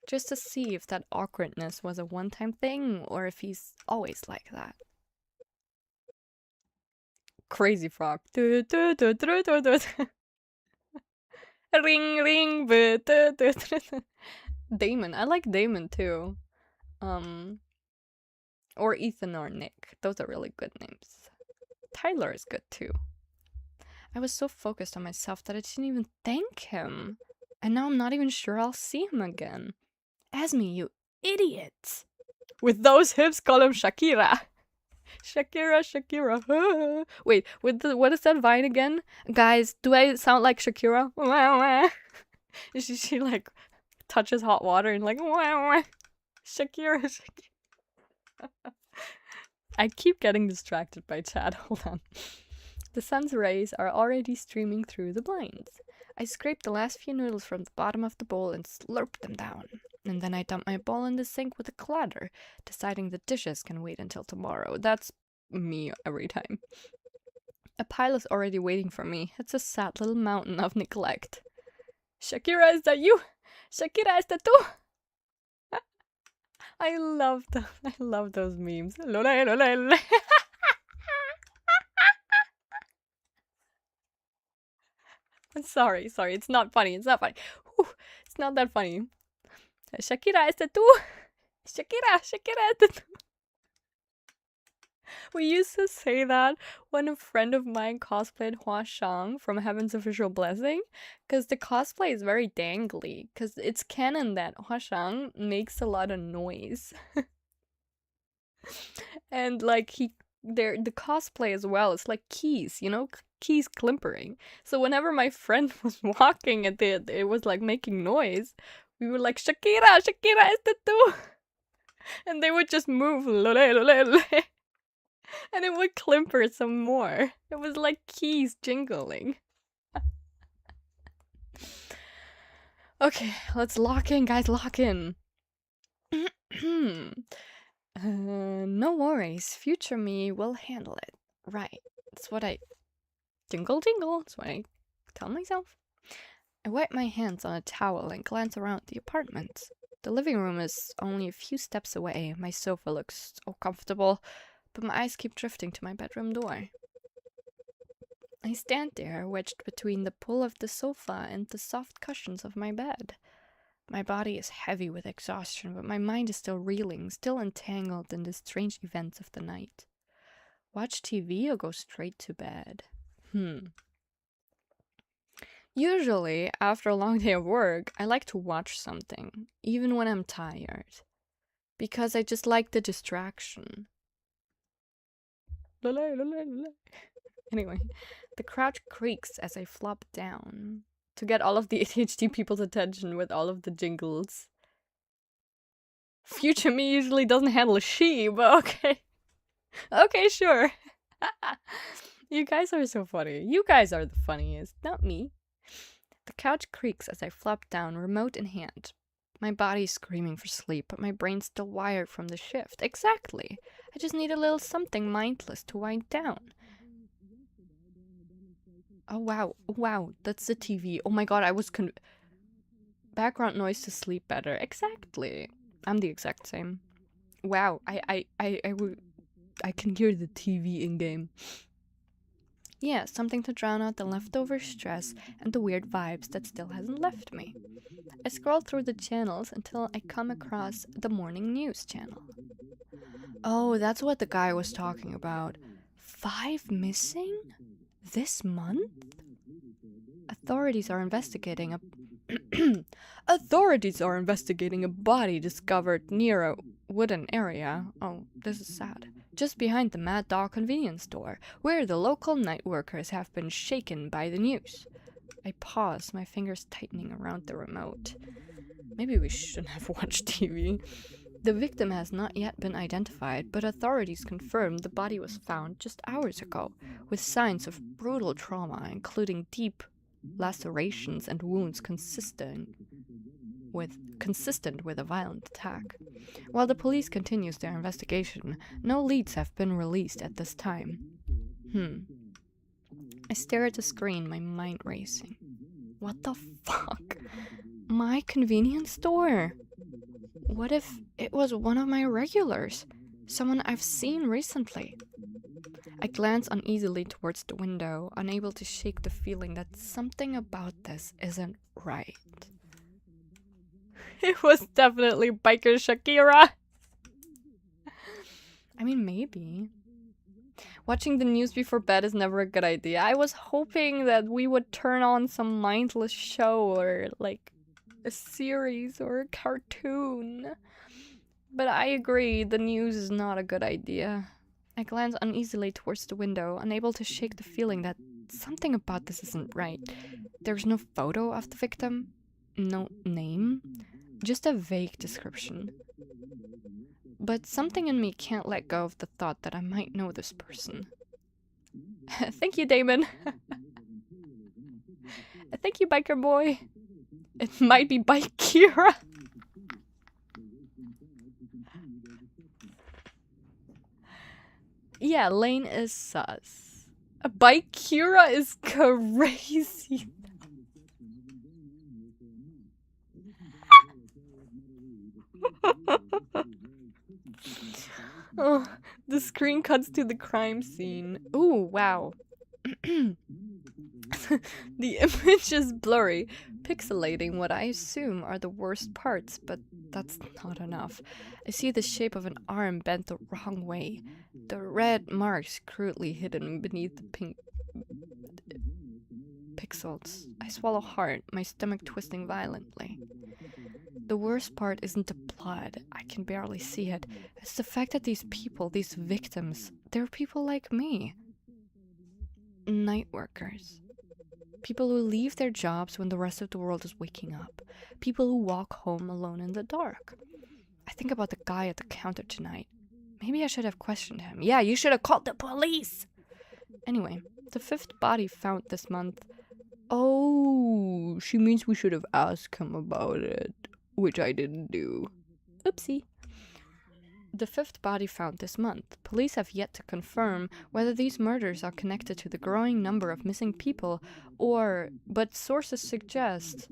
Just to see if that awkwardness was a one-time thing or if he's always like that. Crazy frog. Ring ring. Damon. I like Damon too. Or Ethan or Nick. Those are really good names. Tyler is good too. I was so focused on myself that I didn't even thank him. And now I'm not even sure I'll see him again. Esme, you idiot! With those hips, call him Shakira. Shakira, Shakira. Wait, what is that Vine again? Guys, do I sound like Shakira? She like touches hot water and like Shakira, Shakira. I keep getting distracted by chat. Hold on. The sun's rays are already streaming through the blinds. I scrape the last few noodles from the bottom of the bowl and slurp them down. And then I dump my bowl in the sink with a clatter, deciding the dishes can wait until tomorrow. That's me every time. A pile is already waiting for me. It's a sad little mountain of neglect. Shakira, is that you? Shakira, is that tú? I love those memes. Sorry, it's not funny. It's not funny. Whew, it's not that funny. Shakira, is that tú? Shakira, is that tú? We used to say that when a friend of mine cosplayed Hua Shang from Heaven's Official Blessing, because the cosplay is very dangly, because it's canon that Hua Shang makes a lot of noise. And like the cosplay as well, it's like keys, you know, keys climpering. So whenever my friend was walking and it was like making noise, we were like, Shakira, Shakira, is that tú? And they would just move, lole, lole, lole. And it would climper some more. It was like keys jingling. Okay, let's lock in, guys, lock in. No worries, future me will handle it. Right, that's what I... Jingle, jingle, that's what I tell myself. I wipe my hands on a towel and glance around the apartment. The living room is only a few steps away. My sofa looks so comfortable, but my eyes keep drifting to my bedroom door. I stand there, wedged between the pull of the sofa and the soft cushions of my bed. My body is heavy with exhaustion, but my mind is still reeling, still entangled in the strange events of the night. Watch TV or go straight to bed? Usually, after a long day of work, I like to watch something, even when I'm tired. Because I just like the distraction. Anyway, the couch creaks as I flop down to get all of the ADHD people's attention with all of the jingles. Future me usually doesn't handle she, but okay. Okay, sure. You guys are so funny. You guys are the funniest, not me. The couch creaks as I flop down, remote in hand. My body's screaming for sleep, but my brain's still wired from the shift. Exactly. I just need a little something mindless to wind down. Oh, wow. Wow, that's the TV. Oh my god, I was background noise to sleep better. Exactly. I'm the exact same. Wow, I can hear the TV in-game. Yeah, something to drown out the leftover stress and the weird vibes that still hasn't left me. I scroll through the channels until I come across the morning news channel. Oh, that's what the guy was talking about. 5 missing? This month? Authorities are investigating a body discovered near a wooden area. Oh, this is sad. Just behind the Mad Dog convenience store, where the local night workers have been shaken by the news. I pause, my fingers tightening around the remote. Maybe we shouldn't have watched TV. The victim has not yet been identified, but authorities confirmed the body was found just hours ago, with signs of brutal trauma, including deep lacerations and wounds consistent with a violent attack. While the police continues their investigation, no leads have been released at this time. I stare at the screen, my mind racing. What the fuck? My convenience store? What if it was one of my regulars? Someone I've seen recently? I glance uneasily towards the window, unable to shake the feeling that something about this isn't right. It was definitely biker Shakira. I mean, maybe. Watching the news before bed is never a good idea. I was hoping that we would turn on some mindless show or like a series or a cartoon. But I agree, the news is not a good idea. I glance uneasily towards the window, unable to shake the feeling that something about this isn't right. There's no photo of the victim, no name, just a vague description. But something in me can't let go of the thought that I might know this person. Thank you, Damon. Thank you, biker boy. It might be by Kira. Yeah, Lane is sus. By Kira is crazy. Oh, the screen cuts to the crime scene. Ooh, wow. The image is blurry, pixelating what I assume are the worst parts, but that's not enough. I see the shape of an arm bent the wrong way, the red marks crudely hidden beneath the pink pixels. I swallow hard, my stomach twisting violently. The worst part isn't the blood, I can barely see it. It's the fact that these people, these victims, they're people like me. Night workers. People who leave their jobs when the rest of the world is waking up. People who walk home alone in the dark. I think about the guy at the counter tonight. Maybe I should have questioned him. Yeah, you should have called the police! Anyway, the 5th body found this month. Oh, she means we should have asked him about it, which I didn't do. Oopsie. The 5th body found this month. Police have yet to confirm whether these murders are connected to the growing number of missing people but sources suggest.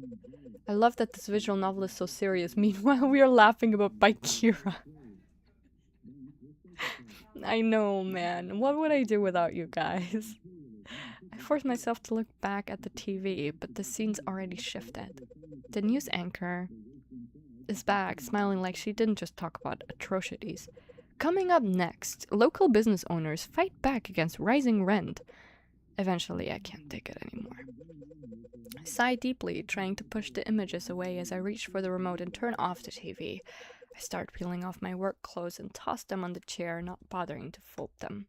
I love that this visual novel is so serious, meanwhile we are laughing about by Kira. I know, man. What would I do without you guys? I force myself to look back at the TV, but the scene's already shifted. The news anchor is back, smiling like she didn't just talk about atrocities. Coming up next, local business owners fight back against rising rent. Eventually, I can't take it anymore. I sigh deeply, trying to push the images away as I reach for the remote and turn off the TV. I start peeling off my work clothes and toss them on the chair, not bothering to fold them.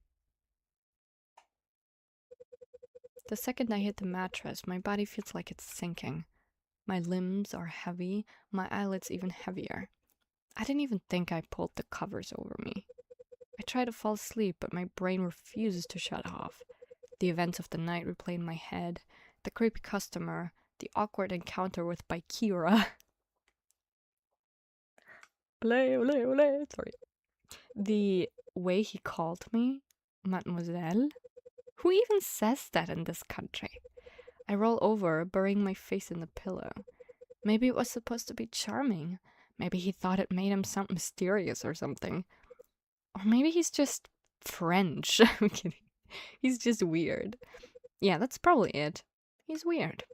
The second I hit the mattress, my body feels like it's sinking. My limbs are heavy, my eyelids even heavier. I didn't even think I pulled the covers over me. I try to fall asleep, but my brain refuses to shut off. The events of the night replay in my head. The creepy customer, the awkward encounter with Baikira. Sorry. The way he called me, Mademoiselle. Who even says that in this country? I roll over, burying my face in the pillow. Maybe it was supposed to be charming. Maybe he thought it made him sound mysterious or something. Or maybe he's just French. I'm kidding. He's just weird. Yeah, that's probably it. He's weird.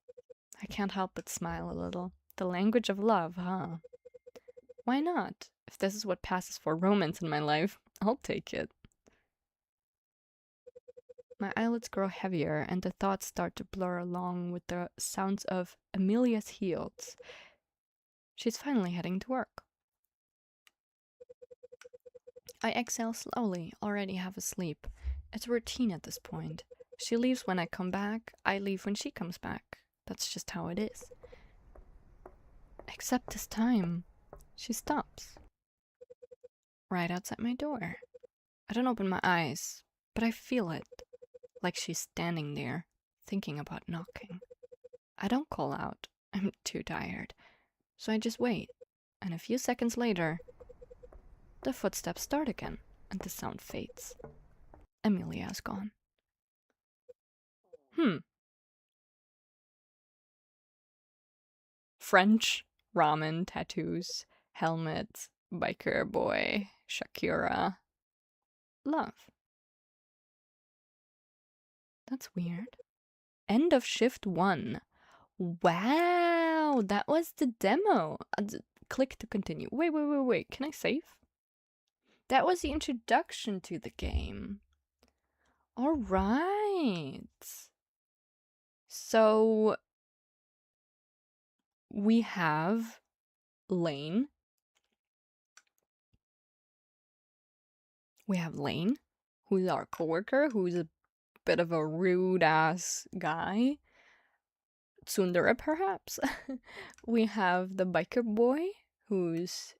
I can't help but smile a little. The language of love, huh? Why not? If this is what passes for romance in my life, I'll take it. My eyelids grow heavier and the thoughts start to blur along with the sounds of Amelia's heels. She's finally heading to work. I exhale slowly, already half asleep. It's routine at this point. She leaves when I come back, I leave when she comes back. That's just how it is. Except this time, she stops. Right outside my door. I don't open my eyes, but I feel it. Like she's standing there, thinking about knocking. I don't call out. I'm too tired. So I just wait. And a few seconds later, the footsteps start again, and the sound fades. Amelia is gone. French, ramen, tattoos, helmet, biker boy, Shakira. Love. That's weird. End of shift 1. Wow, that was the demo. Click to continue. Wait. Can I save? That was the introduction to the game. All right. So we have Lane. We have Lane. who's our coworker, who's a bit of a rude-ass guy. Tsundere, perhaps. We have the biker boy, who's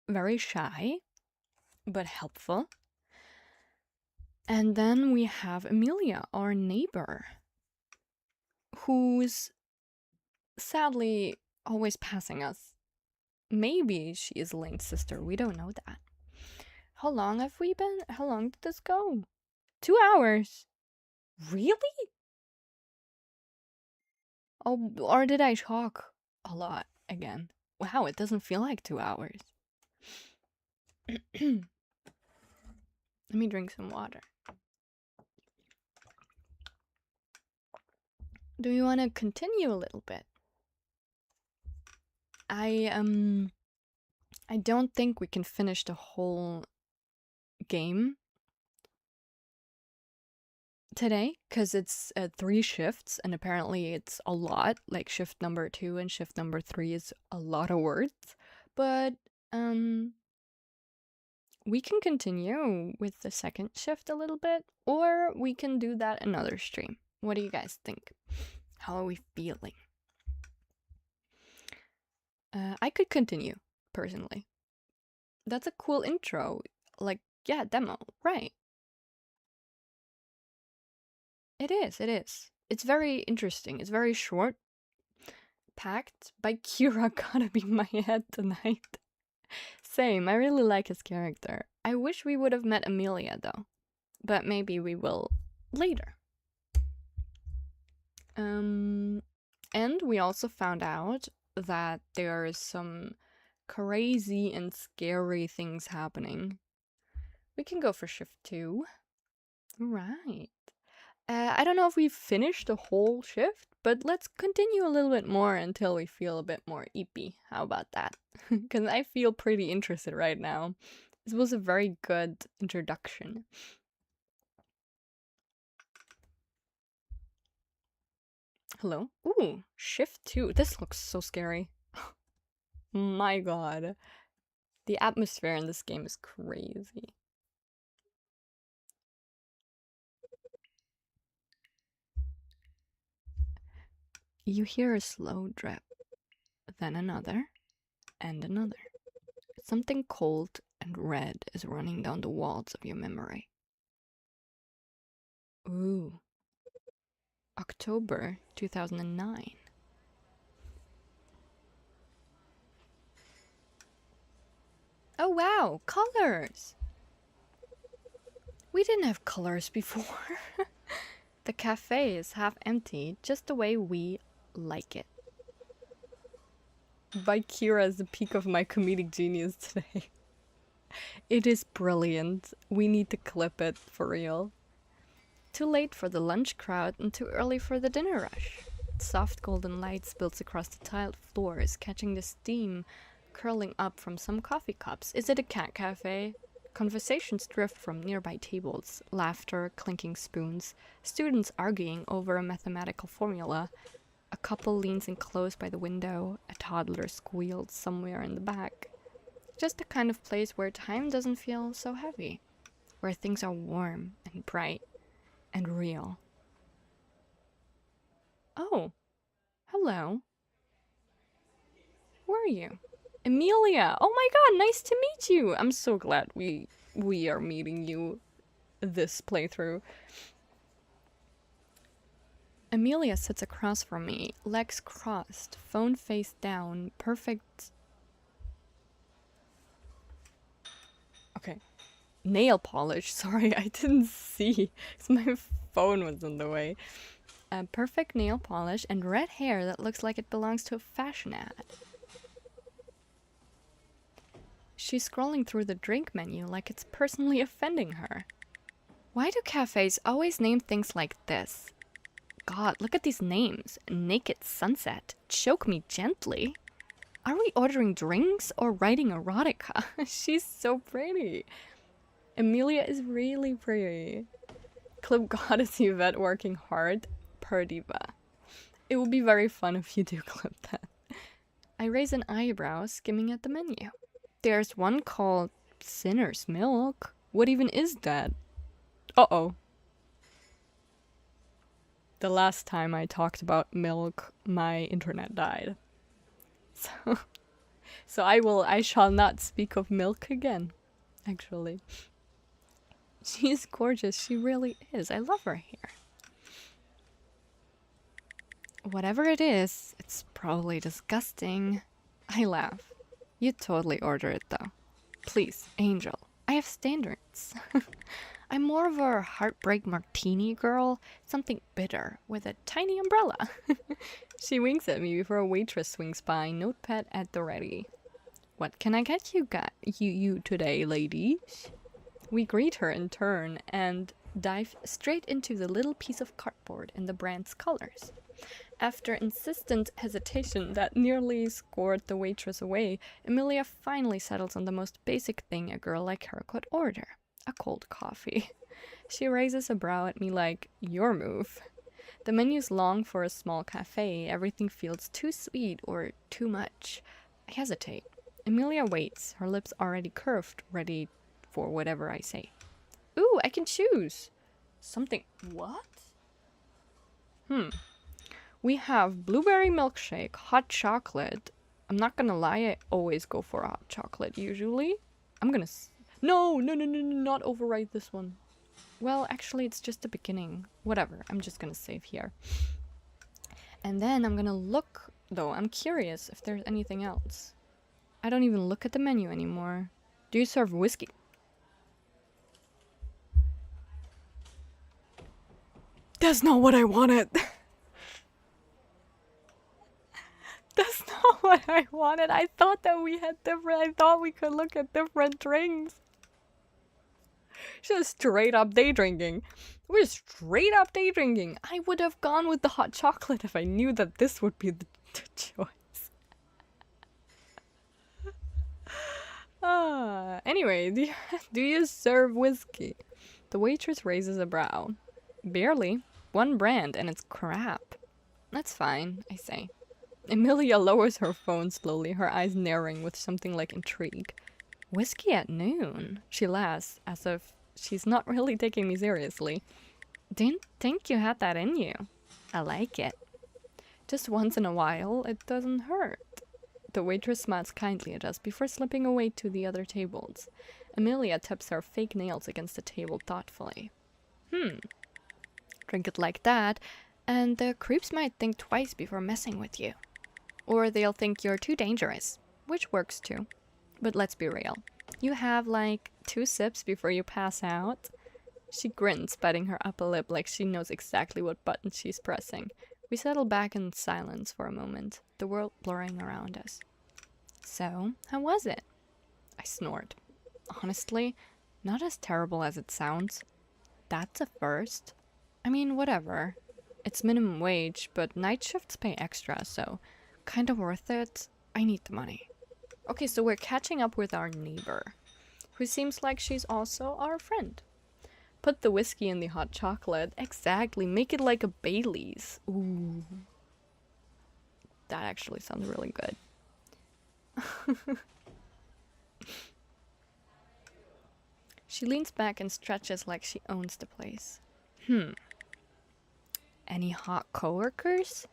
very shy, but helpful. And then we have Amelia, our neighbor, who's sadly always passing us. Maybe she is Lane's sister, we don't know that. How long have we been? How long did this go? 2 hours. Really? Oh, or did I talk a lot again? Wow, it doesn't feel like 2 hours. Let me drink some water. Do you want to continue a little bit? I don't think we can finish the whole game today, because it's 3 shifts, and apparently it's a lot. Like shift number 2 and shift number 3 is a lot of words. But we can continue with the second shift a little bit, or we can do that another stream. What do you guys think? How are we feeling? I could continue, personally. That's a cool intro. Like, yeah, demo, right. It is. It's very interesting. It's very short. Packed by Kira gotta be my head tonight. Same, I really like his character. I wish we would have met Amelia, though. But maybe we will later. And we also found out that there is some crazy and scary things happening. We can go for shift 2. Right. I don't know if we've finished the whole shift, but let's continue a little bit more until we feel a bit more eepy. How about that? Because I feel pretty interested right now. This was a very good introduction. Hello? Ooh, shift 2. This looks so scary. My god. The atmosphere in this game is crazy. You hear a slow drip, then another, and another. Something cold and red is running down the walls of your memory. Ooh. October 2009. Oh wow, colors! We didn't have colors before. The cafe is half empty, just the way we like it. By Kira is the peak of my comedic genius today. It is brilliant. We need to clip it for real. Too late for the lunch crowd and too early for the dinner rush. Soft golden light spills across the tiled floors, catching the steam curling up from some coffee cups. Is it a cat cafe? Conversations drift from nearby tables, laughter, clinking spoons, students arguing over a mathematical formula. A couple leans in close by the window, a toddler squeals somewhere in the back. Just the kind of place where time doesn't feel so heavy, where things are warm and bright and real. Oh, hello. Who are you? Amelia! Oh my god, nice to meet you! I'm so glad we are meeting you this playthrough. Amelia sits across from me, legs crossed, phone face down, perfect... Okay. Nail polish, sorry, I didn't see, because my phone was in the way. Perfect nail polish and red hair that looks like it belongs to a fashion ad. She's scrolling through the drink menu like it's personally offending her. Why do cafes always name things like this? God, look at these names. Naked Sunset. Choke Me Gently. Are we ordering drinks or writing erotica? She's so pretty. Amelia is really pretty. Clip Goddess Yvette working hard. Per diva. It would be very fun if you do clip that. I raise an eyebrow, skimming at the menu. There's one called Sinner's Milk. What even is that? Uh-oh. The last time I talked about milk, my internet died. So I shall not speak of milk again, actually. She's gorgeous, she really is. I love her hair. Whatever it is, it's probably disgusting. I laugh. You'd totally order it though. Please, Angel, I have standards. I'm more of a heartbreak martini girl, something bitter with a tiny umbrella. She winks at me before a waitress swings by, notepad at the ready. What can I get you today, ladies? We greet her in turn and dive straight into the little piece of cardboard in the brand's colors. After insistent hesitation that nearly scored the waitress away, Emilia finally settles on the most basic thing a girl like her could order. A cold coffee. She raises a brow at me like, your move. The menu's long for a small cafe. Everything feels too sweet or too much. I hesitate. Emilia waits, her lips already curved, ready for whatever I say. Ooh, I can choose! Something... what? We have blueberry milkshake, hot chocolate. I'm not gonna lie, I always go for a hot chocolate, usually. I'm gonna... No, not overwrite this one. Well, actually, it's just the beginning. Whatever, I'm just gonna save here. And then I'm gonna look, though. I'm curious if there's anything else. I don't even look at the menu anymore. Do you serve whiskey? That's not what I wanted! That's not what I wanted. I thought that we had different... I thought we could look at different drinks. Just straight up day drinking. We're straight up day drinking. I would have gone with the hot chocolate if I knew that this would be the choice. Anyway, do you serve whiskey? The waitress raises a brow. Barely. One brand and it's crap. That's fine, I say. Emilia lowers her phone slowly, her eyes narrowing with something like intrigue. Whiskey at noon? She laughs, as if she's not really taking me seriously. Didn't think you had that in you. I like it. Just once in a while, it doesn't hurt. The waitress smiles kindly at us before slipping away to the other tables. Emilia taps her fake nails against the table thoughtfully. Drink it like that, and the creeps might think twice before messing with you. Or they'll think you're too dangerous, which works too. But let's be real. You have like 2 sips before you pass out. She grins, biting her upper lip like she knows exactly what button she's pressing. We settle back in silence for a moment, the world blurring around us. So, how was it? I snored. Honestly, not as terrible as it sounds. That's a first. I mean, whatever. It's minimum wage, but night shifts pay extra, so kinda worth it. I need the money. Okay, so we're catching up with our neighbor, who seems like she's also our friend. Put the whiskey in the hot chocolate. Exactly, make it like a Bailey's. Ooh. That actually sounds really good. She leans back and stretches like she owns the place. Any hot coworkers?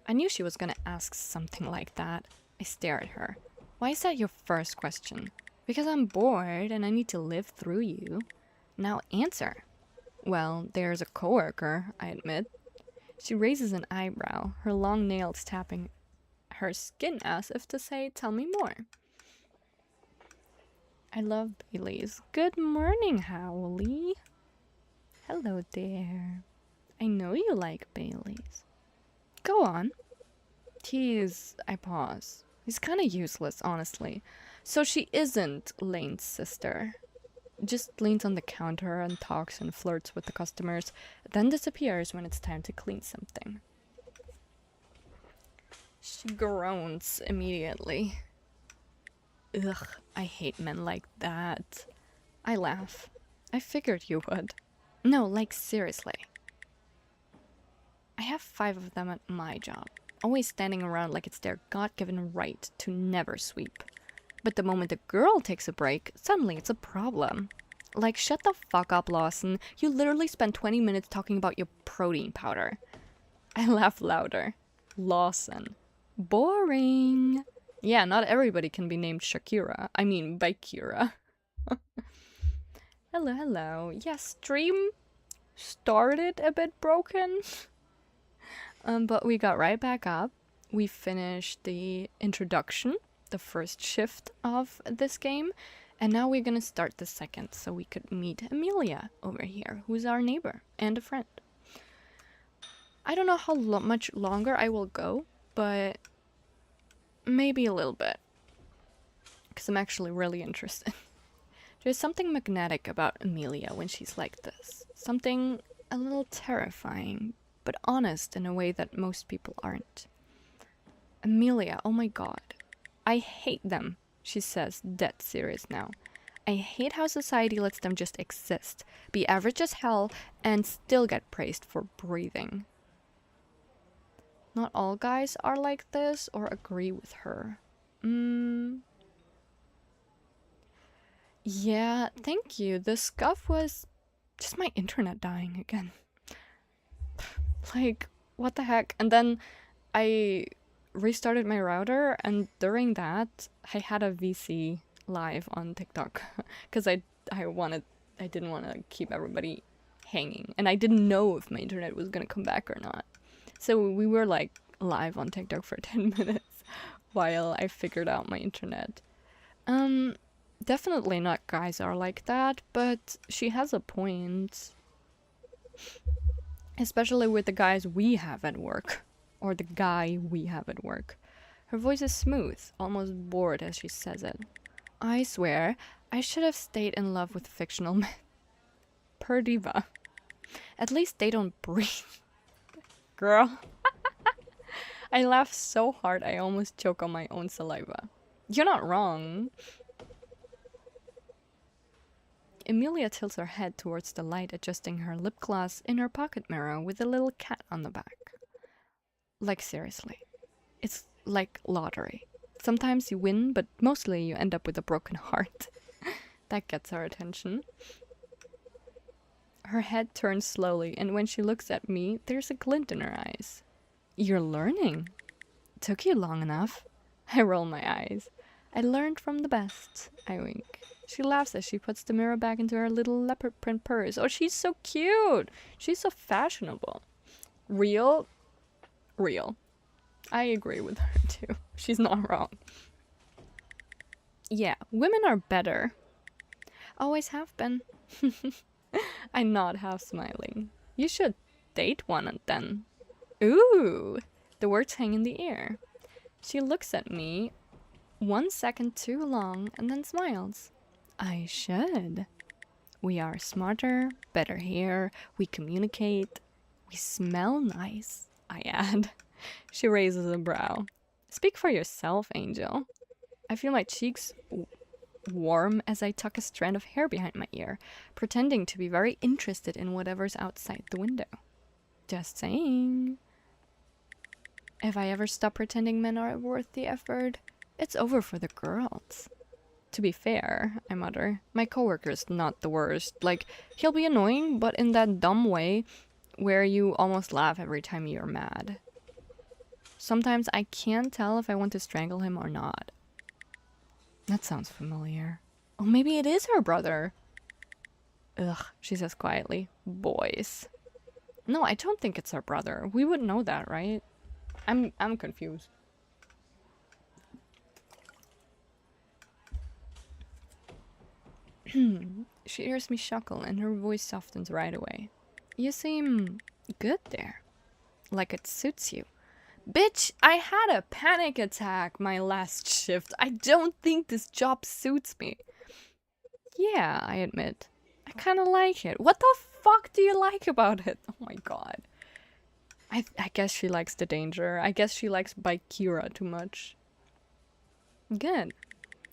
I knew she was gonna ask something like that. I stare at her. Why is that your first question? Because I'm bored and I need to live through you. Now answer. Well, there's a coworker, I admit. She raises an eyebrow, her long nails tapping her skin as if to say, tell me more. I love Bailey's. Good morning, Howley. Hello there. I know you like Bailey's. Go on. I pause. He's kinda useless, honestly. So she isn't Lane's sister. Just leans on the counter and talks and flirts with the customers, then disappears when it's time to clean something. She groans immediately. Ugh, I hate men like that. I laugh. I figured you would. No, like seriously. I have 5 of them at my job, always standing around like it's their God-given right to never sweep. But the moment a girl takes a break, suddenly it's a problem. Like, shut the fuck up, Lawson. You literally spent 20 minutes talking about your protein powder. I laugh louder. Lawson. Boring. Yeah, not everybody can be named Shakira. I mean, Bakira. Hello, hello. Yeah, stream started a bit broken. But we got right back up. We finished the introduction, the first shift of this game. And now we're gonna start the second so we could meet Amelia over here, who's our neighbor and a friend. I don't know how much longer I will go, but maybe a little bit. Because I'm actually really interested. There's something magnetic about Amelia when she's like this. Something a little terrifying, but honest in a way that most people aren't. Amelia, oh my god. I hate them, she says, dead serious now. I hate how society lets them just exist, be average as hell, and still get praised for breathing. Not all guys are like this or agree with her. Yeah, thank you. The scuff was just my internet dying again. Like, what the heck? And then I restarted my router, and during that, I had a VC live on TikTok because I didn't want to keep everybody hanging, and I didn't know if my internet was gonna come back or not. So we were like live on TikTok for 10 minutes while I figured out my internet. Definitely not guys are like that, but she has a point. Especially with the guys we have at work. Or the guy we have at work. Her voice is smooth, almost bored as she says it. I swear, I should have stayed in love with fictional men. Per diva. At least they don't breathe. Girl. I laugh so hard I almost choke on my own saliva. You're not wrong. Amelia tilts her head towards the light, adjusting her lip gloss in her pocket mirror with a little cat on the back. Like, seriously. It's like lottery. Sometimes you win, but mostly you end up with a broken heart. That gets her attention. Her head turns slowly, and when she looks at me, there's a glint in her eyes. You're learning. Took you long enough. I roll my eyes. I learned from the best. I wink. She laughs as she puts the mirror back into her little leopard print purse. Oh, she's so cute. She's so fashionable. Real. Real. I agree with her too. She's not wrong. Yeah, women are better. Always have been. I nod, half smiling. You should date one then. Ooh, the words hang in the air. She looks at me 1 second too long and then smiles. I should. We are smarter, better here, we communicate, we smell nice, I add. She raises a brow. Speak for yourself, Angel. I feel my cheeks warm as I tuck a strand of hair behind my ear, pretending to be very interested in whatever's outside the window. Just saying. If I ever stop pretending men are worth the effort, it's over for the girls. To be fair, I mutter, my coworker's not the worst. Like, he'll be annoying, but in that dumb way where you almost laugh every time you're mad. Sometimes I can't tell if I want to strangle him or not. That sounds familiar. Oh, maybe it is her brother. Ugh, she says quietly. Boys. No, I don't think it's her brother. We would know that, right? I'm confused. She hears me chuckle and her voice softens right away. You seem good there. Like it suits you. Bitch, I had a panic attack my last shift. I don't think this job suits me. Yeah, I admit. I kinda like it. What the fuck do you like about it? Oh my god. I guess she likes the danger. I guess she likes Bakira too much. Good.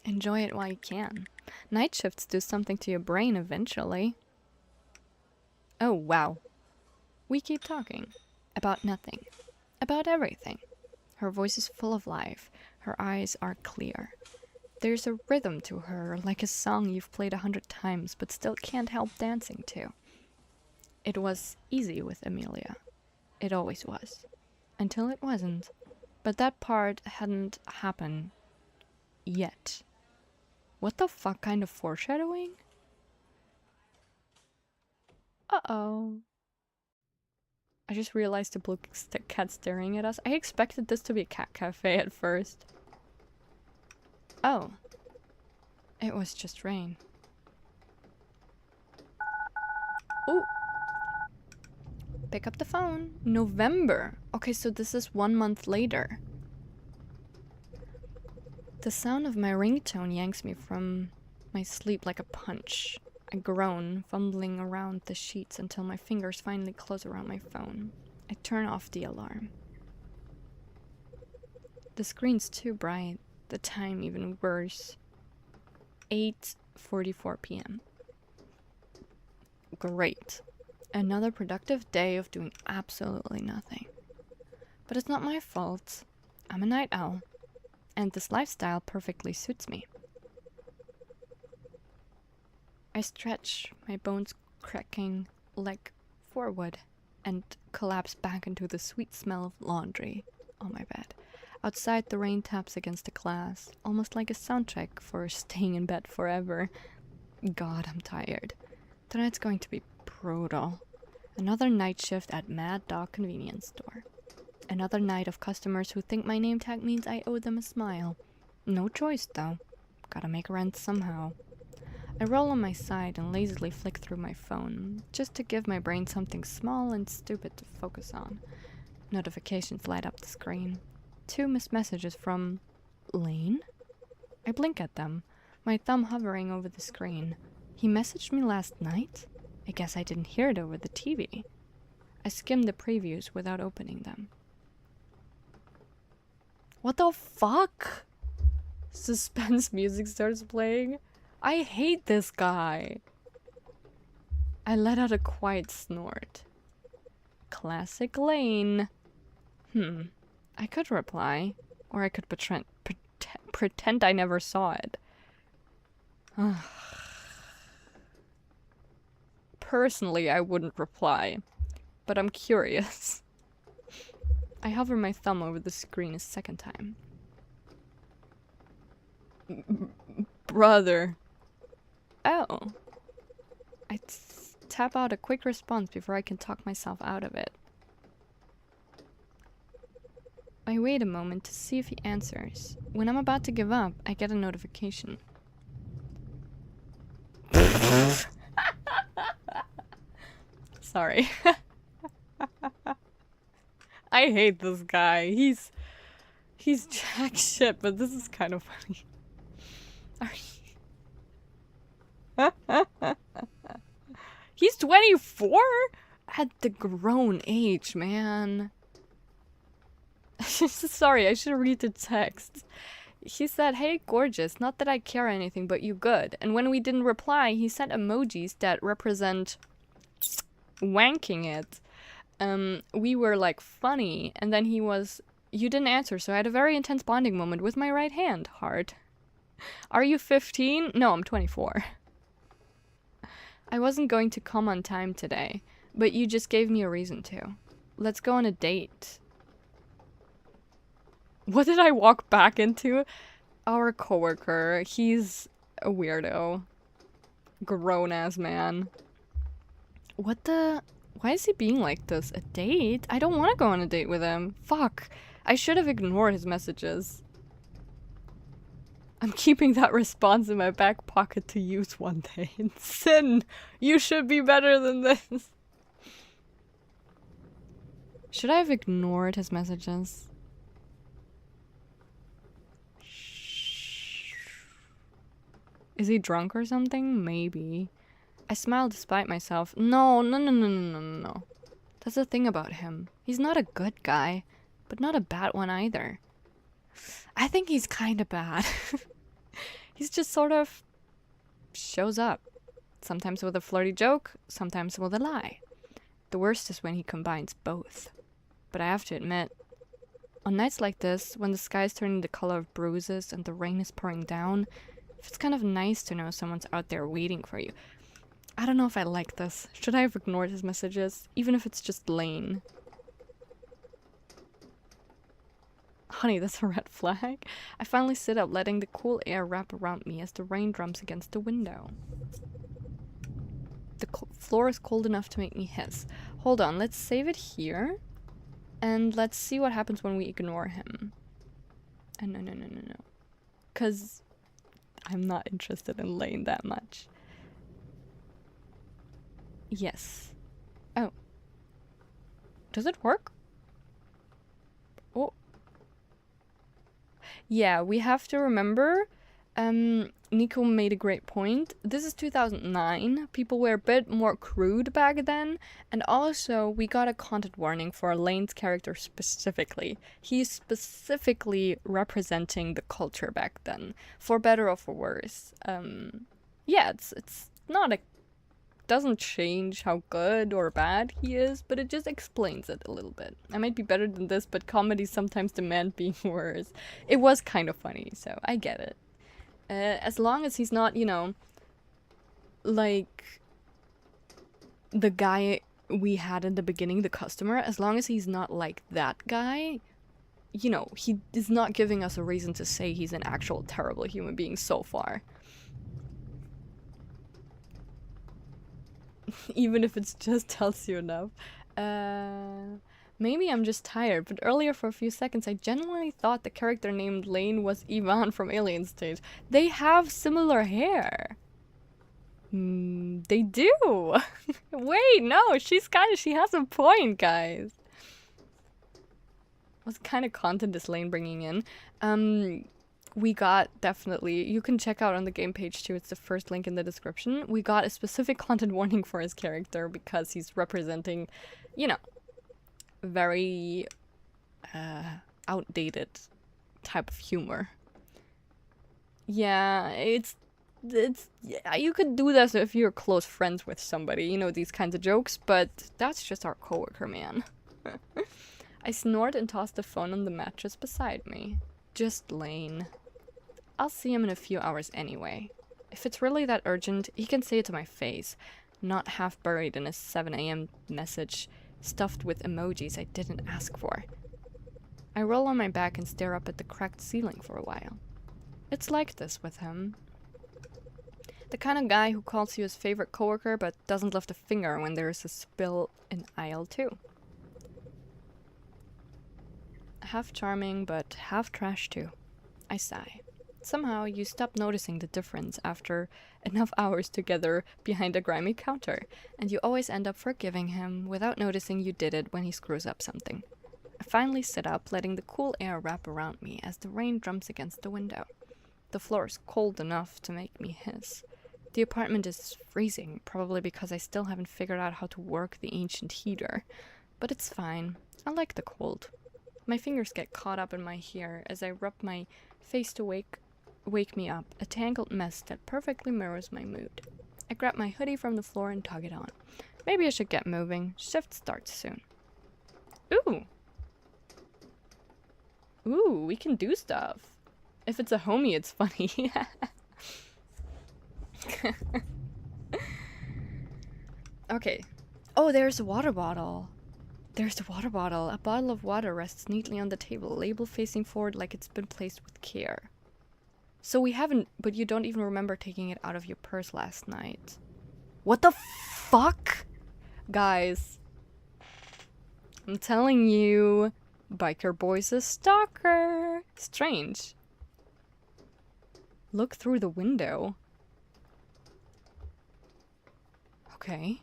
Enjoy it while you can. Night shifts do something to your brain eventually. Oh, wow. We keep talking. About nothing. About everything. Her voice is full of life. Her eyes are clear. There's a rhythm to her, like a song you've played 100 times but still can't help dancing to. It was easy with Amelia. It always was. Until it wasn't. But that part hadn't happened yet. What the fuck kind of foreshadowing? Uh-oh. I just realized the blue cat staring at us. I expected this to be a cat cafe at first. Oh. It was just rain. Ooh. Pick up the phone. November. Okay, so this is 1 month later. The sound of my ringtone yanks me from my sleep like a punch. I groan, fumbling around the sheets until my fingers finally close around my phone. I turn off the alarm. The screen's too bright. The time even worse. 8:44 p.m. Great. Another productive day of doing absolutely nothing. But it's not my fault. I'm a night owl. And this lifestyle perfectly suits me. I stretch, my bones cracking, leg forward, and collapse back into the sweet smell of laundry on my bed. Outside, the rain taps against the glass, almost like a soundtrack for staying in bed forever. God, I'm tired. Tonight's going to be brutal. Another night shift at Mad Dog Convenience Store. Another night of customers who think my name tag means I owe them a smile. No choice, though. Gotta make rent somehow. I roll on my side and lazily flick through my phone, just to give my brain something small and stupid to focus on. Notifications light up the screen. 2 missed messages from Lane? I blink at them, my thumb hovering over the screen. He messaged me last night? I guess I didn't hear it over the TV. I skim the previews without opening them. What the fuck? Suspense music starts playing. I hate this guy. I let out a quiet snort. Classic Lane. I could reply, or I could pretend I never saw it. Personally, I wouldn't reply, but I'm curious. I hover my thumb over the screen a second time. Brother. Oh. I tap out a quick response before I can talk myself out of it. I wait a moment to see if he answers. When I'm about to give up, I get a notification. Sorry. I hate this guy. He's jack shit, but this is kind of funny. He's 24? At the grown age, man. Sorry, I should read the text. He said, "Hey, gorgeous, not that I care anything, but you good." And when we didn't reply, he sent emojis that represent wanking it. We were like funny, and then he was, "You didn't answer, so I had a very intense bonding moment with my right hand." Heart. Are you 15? No, I'm 24. I wasn't going to come on time today, but you just gave me a reason to. Let's go on a date. What did I walk back into? Our coworker. He's a weirdo. Grown-ass man. What the... Why is he being like this? A date? I don't want to go on a date with him. Fuck. I should have ignored his messages. I'm keeping that response in my back pocket to use one day. Sin! You should be better than this. Should I have ignored his messages? Is he drunk or something? Maybe. I smile despite myself. No. That's the thing about him. He's not a good guy, but not a bad one either. I think he's kind of bad. He's just sort of shows up. Sometimes with a flirty joke, sometimes with a lie. The worst is when he combines both. But I have to admit, On nights like this, when the sky is turning the color of bruises and the rain is pouring down, it's kind of nice to know someone's out there waiting for you. I don't know if I like this. Should I have ignored his messages, even if it's just Lane? Honey, that's a red flag. I finally sit up, letting the cool air wrap around me as the rain drums against the window. The floor is cold enough to make me hiss. Hold on, let's save it here. And let's see what happens when we ignore him. No. Because I'm not interested in Lane that much. Yes. Oh. Does it work? Oh. Yeah, we have to remember, Nico made a great point. This is 2009. People were a bit more crude back then. And also, we got a content warning for Lane's character specifically. He's specifically representing the culture back then, for better or for worse. Yeah, it's not a... doesn't change how good or bad he is, but it just explains it a little bit. I might be better than this, but comedies sometimes demand being worse. It was kind of funny, so I get it. As long as he's not, you know, like the guy we had in the beginning, the customer, as long as he's not like that guy, you know, he is not giving us a reason to say he's an actual terrible human being so far. Even if it just tells you enough. Maybe I'm just tired, but earlier for a few seconds I genuinely thought the character named Lane was Ivan from Alien Stage. They have similar hair. They do. Wait, no, she has a point, guys. What kind of content is Lane bringing in? We got, definitely, you can check out on the game page too, it's the first link in the description. We got a specific content warning for his character because he's representing, you know, very outdated type of humor. Yeah, it's yeah, you could do this if you're close friends with somebody, you know, these kinds of jokes, but that's just our coworker, man. I snort and toss the phone on the mattress beside me. Just Lane. I'll see him in a few hours anyway. If it's really that urgent, he can say it to my face, not half buried in a 7 a.m. message stuffed with emojis I didn't ask for. I roll on my back and stare up at the cracked ceiling for a while. It's like this with him. The kind of guy who calls you his favorite coworker but doesn't lift a finger when there's a spill in aisle 2. Half charming, but half trash too. I sigh. Somehow you stop noticing the difference after enough hours together behind a grimy counter, and you always end up forgiving him without noticing you did it when he screws up something. I finally sit up, letting the cool air wrap around me as the rain drums against the window. The floor is cold enough to make me hiss. The apartment is freezing, probably because I still haven't figured out how to work the ancient heater. But it's fine. I like the cold. My fingers get caught up in my hair as I rub my face to wake me up, a tangled mess that perfectly mirrors my mood. I grab my hoodie from the floor and tug it on. Maybe I should get moving. Shift starts soon. Ooh! Ooh, we can do stuff. If it's a homie, it's funny. Okay. Oh, there's a water bottle. There's a water bottle. A bottle of water rests neatly on the table, label facing forward like it's been placed with care. So we haven't, but you don't even remember taking it out of your purse last night. What the fuck? Guys. I'm telling you, Biker Boy's a stalker. Strange. Look through the window. Okay.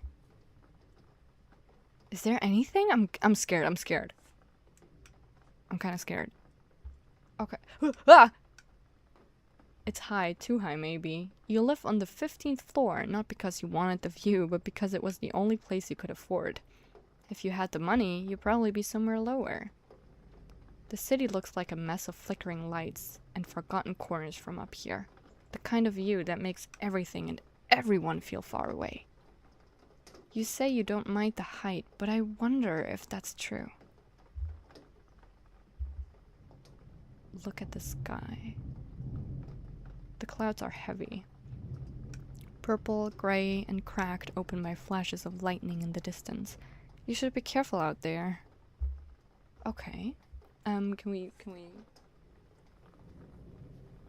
Is there anything? I'm scared. I'm scared. I'm kind of scared. Okay. Ah! It's high, too high maybe. You live on the 15th floor, not because you wanted the view, but because it was the only place you could afford. If you had the money, you'd probably be somewhere lower. The city looks like a mess of flickering lights and forgotten corners from up here. The kind of view that makes everything and everyone feel far away. You say you don't mind the height, but I wonder if that's true. look at the sky. The clouds are heavy. Purple, gray, and cracked open by flashes of lightning in the distance. You should be careful out there. Okay. Can we...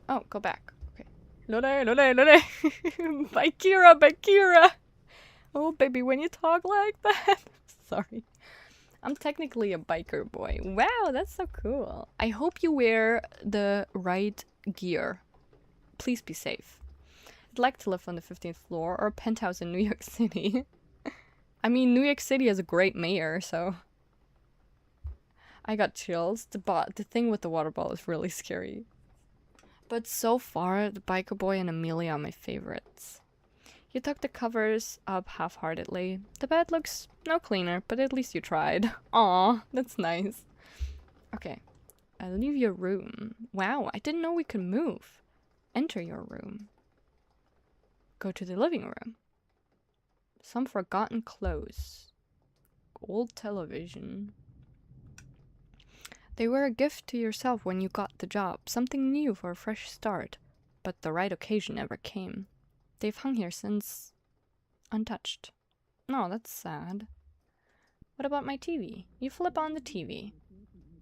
Oh, go back. Okay. Lore, lore, lore! By Kira, by Kira! Oh, baby, when you talk like that... Sorry. I'm technically a biker boy. Wow, that's so cool. I hope you wear the right gear. Please be safe. I'd like to live on the 15th floor or a penthouse in New York City. I mean, New York City has a great mayor, so... I got chills. The thing with the water ball is really scary. But so far, the biker boy and Amelia are my favorites. You took the covers up half-heartedly. The bed looks no cleaner, but at least you tried. Aw, that's nice. Okay, I'll leave your room. Wow, I didn't know we could move. Enter your room. Go to the living room. Some forgotten clothes. Old television. They were a gift to yourself when you got the job. Something new for a fresh start. But the right occasion never came. They've hung here since... untouched. No, that's sad. What about my TV? You flip on the TV.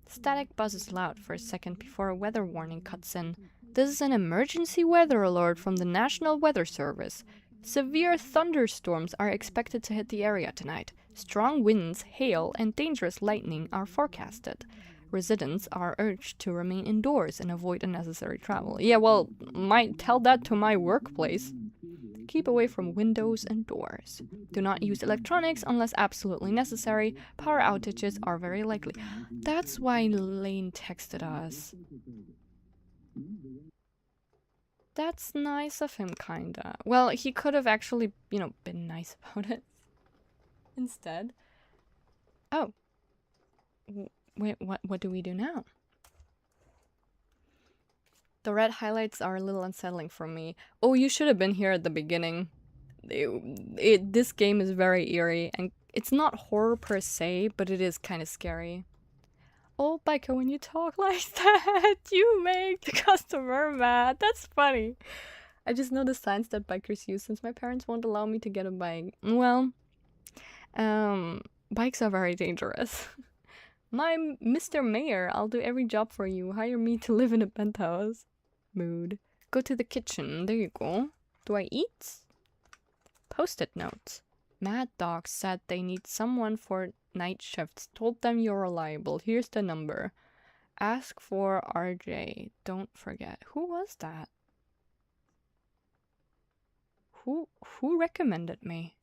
Static buzzes loud for a second before a weather warning cuts in. This is an emergency weather alert from the National Weather Service. Severe thunderstorms are expected to hit the area tonight. Strong winds, hail, and dangerous lightning are forecasted. Residents are urged to remain indoors and avoid unnecessary travel. Yeah, well, might tell that to my workplace. Keep away from windows and doors. Do not use electronics unless absolutely necessary. Power outages are very likely. That's why Lane texted us. That's nice of him, kinda. Well, he could have actually, you know, been nice about it instead. Oh. Wait, what do we do now? The red highlights are a little unsettling for me. Oh, you should have been here at the beginning. This game is very eerie, and it's not horror per se, but it is kind of scary. Oh, Biker, when you talk like that, you make the customer mad. That's funny. I just know the signs that bikers use since my parents won't allow me to get a bike. Well, bikes are very dangerous. My Mr. Mayor, I'll do every job for you. Hire me to live in a penthouse. Mood. Go to the kitchen. There you go. Do I eat? Post-it notes. Mad Dog said they need someone for night shifts. Told them you're reliable. Here's the number. Ask for RJ. Don't forget. Who was that? Who recommended me?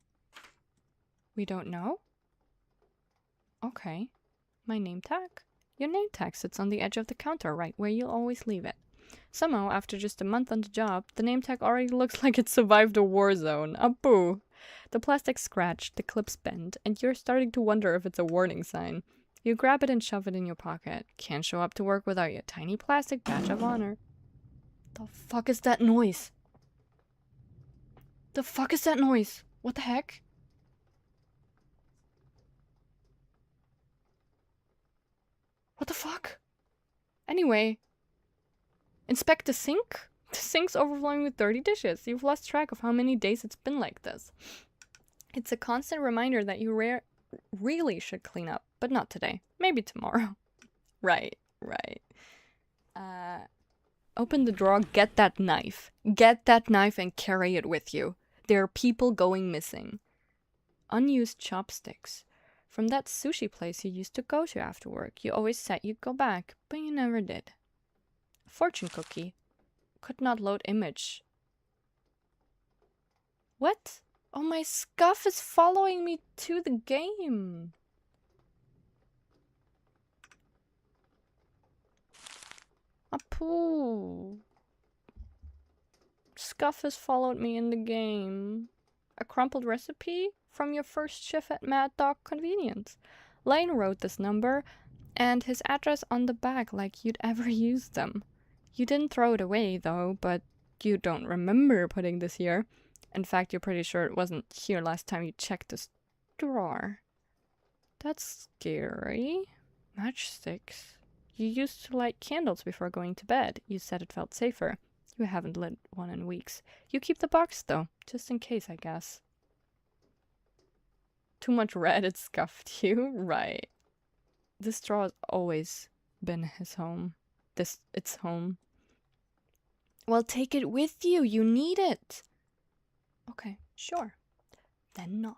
We don't know? Okay. My name tag? Your name tag sits on the edge of the counter, right where you'll always leave it. Somehow, after just a month on the job, the name tag already looks like it survived a war zone. Boo! The plastic's scratched, the clip's bent, and you're starting to wonder if it's a warning sign. You grab it and shove it in your pocket. Can't show up to work without your tiny plastic badge of honor. The fuck is that noise? The fuck is that noise? What the heck? What the fuck? Anyway. Inspect the sink? The sink's overflowing with dirty dishes. You've lost track of how many days it's been like this. It's a constant reminder that you really should clean up. But not today. Maybe tomorrow. Right. Open the drawer, get that knife. Get that knife and carry it with you. There are people going missing. Unused chopsticks. From that sushi place you used to go to after work. You always said you'd go back, but you never did. Fortune cookie. Could not load image. What? Oh, my scuff is following me to the game. Apoo. Scuff has followed me in the game. A crumpled recipe from your first shift at Mad Dog Convenience. Lane wrote this number and his address on the back like you'd ever used them. You didn't throw it away though, but you don't remember putting this here. In fact, you're pretty sure it wasn't here last time you checked this drawer. That's scary. Matchsticks. You used to light candles before going to bed. You said it felt safer. You haven't lit one in weeks. You keep the box, though, just in case, I guess. Too much red, it scuffed you? Right. This straw has always been his home. It's home. Well, take it with you. You need it. Okay, sure. Then not.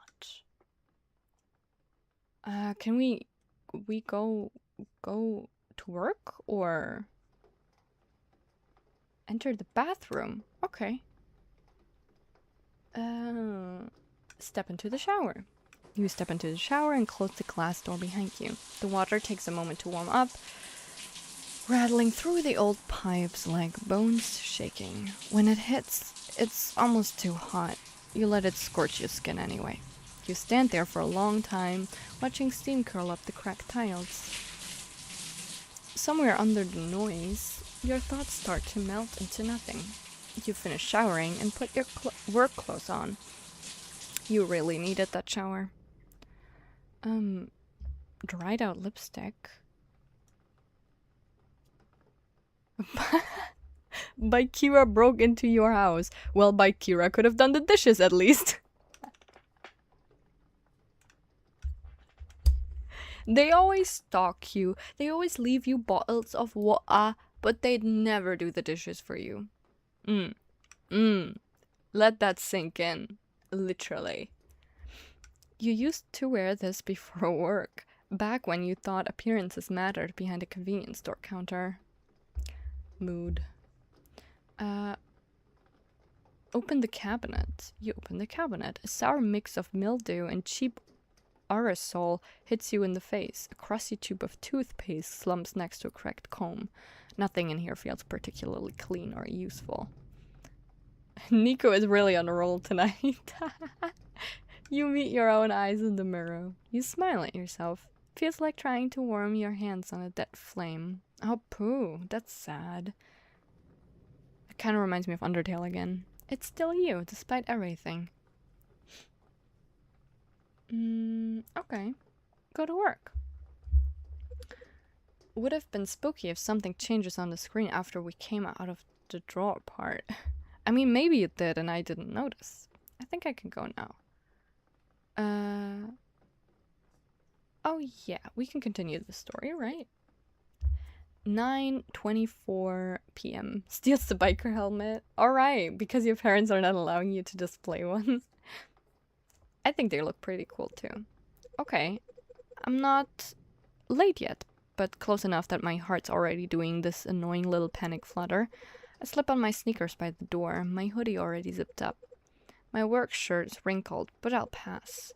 Can we go to work or enter the bathroom? Okay. Step into the shower. You step into the shower and close the glass door behind you. The water takes a moment to warm up, rattling through the old pipes like bones shaking. When it hits, it's almost too hot. You let it scorch your skin anyway. You stand there for a long time, watching steam curl up the cracked tiles. Somewhere under the noise, your thoughts start to melt into nothing. You finish showering and put your work clothes on. You really needed that shower. Dried out lipstick. By Kira broke into your house. Well, by Kira could have done the dishes at least. They always stalk you. They always leave you bottles of water, but they'd never do the dishes for you. Let that sink in. Literally. You used to wear this before work, back when you thought appearances mattered behind a convenience store counter. Mood. Open the cabinet. You open the cabinet. A sour mix of mildew and cheap aerosol hits you in the face. A crusty tube of toothpaste slumps next to a cracked comb. Nothing in here feels particularly clean or useful. Nico is really on a roll tonight. You meet your own eyes in the mirror. You smile at yourself. Feels like trying to warm your hands on a dead flame. Oh, poo. That's sad. It kind of reminds me of Undertale again. It's still you, despite everything. Okay. Go to work. Would have been spooky if something changes on the screen after we came out of the drawer part. I mean, maybe it did and I didn't notice. I think I can go now. Oh yeah, we can continue the story, right? 9:24 p.m. Steals the biker helmet. Alright, because your parents are not allowing you to display one. I think they look pretty cool too. Okay, I'm not late yet, but close enough that my heart's already doing this annoying little panic flutter. I slip on my sneakers by the door, my hoodie already zipped up. My work shirt is wrinkled, but I'll pass.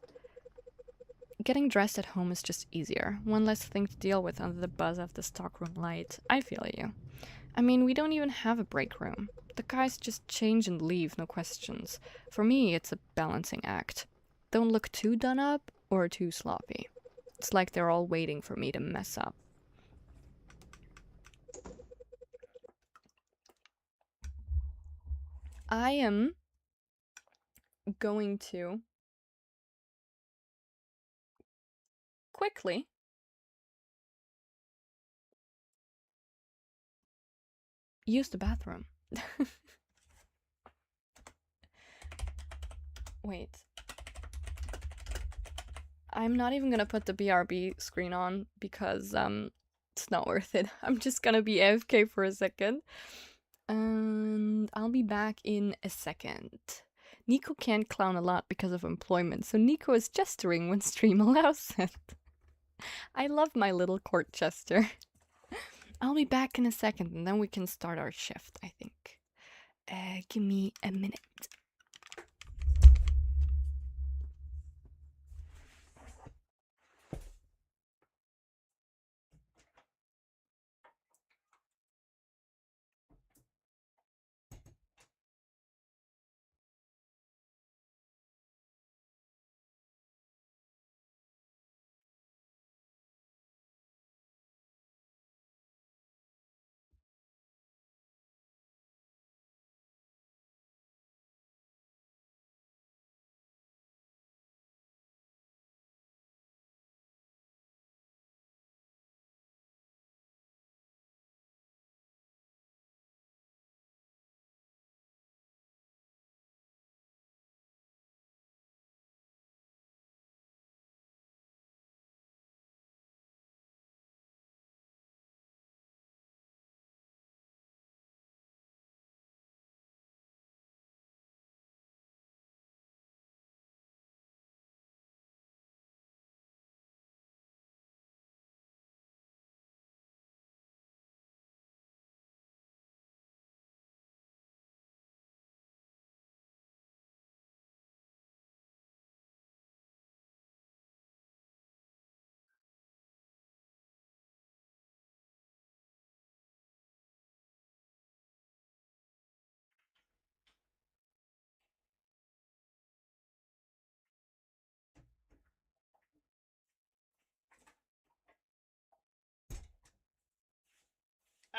Getting dressed at home is just easier. One less thing to deal with under the buzz of the stockroom light. I feel you. I mean, we don't even have a break room. The guys just change and leave, no questions. For me, it's a balancing act. Don't look too done up or too sloppy. It's like they're all waiting for me to mess up. I am going to quickly use the bathroom. Wait. I'm not even gonna put the BRB screen on because it's not worth it. I'm just gonna be AFK for a second. And I'll be back in a second. Nico can't clown a lot because of employment, so Nico is gesturing when stream allows it. I love my little court jester. I'll be back in a second and then we can start our shift, I think. Give me a minute.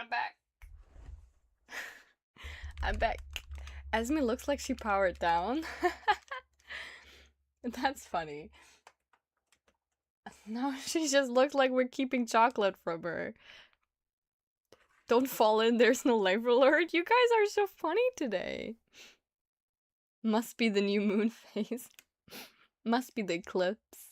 I'm back. I'm back. Esme looks like she powered down. That's funny. No, she just looks like we're keeping chocolate from her. Don't fall in, there's no life alert. You guys are so funny today. Must be the new moon phase. Must be the eclipse.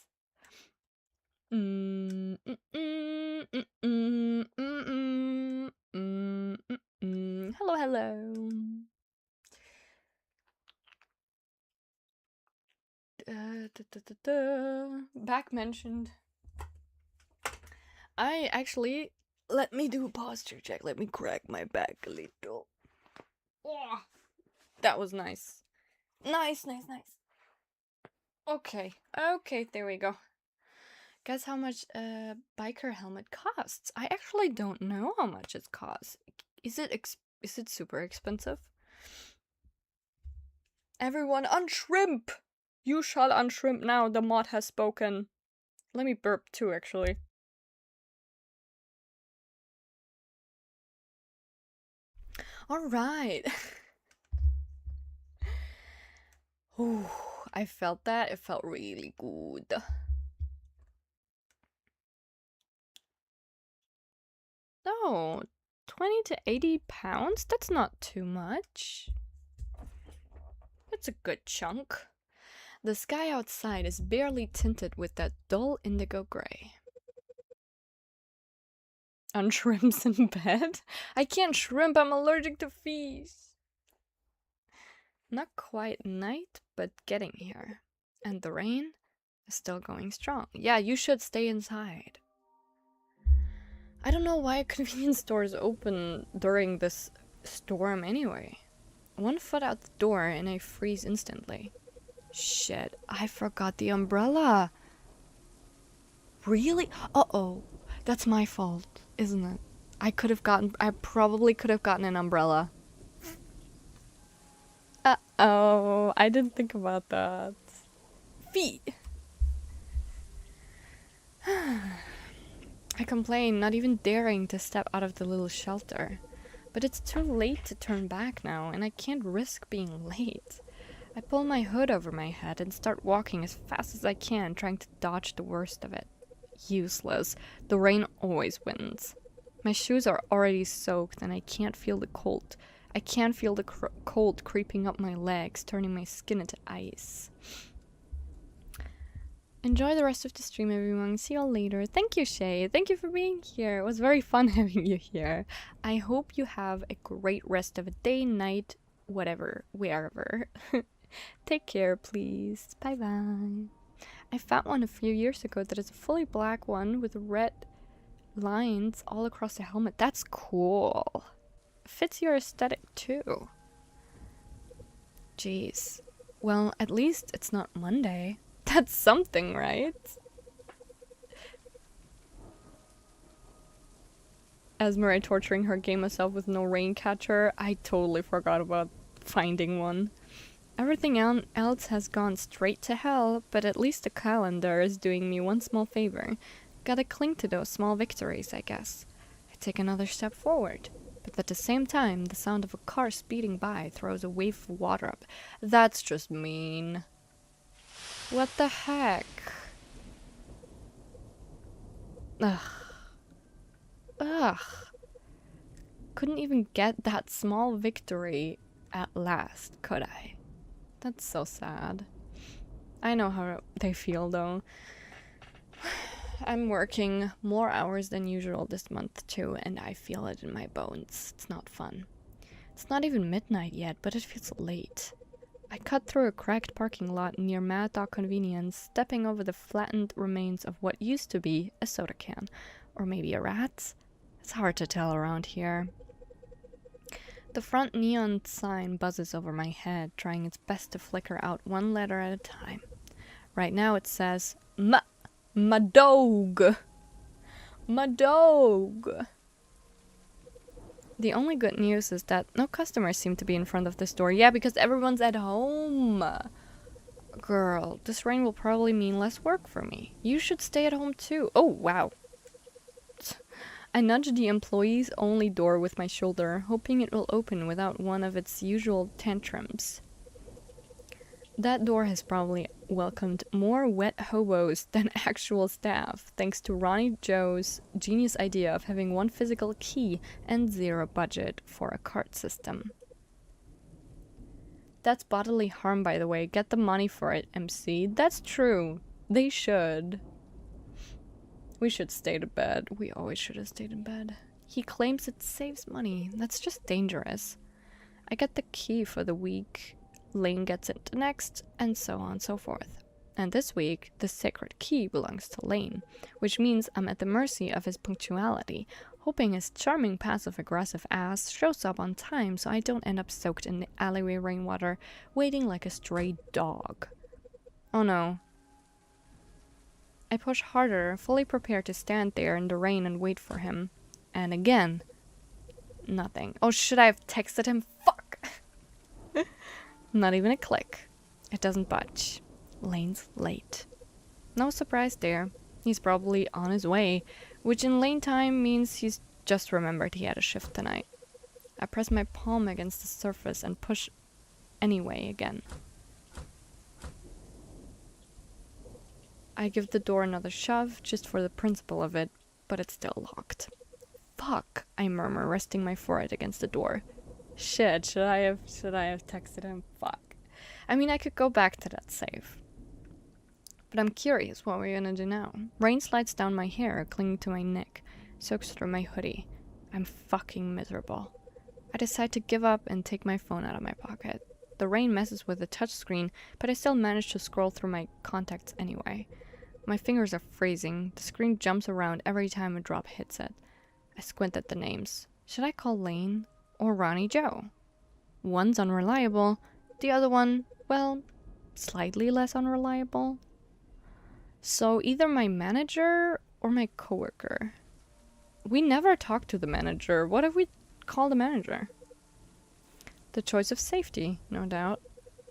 Hello, hello. Back mentioned. I actually, let me do a posture check. Let me crack my back a little. Oh, that was nice. Nice. Okay, there we go. Guess how much a biker helmet costs? I actually don't know how much it costs. Is it super expensive? Everyone unshrimp! You shall unshrimp now, the mod has spoken. Let me burp too, actually. Alright. Ooh, I felt that. It felt really good. Oh, 20 to 80 pounds? That's not too much. That's a good chunk. The sky outside is barely tinted with that dull indigo gray. On shrimps in bed? I can't shrimp, I'm allergic to fish. Not quite night, but getting here. And the rain is still going strong. Yeah, you should stay inside. I don't know why a convenience store is open during this storm anyway. 1 foot out the door and I freeze instantly. Shit, I forgot the umbrella. Really? Uh-oh. That's my fault, isn't it? I probably could have gotten an umbrella. Uh-oh, I didn't think about that. Feet. I complain, not even daring to step out of the little shelter. But it's too late to turn back now, and I can't risk being late. I pull my hood over my head and start walking as fast as I can, trying to dodge the worst of it. Useless. The rain always wins. My shoes are already soaked and I can't feel the cold. I can't feel the cold creeping up my legs, turning my skin into ice. Enjoy the rest of the stream, everyone. See you all later. Thank you, Shay. Thank you for being here. It was very fun having you here. I hope you have a great rest of a day, night, whatever, wherever. Take care, please. Bye-bye. I found one a few years ago that is a fully black one with red lines all across the helmet. That's cool. Fits your aesthetic too. Jeez. Well, at least it's not Monday. That's something, right? Esmeralda torturing her game herself with no rain catcher. I totally forgot about finding one. Everything else has gone straight to hell, but at least the calendar is doing me one small favor. Gotta cling to those small victories, I guess. I take another step forward, but at the same time, the sound of a car speeding by throws a wave of water up. That's just mean. What the heck? Ugh. Ugh. Couldn't even get that small victory at last, could I? That's so sad. I know how they feel though. I'm working more hours than usual this month too, and I feel it in my bones. It's not fun. It's not even midnight yet, but it feels late. I cut through a cracked parking lot near Mad Dog Convenience, stepping over the flattened remains of what used to be a soda can. Or maybe a rat? It's hard to tell around here. The front neon sign buzzes over my head, trying its best to flicker out one letter at a time. Right now it says, my dog! My dog! The only good news is that no customers seem to be in front of the store. Yeah, because everyone's at home. Girl, this rain will probably mean less work for me. You should stay at home too. Oh, wow. I nudge the employees only door with my shoulder, hoping it will open without one of its usual tantrums. That door has probably welcomed more wet hobos than actual staff, thanks to Ronnie Joe's genius idea of having one physical key and zero budget for a card system. That's bodily harm, by the way. Get the money for it, MC. That's true. They should. We should stay to bed. We always should have stayed in bed. He claims it saves money. That's just dangerous. I get the key for the week. Lane gets it the next, and so on and so forth. And this week, the sacred key belongs to Lane, which means I'm at the mercy of his punctuality, hoping his charming passive-aggressive ass shows up on time so I don't end up soaked in the alleyway rainwater, waiting like a stray dog. Oh no. I push harder, fully prepared to stand there in the rain and wait for him. And again, nothing. Oh, should I have texted him? Fuck! Not even a click. It doesn't budge. Lane's late. No surprise there. He's probably on his way, which in Lane time means he's just remembered he had a shift tonight. I press my palm against the surface and push anyway again. I give the door another shove, just for the principle of it, but it's still locked. Fuck, I murmur, resting my forehead against the door. Shit, should I have texted him? Fuck. I mean, I could go back to that save. But I'm curious what we're gonna do now. Rain slides down my hair, clinging to my neck, soaks through my hoodie. I'm fucking miserable. I decide to give up and take my phone out of my pocket. The rain messes with the touchscreen, but I still manage to scroll through my contacts anyway. My fingers are freezing. The screen jumps around every time a drop hits it. I squint at the names. Should I call Lane or Ronnie Joe? One's unreliable. The other one, well, slightly less unreliable. So either my manager or my coworker. We never talk to the manager. What if we call the manager? The choice of safety, no doubt.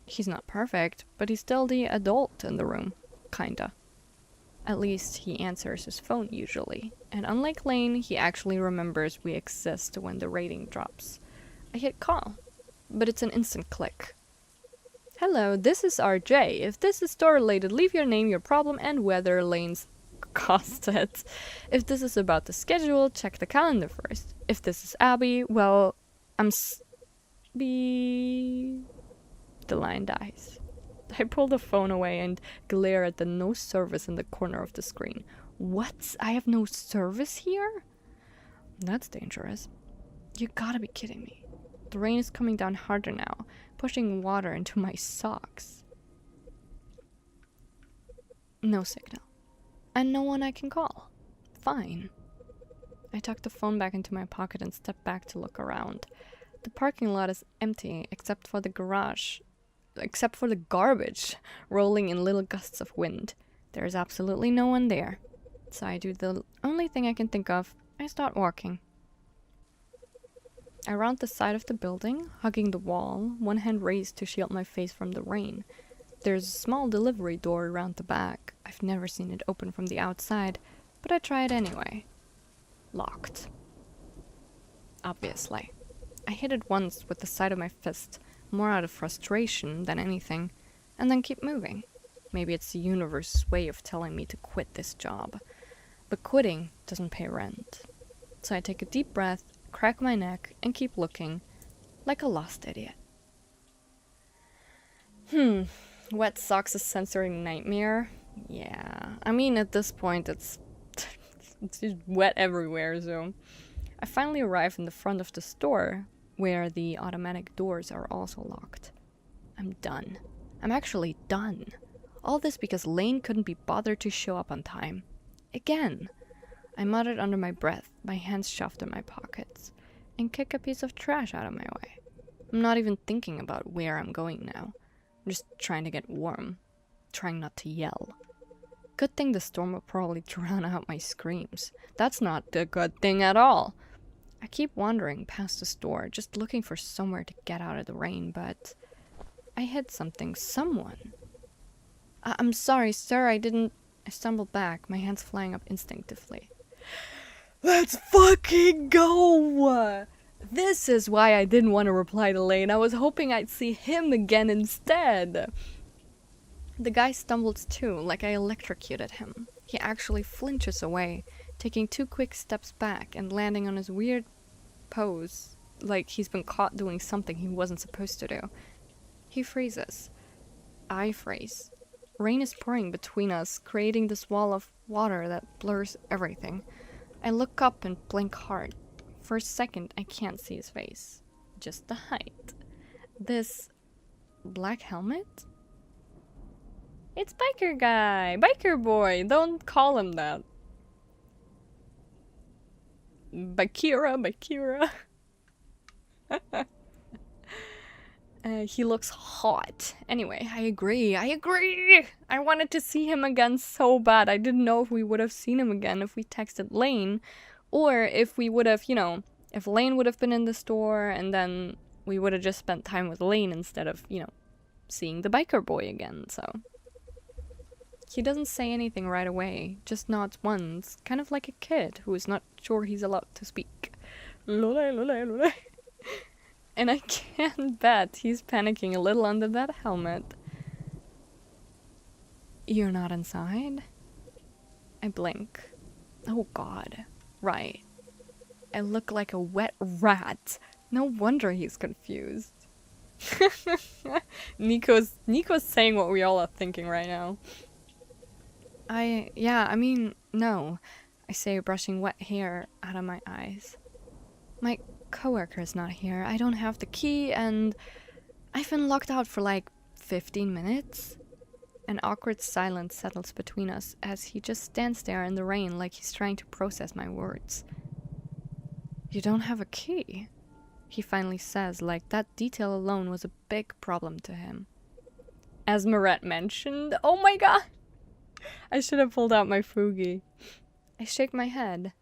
He's not perfect, but he's still the adult in the room. Kinda. At least he answers his phone usually. And unlike Lane, he actually remembers we exist when the rating drops. I hit call, but it's an instant click. Hello, this is RJ. If this is store related, leave your name, your problem, and whether Lane's cost it. If this is about the schedule, check the calendar first. If this is Abby, well, the line dies. I pull the phone away and glare at the no service in the corner of the screen. What? I have no service here? That's dangerous. You gotta be kidding me. The rain is coming down harder now, pushing water into my socks. No signal. And no one I can call. Fine. I tuck the phone back into my pocket and step back to look around. The parking lot is empty except for the garbage rolling in little gusts of wind. There is absolutely no one there. So I do the only thing I can think of. I start walking. I round the side of the building, hugging the wall, one hand raised to shield my face from the rain. There's a small delivery door around the back. I've never seen it open from the outside, but I try it anyway. Locked. Obviously. I hit it once with the side of my fist, more out of frustration than anything, and then keep moving. Maybe it's the universe's way of telling me to quit this job. But quitting doesn't pay rent. So I take a deep breath, crack my neck, and keep looking, like a lost idiot. Wet socks a sensory nightmare? Yeah, I mean at this point it's just wet everywhere, so... I finally arrive in the front of the store, where the automatic doors are also locked. I'm done. I'm actually done. All this because Lane couldn't be bothered to show up on time. Again. I muttered under my breath, my hands shoved in my pockets, and kick a piece of trash out of my way. I'm not even thinking about where I'm going now. I'm just trying to get warm. Trying not to yell. Good thing the storm will probably drown out my screams. That's not a good thing at all. I keep wandering past the store, just looking for somewhere to get out of the rain, but I hit something. Someone. I'm sorry, sir, I stumbled back, my hands flying up instinctively. Let's fucking go! This is why I didn't want to reply to Lane. I was hoping I'd see him again instead. The guy stumbles too, like I electrocuted him. He actually flinches away, taking 2 quick steps back and landing on his weird pose, like he's been caught doing something he wasn't supposed to do. He freezes. I freeze. Rain is pouring between us, creating this wall of water that blurs everything. I look up and blink hard. For a second, I can't see his face. Just the height. This black helmet? It's biker guy! Biker boy! Don't call him that. Bakira. He looks hot. Anyway, I agree. I wanted to see him again so bad. I didn't know if we would have seen him again if we texted Lane, or if we would have, you know, if Lane would have been in the store and then we would have just spent time with Lane instead of, you know, seeing the biker boy again, so. He doesn't say anything right away, just nods once, kind of like a kid who is not sure he's allowed to speak. Lole. And I can't bet he's panicking a little under that helmet. You're not inside? I blink. Oh god. Right. I look like a wet rat. No wonder he's confused. Nico's saying what we all are thinking right now. I mean, no. I say, brushing wet hair out of my eyes. My coworker's not here. I don't have the key, and I've been locked out for like 15 minutes. An awkward silence settles between us as he just stands there in the rain like he's trying to process my words. You don't have a key, he finally says, like that detail alone was a big problem to him. As Marette mentioned, oh my god! I should have pulled out my Fugi. I shake my head.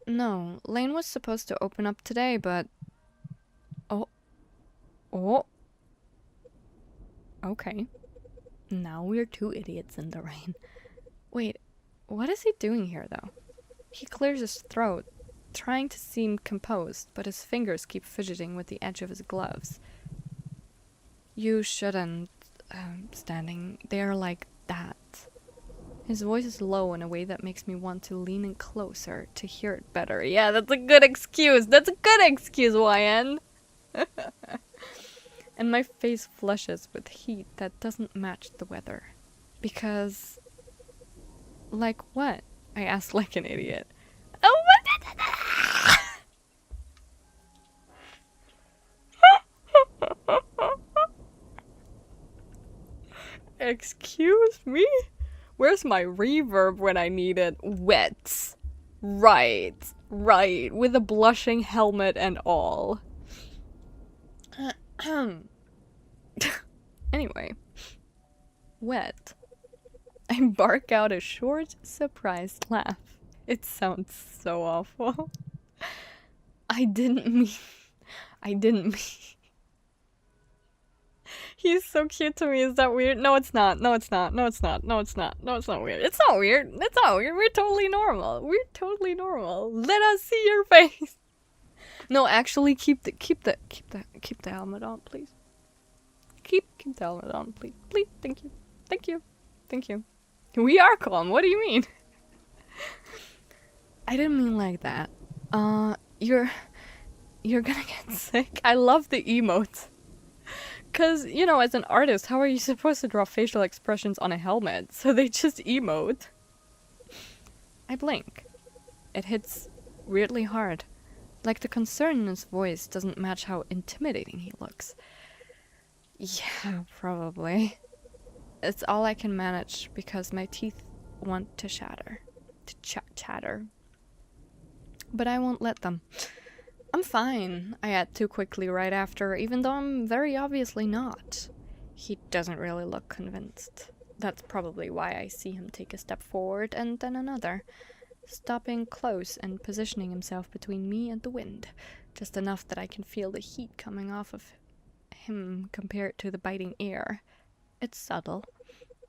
No, Lane was supposed to open up today, but... Oh. Okay. Now we're 2 idiots in the rain. Wait, what is he doing here, though? He clears his throat, trying to seem composed, but his fingers keep fidgeting with the edge of his gloves. You shouldn't, standing there like that. His voice is low in a way that makes me want to lean in closer to hear it better. Yeah, that's a good excuse. That's a good excuse, YN. And my face flushes with heat that doesn't match the weather. Because... Like what? I ask like an idiot. Oh my Excuse me? Where's my reverb when I need it? Wet. Right. With a blushing helmet and all. Anyway. Wet. I bark out a short, surprised laugh. It sounds so awful. I didn't mean... He's so cute to me. Is that weird? No, it's not. No, it's not weird. It's not weird. We're totally normal. Let us see your face. No, actually, keep the helmet on, please. Keep the helmet on, please. Please, thank you. We are calm. What do you mean? I didn't mean like that. You're gonna get sick. I love the emotes. Cause, you know, as an artist, how are you supposed to draw facial expressions on a helmet? So they just emote. I blink. It hits weirdly hard. Like the concern in his voice doesn't match how intimidating he looks. Yeah, probably. It's all I can manage because my teeth want to shatter. Chatter. But I won't let them. I'm fine, I add too quickly right after, even though I'm very obviously not. He doesn't really look convinced. That's probably why I see him take a step forward and then another, stopping close and positioning himself between me and the wind, just enough that I can feel the heat coming off of him compared to the biting air. It's subtle,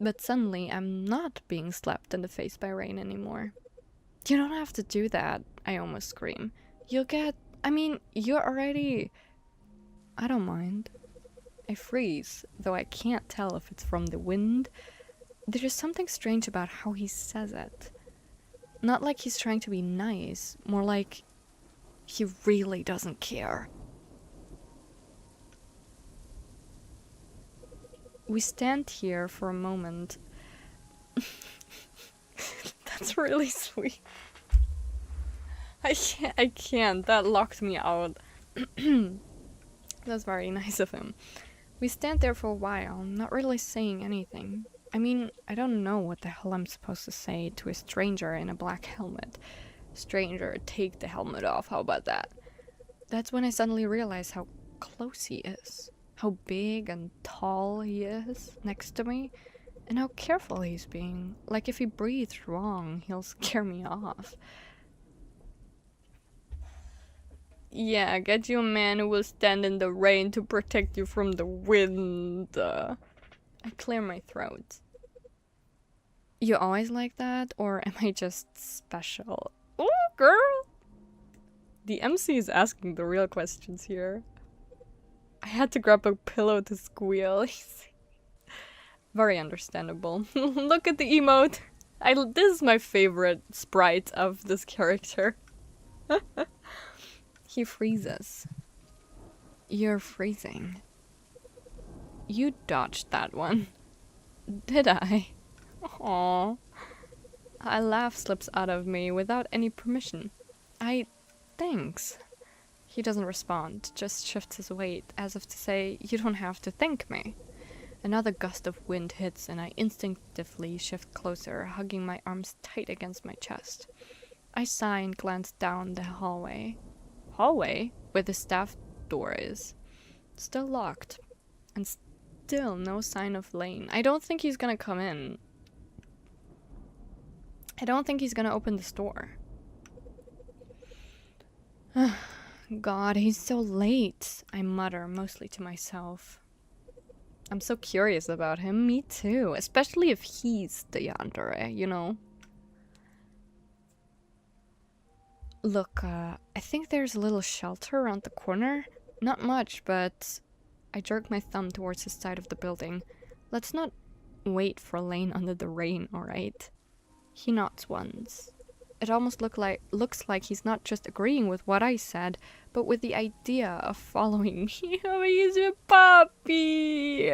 but suddenly I'm not being slapped in the face by rain anymore. You don't have to do that. I almost scream. I mean, you're already... I don't mind. I freeze, though I can't tell if it's from the wind. There's something strange about how he says it. Not like he's trying to be nice, more like he really doesn't care. We stand here for a moment. That's really sweet. I can't. That locked me out. That's very nice of him. We stand there for a while, not really saying anything. I mean, I don't know what the hell I'm supposed to say to a stranger in a black helmet. Stranger, take the helmet off, how about that? That's when I suddenly realize how close he is. How big and tall he is next to me. And how careful he's being. Like if he breathes wrong, he'll scare me off. Yeah, get you a man who will stand in the rain to protect you from the wind. I clear my throat. You always like that, or am I just special? Oh, girl! The MC is asking the real questions here. I had to grab a pillow to squeal. Very understandable. Look at the emote. This is my favorite sprite of this character. He freezes. You're freezing. You dodged that one. Did I? Aww. A laugh slips out of me without any permission. Thanks. He doesn't respond, just shifts his weight, as if to say, you don't have to thank me. Another gust of wind hits and I instinctively shift closer, hugging my arms tight against my chest. I sigh and glance down the hallway. Hallway? Where the staff door is. Still locked. And still no sign of Lane. I don't think he's gonna come in. I don't think he's gonna open this door. God, he's so late, I mutter, mostly to myself. I'm so curious about him. Me too. Especially if he's the yandere, you know? Look, I think there's a little shelter around the corner. Not much, but I jerk my thumb towards the side of the building. Let's not wait for Lane under the rain, alright? He nods once. It almost looks like he's not just agreeing with what I said, but with the idea of following me. Oh, he's a puppy!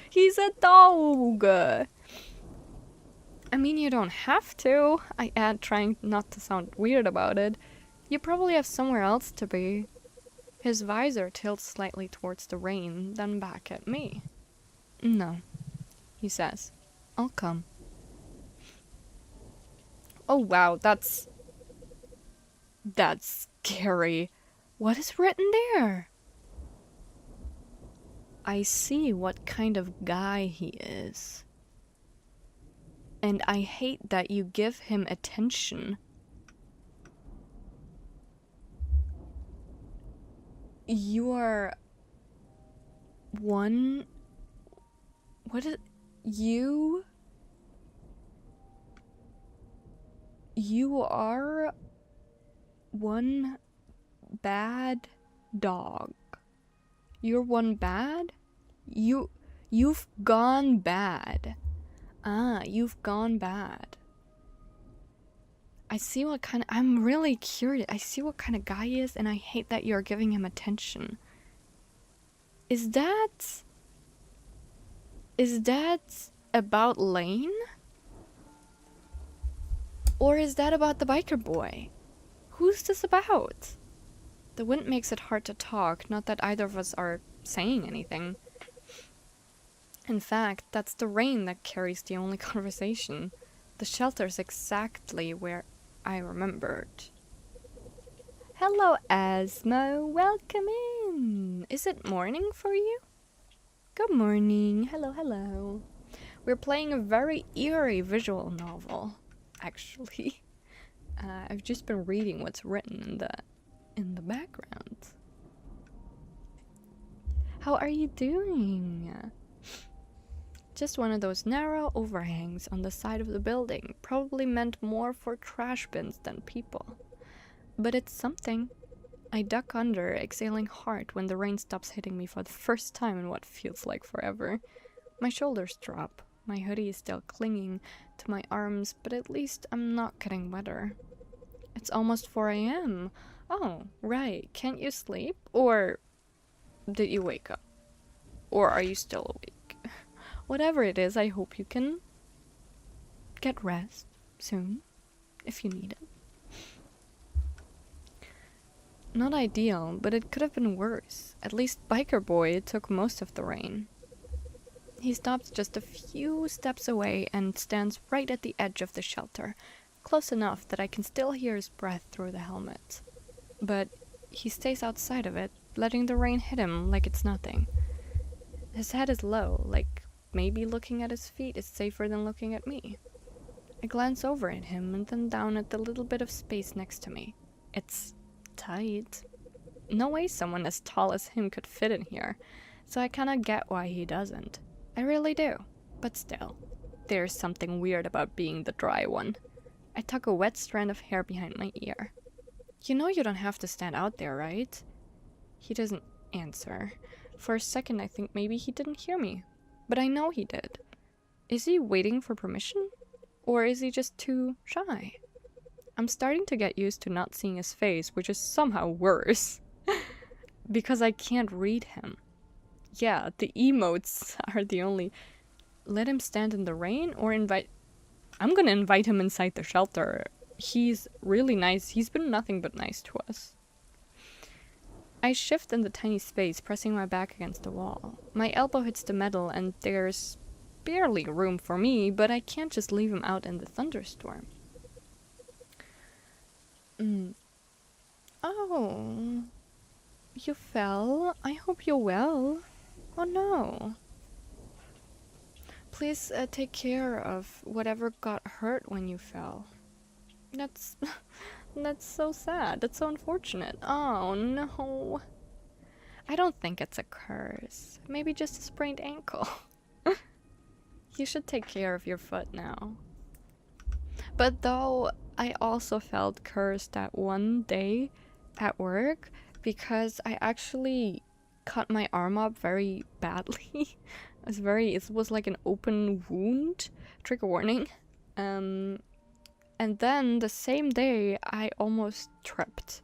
He's a dog! I mean, you don't have to, I add, trying not to sound weird about it. You probably have somewhere else to be. His visor tilts slightly towards the rain, then back at me. No, he says. I'll come. Oh wow, that's scary. What is written there? I see what kind of guy he is. And I hate that you give him attention. You are one... What is... You... You are one bad dog. You're one bad? You've gone bad. Ah, you've gone bad. I see what kind of... I'm really curious. I see what kind of guy he is, and I hate that you're giving him attention. Is that about Lane? Or is that about the biker boy? Who's this about? The wind makes it hard to talk, not that either of us are saying anything. In fact, that's the rain that carries the only conversation. The shelter's exactly where I remembered. Hello, Asmo. Welcome in. Is it morning for you? Good morning. Hello, hello. We're playing a very eerie visual novel. Actually, I've just been reading what's written in the background. How are you doing? Just one of those narrow overhangs on the side of the building, probably meant more for trash bins than people. but it's something. I duck under, exhaling hard when the rain stops hitting me for the first time in what feels like forever. My shoulders drop. My hoodie is still clinging to my arms, but at least I'm not getting wetter. It's almost 4 a.m. Oh, right. Can't you sleep? Or did you wake up? Or are you still awake? Whatever it is, I hope you can get rest soon, if you need it. Not ideal, but it could have been worse. At least Biker Boy took most of the rain. He stops just a few steps away and stands right at the edge of the shelter, close enough that I can still hear his breath through the helmet. But he stays outside of it, letting the rain hit him like it's nothing. His head is low, like maybe looking at his feet is safer than looking at me. I glance over at him and then down at the little bit of space next to me. It's tight. No way someone as tall as him could fit in here, so I kinda get why he doesn't. I really do. But still, there's something weird about being the dry one. I tuck a wet strand of hair behind my ear. You know you don't have to stand out there, right? He doesn't answer. For a second I think maybe he didn't hear me, but I know he did. Is he waiting for permission? Or is he just too shy? I'm starting to get used to not seeing his face, which is somehow worse. Because I can't read him. Yeah, the emotes are the only... Let him stand in the rain or invite... I'm gonna invite him inside the shelter. He's really nice. He's been nothing but nice to us. I shift in the tiny space, pressing my back against the wall. My elbow hits the metal and there's barely room for me, but I can't just leave him out in the thunderstorm. Oh, you fell? I hope you're well. Oh no. Please take care of whatever got hurt when you fell. That's so sad. That's so unfortunate. Oh no. I don't think it's a curse. Maybe just a sprained ankle. You should take care of your foot now. But though I also felt cursed that one day at work because I actually cut my arm up very badly. It was like an open wound. Trigger warning. And then the same day I almost tripped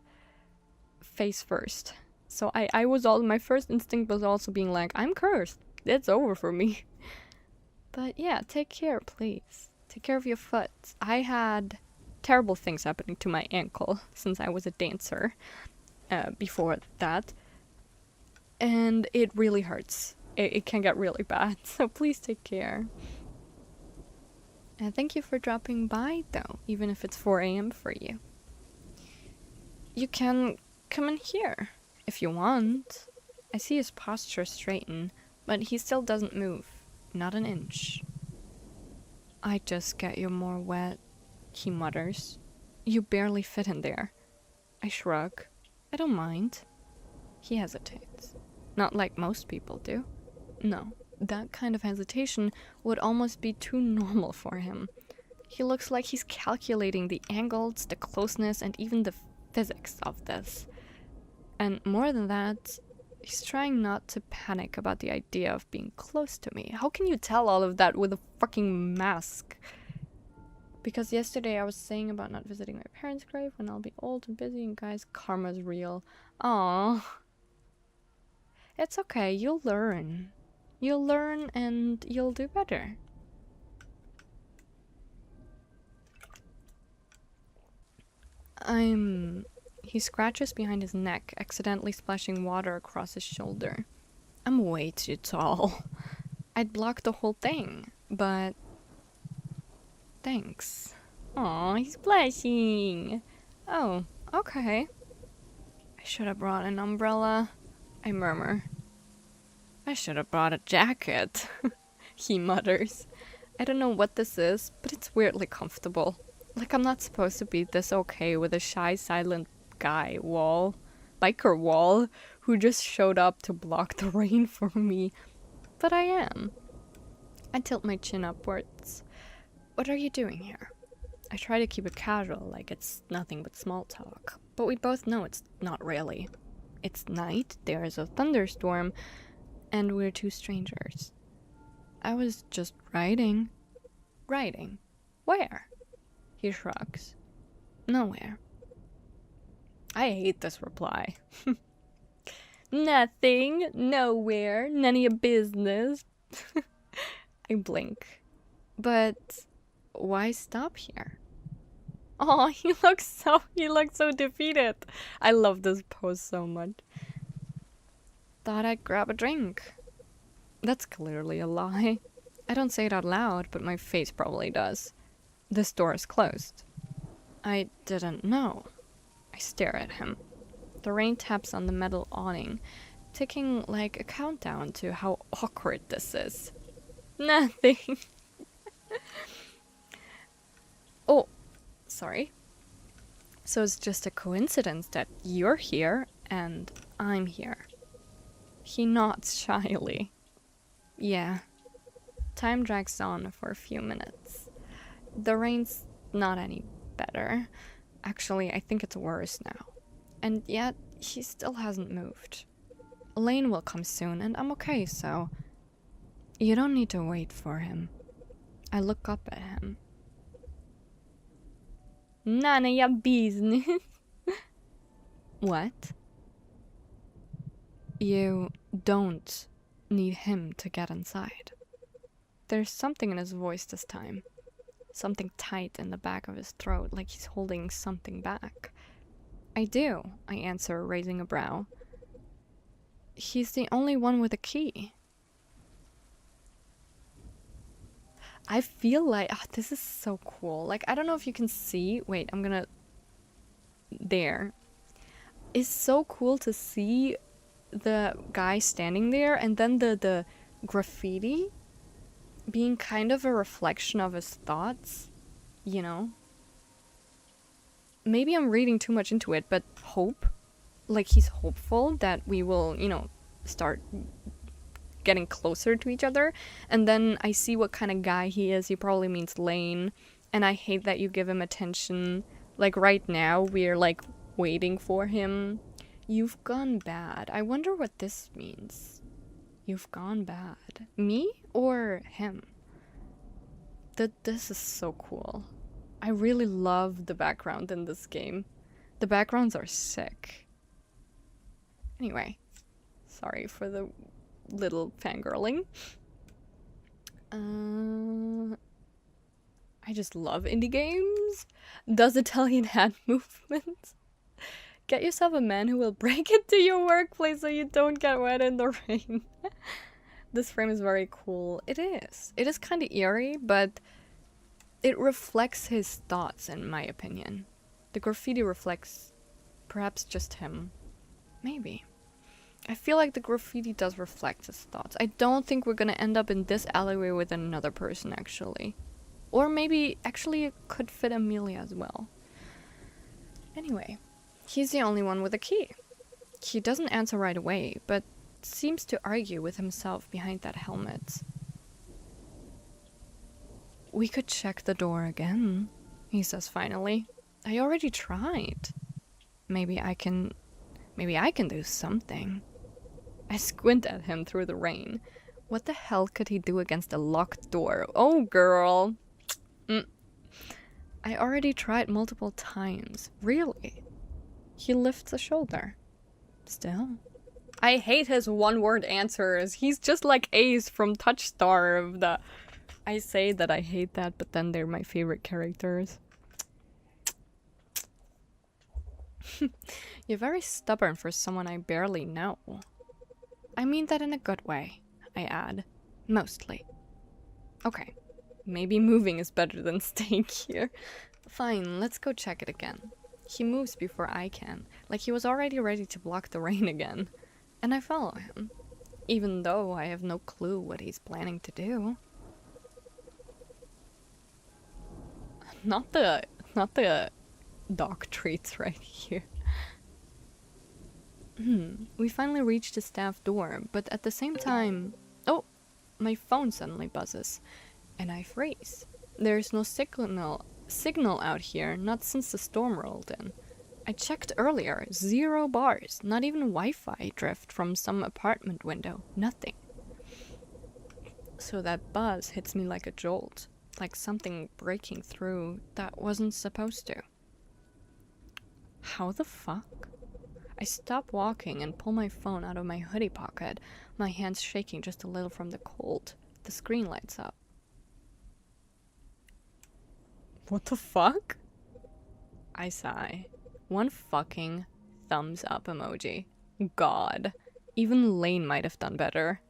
face first. So my first instinct was also being like, I'm cursed. It's over for me. But yeah, take care, please. Take care of your foot. I had terrible things happening to my ankle since I was a dancer before that. And it really hurts. It can get really bad. So please take care. And thank you for dropping by, though, even if it's 4 a.m. for you. You can come in here if you want. I see his posture straighten, but he still doesn't move. Not an inch. I just get you more wet, he mutters. You barely fit in there. I shrug. I don't mind. He hesitates. Not like most people do. No, that kind of hesitation would almost be too normal for him. He looks like he's calculating the angles, the closeness, and even the physics of this. And more than that, he's trying not to panic about the idea of being close to me. How can you tell all of that with a fucking mask? Because yesterday I was saying about not visiting my parents' grave when I'll be old and busy, and guys, karma's real. Aww. It's okay, you'll learn. You'll learn and you'll do better. He scratches behind his neck, accidentally splashing water across his shoulder. I'm way too tall. I'd block the whole thing, but... Thanks. Aw, he's blushing. Oh, okay. I should have brought an umbrella, I murmur. I should have brought a jacket, he mutters. I don't know what this is, but it's weirdly comfortable. Like I'm not supposed to be this okay with a shy, silent guy biker wall, who just showed up to block the rain for me. But I am. I tilt my chin upwards. What are you doing here? I try to keep it casual, like it's nothing but small talk. But we both know it's not really. It's night, there is a thunderstorm, and we're two strangers. I was just writing. Writing? Where? He shrugs. Nowhere. I hate this reply. Nothing, nowhere, none of your business. I blink. But why stop here? Oh, he looks so defeated. I love this pose so much. Thought I'd grab a drink. That's clearly a lie. I don't say it out loud, but my face probably does. This door is closed. I didn't know. I stare at him. The rain taps on the metal awning, ticking like a countdown to how awkward this is. Nothing. Oh, sorry. So it's just a coincidence that you're here and I'm here. He nods shyly. Yeah. Time drags on for a few minutes. The rain's not any better. Actually, I think it's worse now. And yet, he still hasn't moved. Elaine will come soon, and I'm okay, so... You don't need to wait for him. I look up at him. None of your business. What? You don't need him to get inside. There's something in his voice this time. Something tight in the back of his throat, like he's holding something back. I do, I answer, raising a brow. He's the only one with a key. I feel like, this is so cool. Like, I don't know if you can see. Wait, I'm gonna... There. It's so cool to see the guy standing there and then the graffiti being kind of a reflection of his thoughts, you know? Maybe I'm reading too much into it, but hope. Like, he's hopeful that we will, you know, start getting closer to each other. And then I see what kind of guy he is. He probably means Lane. And I hate that you give him attention. Like, right now, we're, like, waiting for him. You've gone bad. I wonder what this means. You've gone bad. Me or him? This is so cool. I really love the background in this game. The backgrounds are sick. Anyway, sorry for the little fangirling. I just love indie games. Does Italian hand movements. Get yourself a man who will break into your workplace so you don't get wet in the rain. This frame is very cool. It is. It is kind of eerie, but it reflects his thoughts, in my opinion. The graffiti reflects perhaps just him. Maybe. I feel like the graffiti does reflect his thoughts. I don't think we're gonna end up in this alleyway with another person, actually. Or maybe, actually, it could fit Amelia as well. Anyway, he's the only one with a key. He doesn't answer right away, but seems to argue with himself behind that helmet. We could check the door again, he says finally. I already tried. Maybe I can do something. I squint at him through the rain. What the hell could he do against a locked door? Oh, girl. I already tried multiple times. Really? He lifts a shoulder. Still. I hate his one-word answers. He's just like Ace from Touchstar of the... I say that I hate that, but then they're my favorite characters. You're very stubborn for someone I barely know. I mean that in a good way, I add. Mostly. Okay. Maybe moving is better than staying here. Fine, let's go check it again. He moves before I can, like he was already ready to block the rain again. And I follow him, even though I have no clue what he's planning to do. Not the dog treats right here. We finally reached the staff door, but at the same time... Oh! My phone suddenly buzzes, and I freeze. There's no signal signal out here, not since the storm rolled in. I checked earlier, 0 bars, not even Wi-Fi drift from some apartment window, nothing. So that buzz hits me like a jolt, like something breaking through that wasn't supposed to. How the fuck? I stop walking and pull my phone out of my hoodie pocket, my hands shaking just a little from the cold. The screen lights up. What the fuck? I sigh. 1 fucking thumbs up emoji. God. Even Lane might have done better.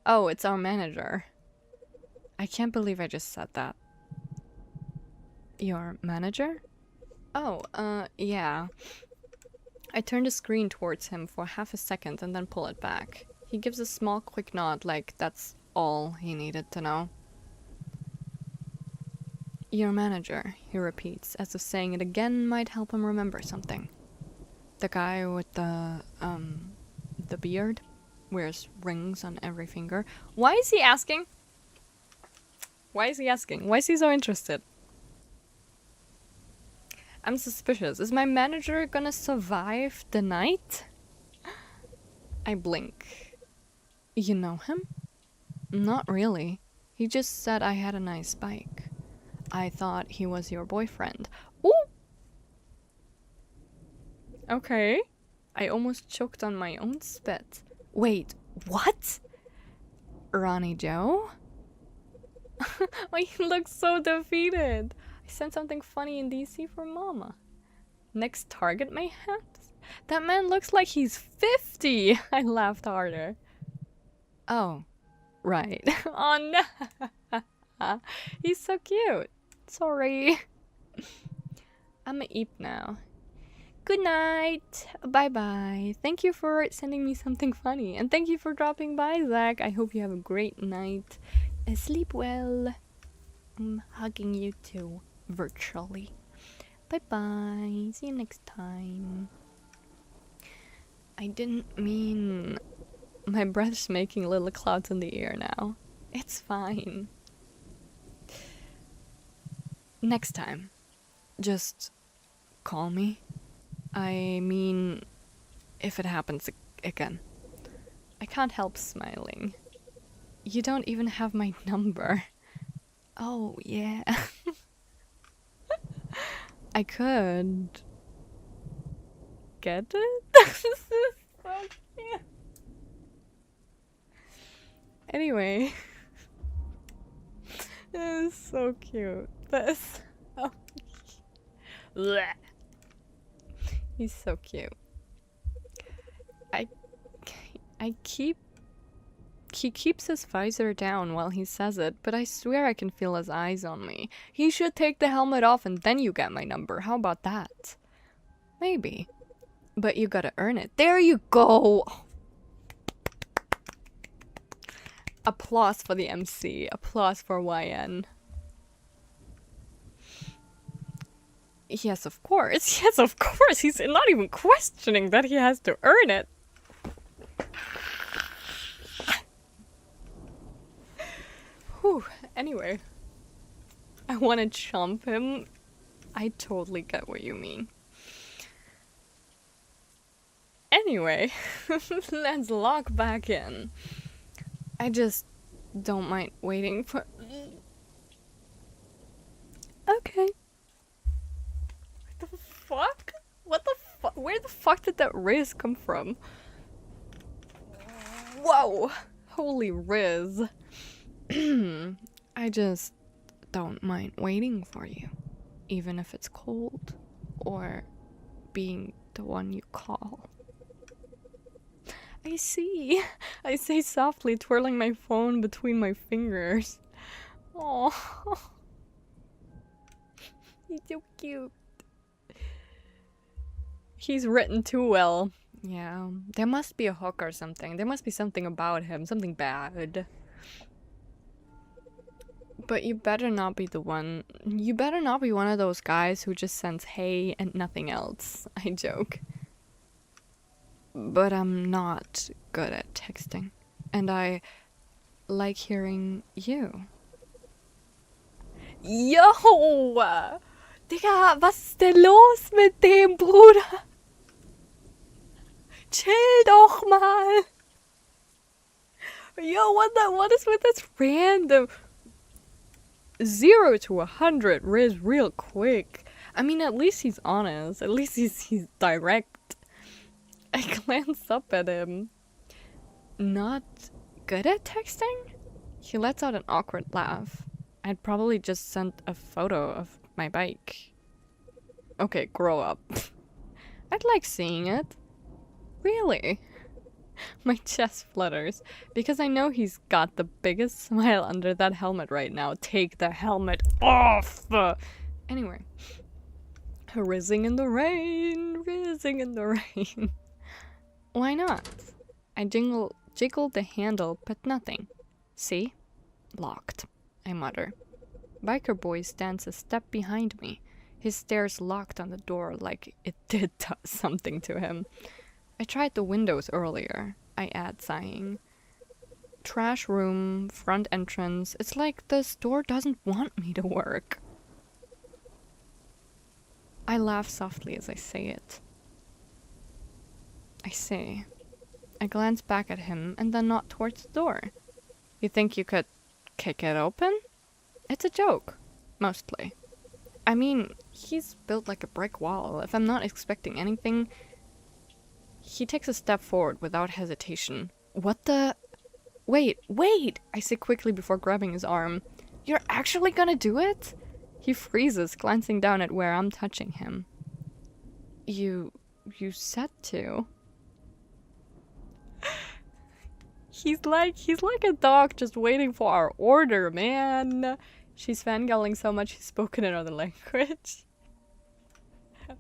Oh, it's our manager. I can't believe I just said that. Your manager? Oh, yeah. I turn the screen towards him for half a second and then pull it back. He gives a small quick nod like that's all he needed to know. Your manager, he repeats, as if saying it again might help him remember something. The guy with the beard, wears rings on every finger. Why is he asking? Why is he asking? Why is he so interested? I'm suspicious. Is my manager gonna survive the night? I blink. You know him? Not really. He just said I had a nice bike. I thought he was your boyfriend. Ooh! Okay. I almost choked on my own spit. Wait, what? Ronnie Joe? Oh, he looks so defeated. I sent something funny in DC for Mama. Next target, mayhaps? That man looks like he's 50! I laughed harder. Oh, right. Oh no! He's so cute. Sorry. I'ma eat now. Good night. Bye-bye. Thank you for sending me something funny. And thank you for dropping by, Zach. I hope you have a great night. Sleep well. I'm hugging you too, virtually. Bye-bye. See you next time. I didn't mean... My breath's making little clouds in the air now. It's fine. Next time, just call me. I mean, if it happens again. I can't help smiling. You don't even have my number. Oh, yeah. I could get it? This is so cute. Anyway. This is so cute. This. Oh. Blech. He's so cute. He keeps his visor down while he says it, but I swear I can feel his eyes on me. He should take the helmet off and then you get my number. How about that? Maybe. But you gotta earn it. There you go! Applause for the MC. Applause for YN. Yes, of course. Yes, of course. He's not even questioning that he has to earn it. Whew. Anyway. I want to chomp him. I totally get what you mean. Anyway. Let's log back in. I just don't mind waiting for... Okay. What the fuck? What the fuck? Where the fuck did that Riz come from? Whoa! Holy Riz. I just don't mind waiting for you. Even if it's cold. Or being the one you call. I see. I say softly, twirling my phone between my fingers. Oh, he's so cute. He's written too well. Yeah, there must be a hook or something. There must be something about him, something bad. But you better not be the one. You better not be one of those guys who just sends hey and nothing else. I joke. But I'm not good at texting. And I like hearing you. Yo! Digga, was ist denn los mit dem, Bruder? Chill doch mal. Yo, what is with this random 0 to 100 is real quick. I mean, at least he's honest. At least he's direct. I glance up at him. Not good at texting? He lets out an awkward laugh. I'd probably just sent a photo of my bike. Okay, grow up. I'd like seeing it. Really? My chest flutters because I know he's got the biggest smile under that helmet right now. Take the helmet off! Anyway. Rizzing in the rain, rizzing in the rain. Why not? I jiggled the handle, but nothing. See? Locked, I mutter. Biker boy stands a step behind me. His stare's locked on the door like it did something to him. I tried the windows earlier, I add, sighing. Trash room, front entrance. It's like the store doesn't want me to work. I laugh softly as I say it. I say. I glance back at him and then nod towards the door. You think you could kick it open? It's a joke. Mostly. I mean, he's built like a brick wall. If I'm not expecting anything... He takes a step forward without hesitation. What the... Wait! I say quickly before grabbing his arm. You're actually gonna do it? He freezes, glancing down at where I'm touching him. You said to. He's like a dog just waiting for our order, man. She's fangirling so much he's spoken another language.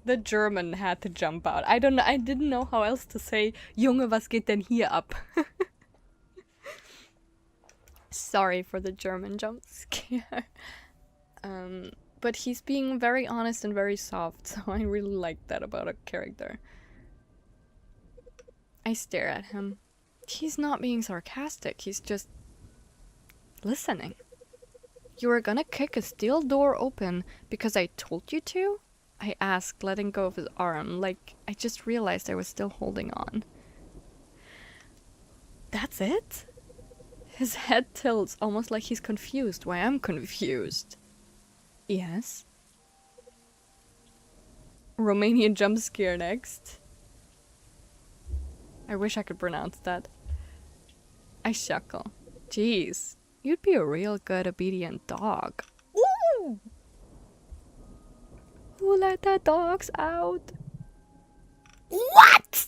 The German had to jump out. I didn't know how else to say, Junge, was geht denn hier ab? Sorry for the German jump scare. But he's being very honest and very soft, so I really like that about a character. I stare at him. He's not being sarcastic, he's just listening. You were gonna kick a steel door open because I told you to? I asked, letting go of his arm, like I just realized I was still holding on. That's it? His head tilts, almost like he's confused why I'm confused. Yes? Romanian jump scare next. I wish I could pronounce that. I chuckle. Jeez, you'd be a real good obedient dog. Ooh! Who let the dogs out? What?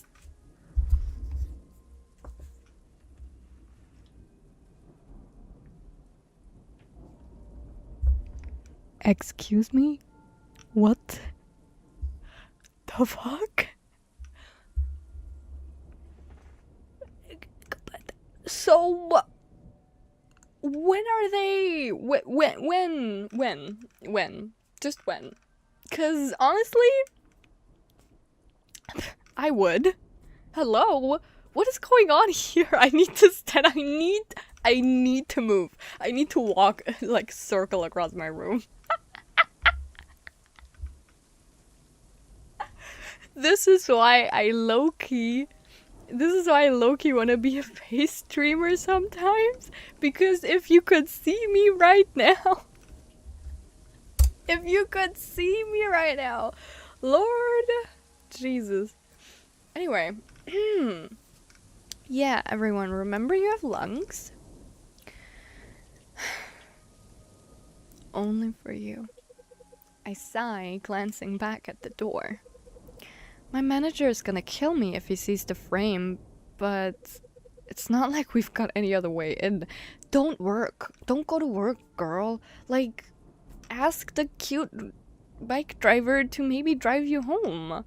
Excuse me? What the fuck? So, when are they? When? Just when? 'Cause honestly, I would. Hello? What is going on here? I need to stand. I need to move. I need to walk, like, circle across my room. This is why I low-key want to be a face streamer sometimes. Because if you could see me right now. If you could see me right now. Lord Jesus. Anyway. Yeah, everyone, remember you have lungs? Only for you. I sigh, glancing back at the door. My manager is gonna kill me if he sees the frame, but it's not like we've got any other way in. Don't go to work, girl. Like, ask the cute bike driver to maybe drive you home.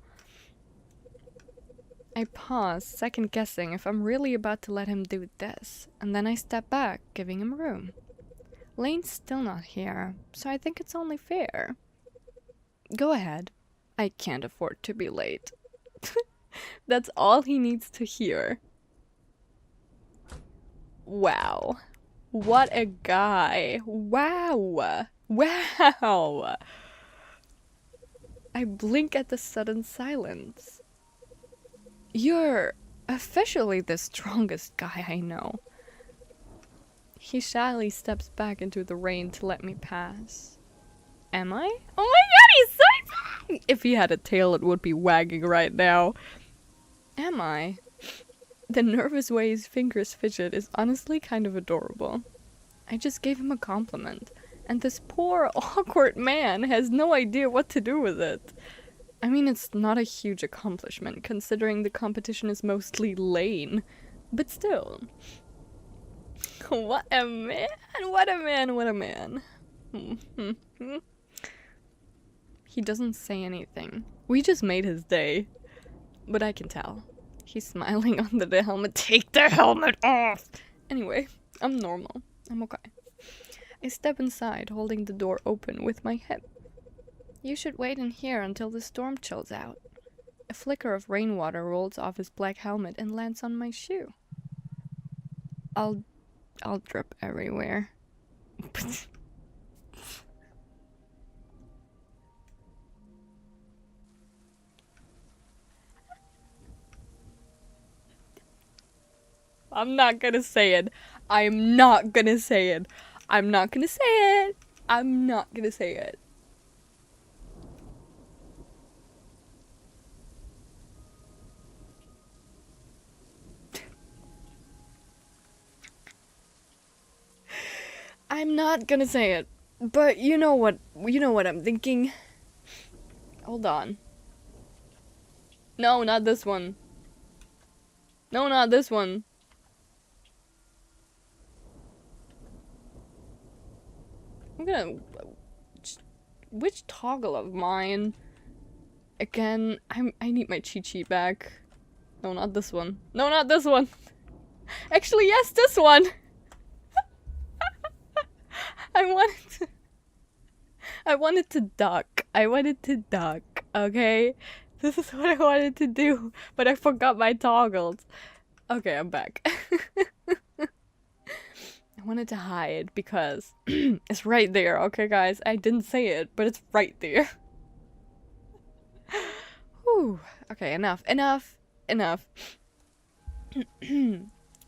I pause, second guessing if I'm really about to let him do this, and then I step back, giving him room. Lane's still not here, so I think it's only fair. Go ahead. I can't afford to be late. That's all he needs to hear. Wow. What a guy. Wow. Wow. I blink at the sudden silence. You're officially the strongest guy I know. He shyly steps back into the rain to let me pass. Am I? Oh my god, he's so excited! If he had a tail, it would be wagging right now. Am I? The nervous way his fingers fidget is honestly kind of adorable. I just gave him a compliment, and this poor, awkward man has no idea what to do with it. I mean, it's not a huge accomplishment, considering the competition is mostly lane, but still. What a man, what a man, what a man. He doesn't say anything. We just made his day. But I can tell. He's smiling under the helmet. Take the helmet off! Anyway, I'm normal. I'm okay. I step inside, holding the door open with my hip. You should wait in here until the storm chills out. A flicker of rainwater rolls off his black helmet and lands on my shoe. I'll drip everywhere. I'm not gonna say it. I'm not gonna say it. I'm not gonna say it. I'm not gonna say it. I'm not gonna say it. But you know what I'm thinking. Hold on. No, not this one. No, not this one. I'm gonna... Which toggle of mine? Again, I need my cheat sheet back. No, not this one. No, not this one. Actually, yes, this one. I wanted to duck. I wanted to duck, okay? This is what I wanted to do, but I forgot my toggles. Okay, I'm back. I wanted to hide because it's right there, okay guys? I didn't say it, but it's right there. Whew. Okay, enough.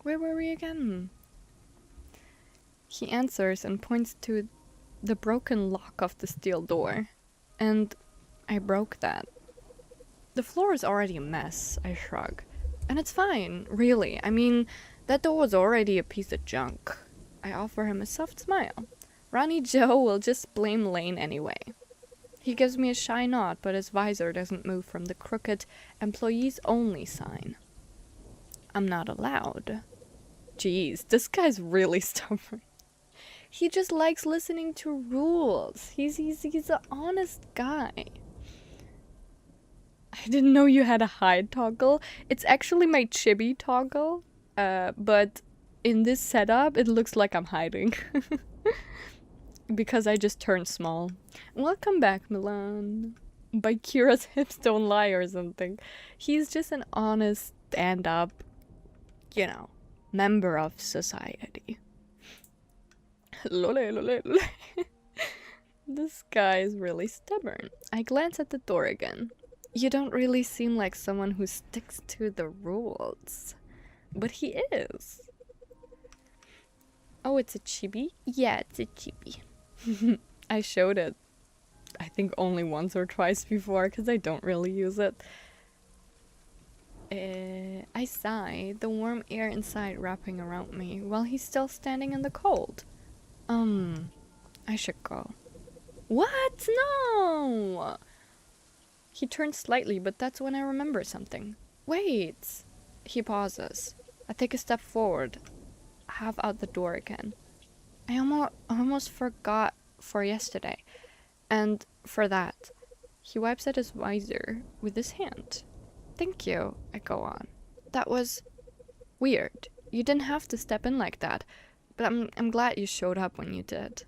Where were we again? He answers and points to the broken lock of the steel door. And I broke that. The floor is already a mess, I shrug. And it's fine, really. I mean, that door was already a piece of junk. I offer him a soft smile. Ronnie Joe will just blame Lane anyway. He gives me a shy nod, but his visor doesn't move from the crooked employees only sign. I'm not allowed. Jeez, this guy's really stubborn. He just likes listening to rules. He's an honest guy. I didn't know you had a hide toggle. It's actually my chibi toggle, but in this setup, it looks like I'm hiding. Because I just turned small. Welcome back, Milan. By Kira's hips don't lie or something. He's just an honest, stand-up, you know, member of society. Lole, lole, lole. This guy is really stubborn. I glance at the door again. You don't really seem like someone who sticks to the rules. But he is. Oh, it's a chibi? Yeah, it's a chibi. I showed it, I think only once or twice before, because I don't really use it. I sigh, the warm air inside wrapping around me, while he's still standing in the cold. I should go. What? No! He turns slightly, but that's when I remember something. Wait! He pauses. I take a step forward, half out the door again. I almost forgot for yesterday. And for that, he wipes at his visor with his hand. Thank you, I go on. That was weird. You didn't have to step in like that, but I'm glad you showed up when you did.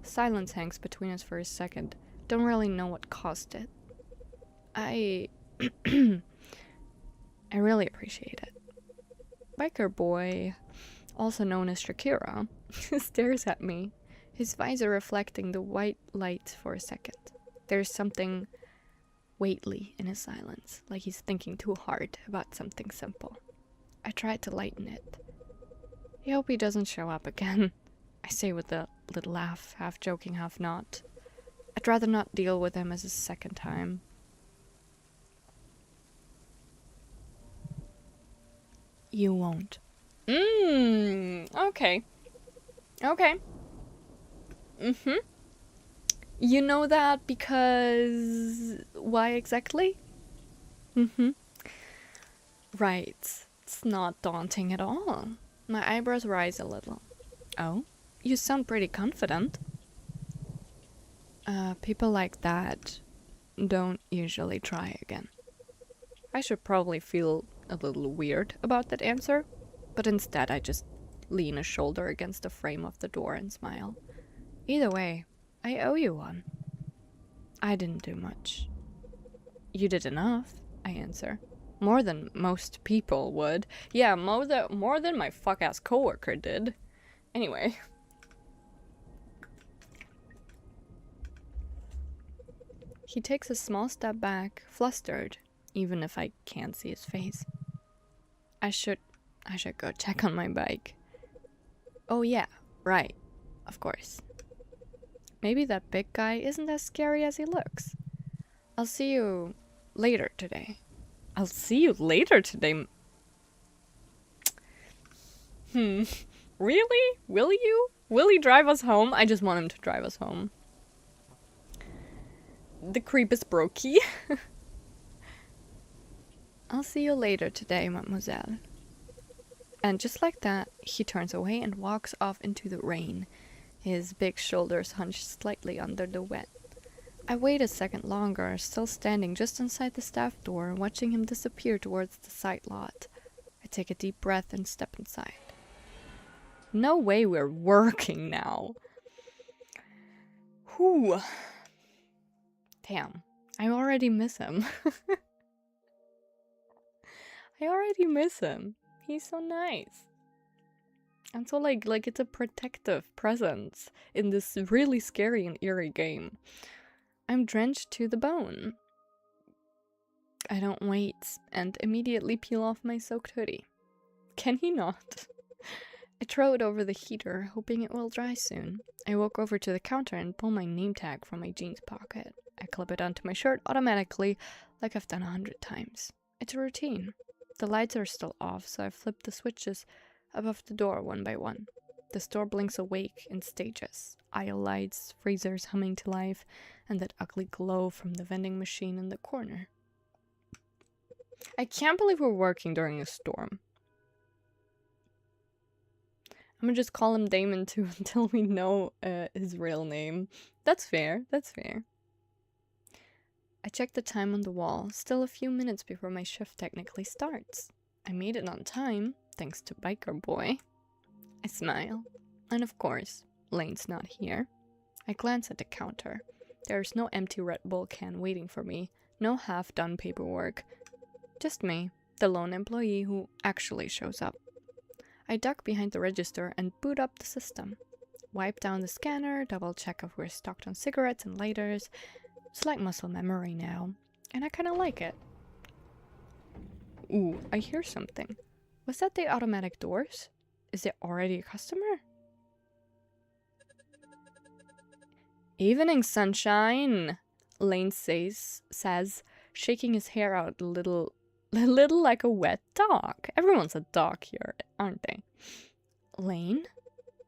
Silence hangs between us for a second. Don't really know what caused it. I really appreciate it. Biker boy, also known as Shakira, stares at me, his visor reflecting the white light for a second. There's something weighty in his silence, like he's thinking too hard about something simple. I try to lighten it. I hope he doesn't show up again, I say with a little laugh, half joking, half not. I'd rather not deal with him as a second time. You won't. Okay. Okay. You know that because... why exactly? Right. It's not daunting at all. My eyebrows rise a little. Oh? You sound pretty confident. People like that don't usually try again. I should probably feel a little weird about that answer, but instead I just lean a shoulder against the frame of the door and smile. Either way, I owe you one. I didn't do much. You did enough, I answer. More than most people would. Yeah, more than my fuck-ass coworker did. Anyway. He takes a small step back, flustered, even if I can't see his face. I should go check on my bike. Oh yeah, right. Of course. Maybe that big guy isn't as scary as he looks. I'll see you later today. I'll see you later today. Really? Will you? Will he drive us home? I just want him to drive us home. The creep is brokey. I'll see you later today, mademoiselle. And just like that, he turns away and walks off into the rain, his big shoulders hunched slightly under the wet. I wait a second longer, still standing just inside the staff door, watching him disappear towards the side lot. I take a deep breath and step inside. No way we're working now. Whew. Damn, I already miss him. I already miss him. He's so nice. And so like it's a protective presence in this really scary and eerie game. I'm drenched to the bone. I don't wait and immediately peel off my soaked hoodie. Can he not? I throw it over the heater, hoping it will dry soon. I walk over to the counter and pull my name tag from my jeans pocket. I clip it onto my shirt automatically, like I've done 100 times. It's a routine. The lights are still off, so I flip the switches above the door one by one. The store blinks awake in stages. Aisle lights, freezers humming to life, and that ugly glow from the vending machine in the corner. I can't believe we're working during a storm. I'm gonna just call him Damon too until we know his real name. That's fair, that's fair. I check the time on the wall, still a few minutes before my shift technically starts. I made it on time, thanks to Biker Boy. I smile. And of course, Lane's not here. I glance at the counter. There's no empty Red Bull can waiting for me, no half-done paperwork. Just me, the lone employee who actually shows up. I duck behind the register and boot up the system. Wipe down the scanner, double check if we're stocked on cigarettes and lighters. It's like muscle memory now, and I kinda like it. Ooh, I hear something. Was that the automatic doors? Is there already a customer? Evening, sunshine, Lane says, shaking his hair out a little like a wet dog. Everyone's a dog here, aren't they? Lane?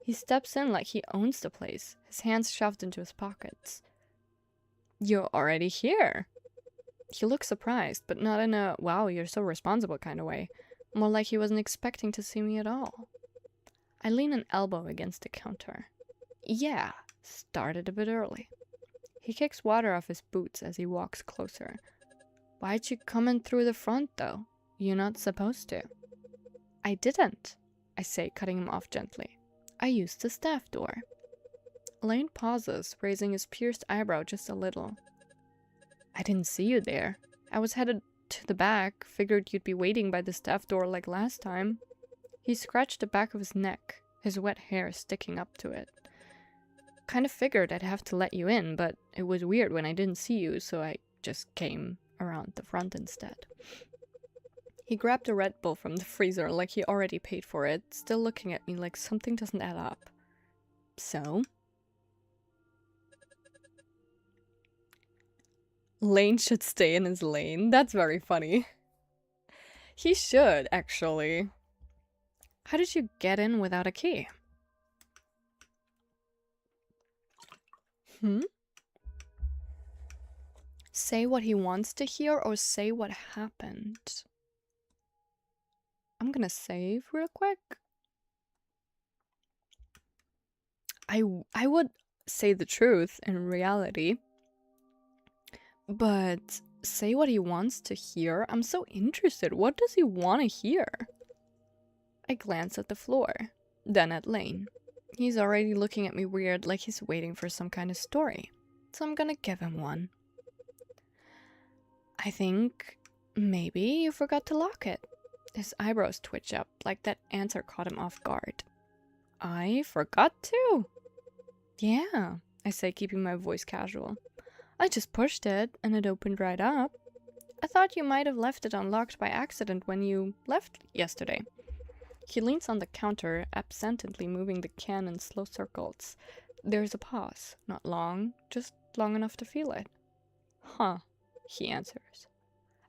He steps in like he owns the place, his hands shoved into his pockets. You're already here. He looks surprised, but not in a, wow, you're so responsible kind of way. More like he wasn't expecting to see me at all. I lean an elbow against the counter. Yeah, started a bit early. He kicks water off his boots as he walks closer. Why'd you come in through the front, though? You're not supposed to. I didn't, I say, cutting him off gently. I used the staff door. Lane pauses, raising his pierced eyebrow just a little. I didn't see you there. I was headed to the back, figured you'd be waiting by the staff door like last time. He scratched the back of his neck, his wet hair sticking up to it. Kind of figured I'd have to let you in, but it was weird when I didn't see you, so I just came around the front instead. He grabbed a Red Bull from the freezer like he already paid for it, still looking at me like something doesn't add up. So? Lane should stay in his lane. That's very funny. He should, actually. How did you get in without a key? Say what he wants to hear or say what happened? I'm gonna save real quick. I would say the truth in reality. But say what he wants to hear? I'm so interested. What does he want to hear? I glance at the floor, then at Lane. He's already looking at me weird, like he's waiting for some kind of story. So I'm gonna give him one. I think maybe you forgot to lock it. His eyebrows twitch up, like that answer caught him off guard. I forgot to? Yeah, I say, keeping my voice casual. I just pushed it, and it opened right up. I thought you might have left it unlocked by accident when you left yesterday. He leans on the counter, absently moving the can in slow circles. There's a pause, not long, just long enough to feel it. Huh, he answers.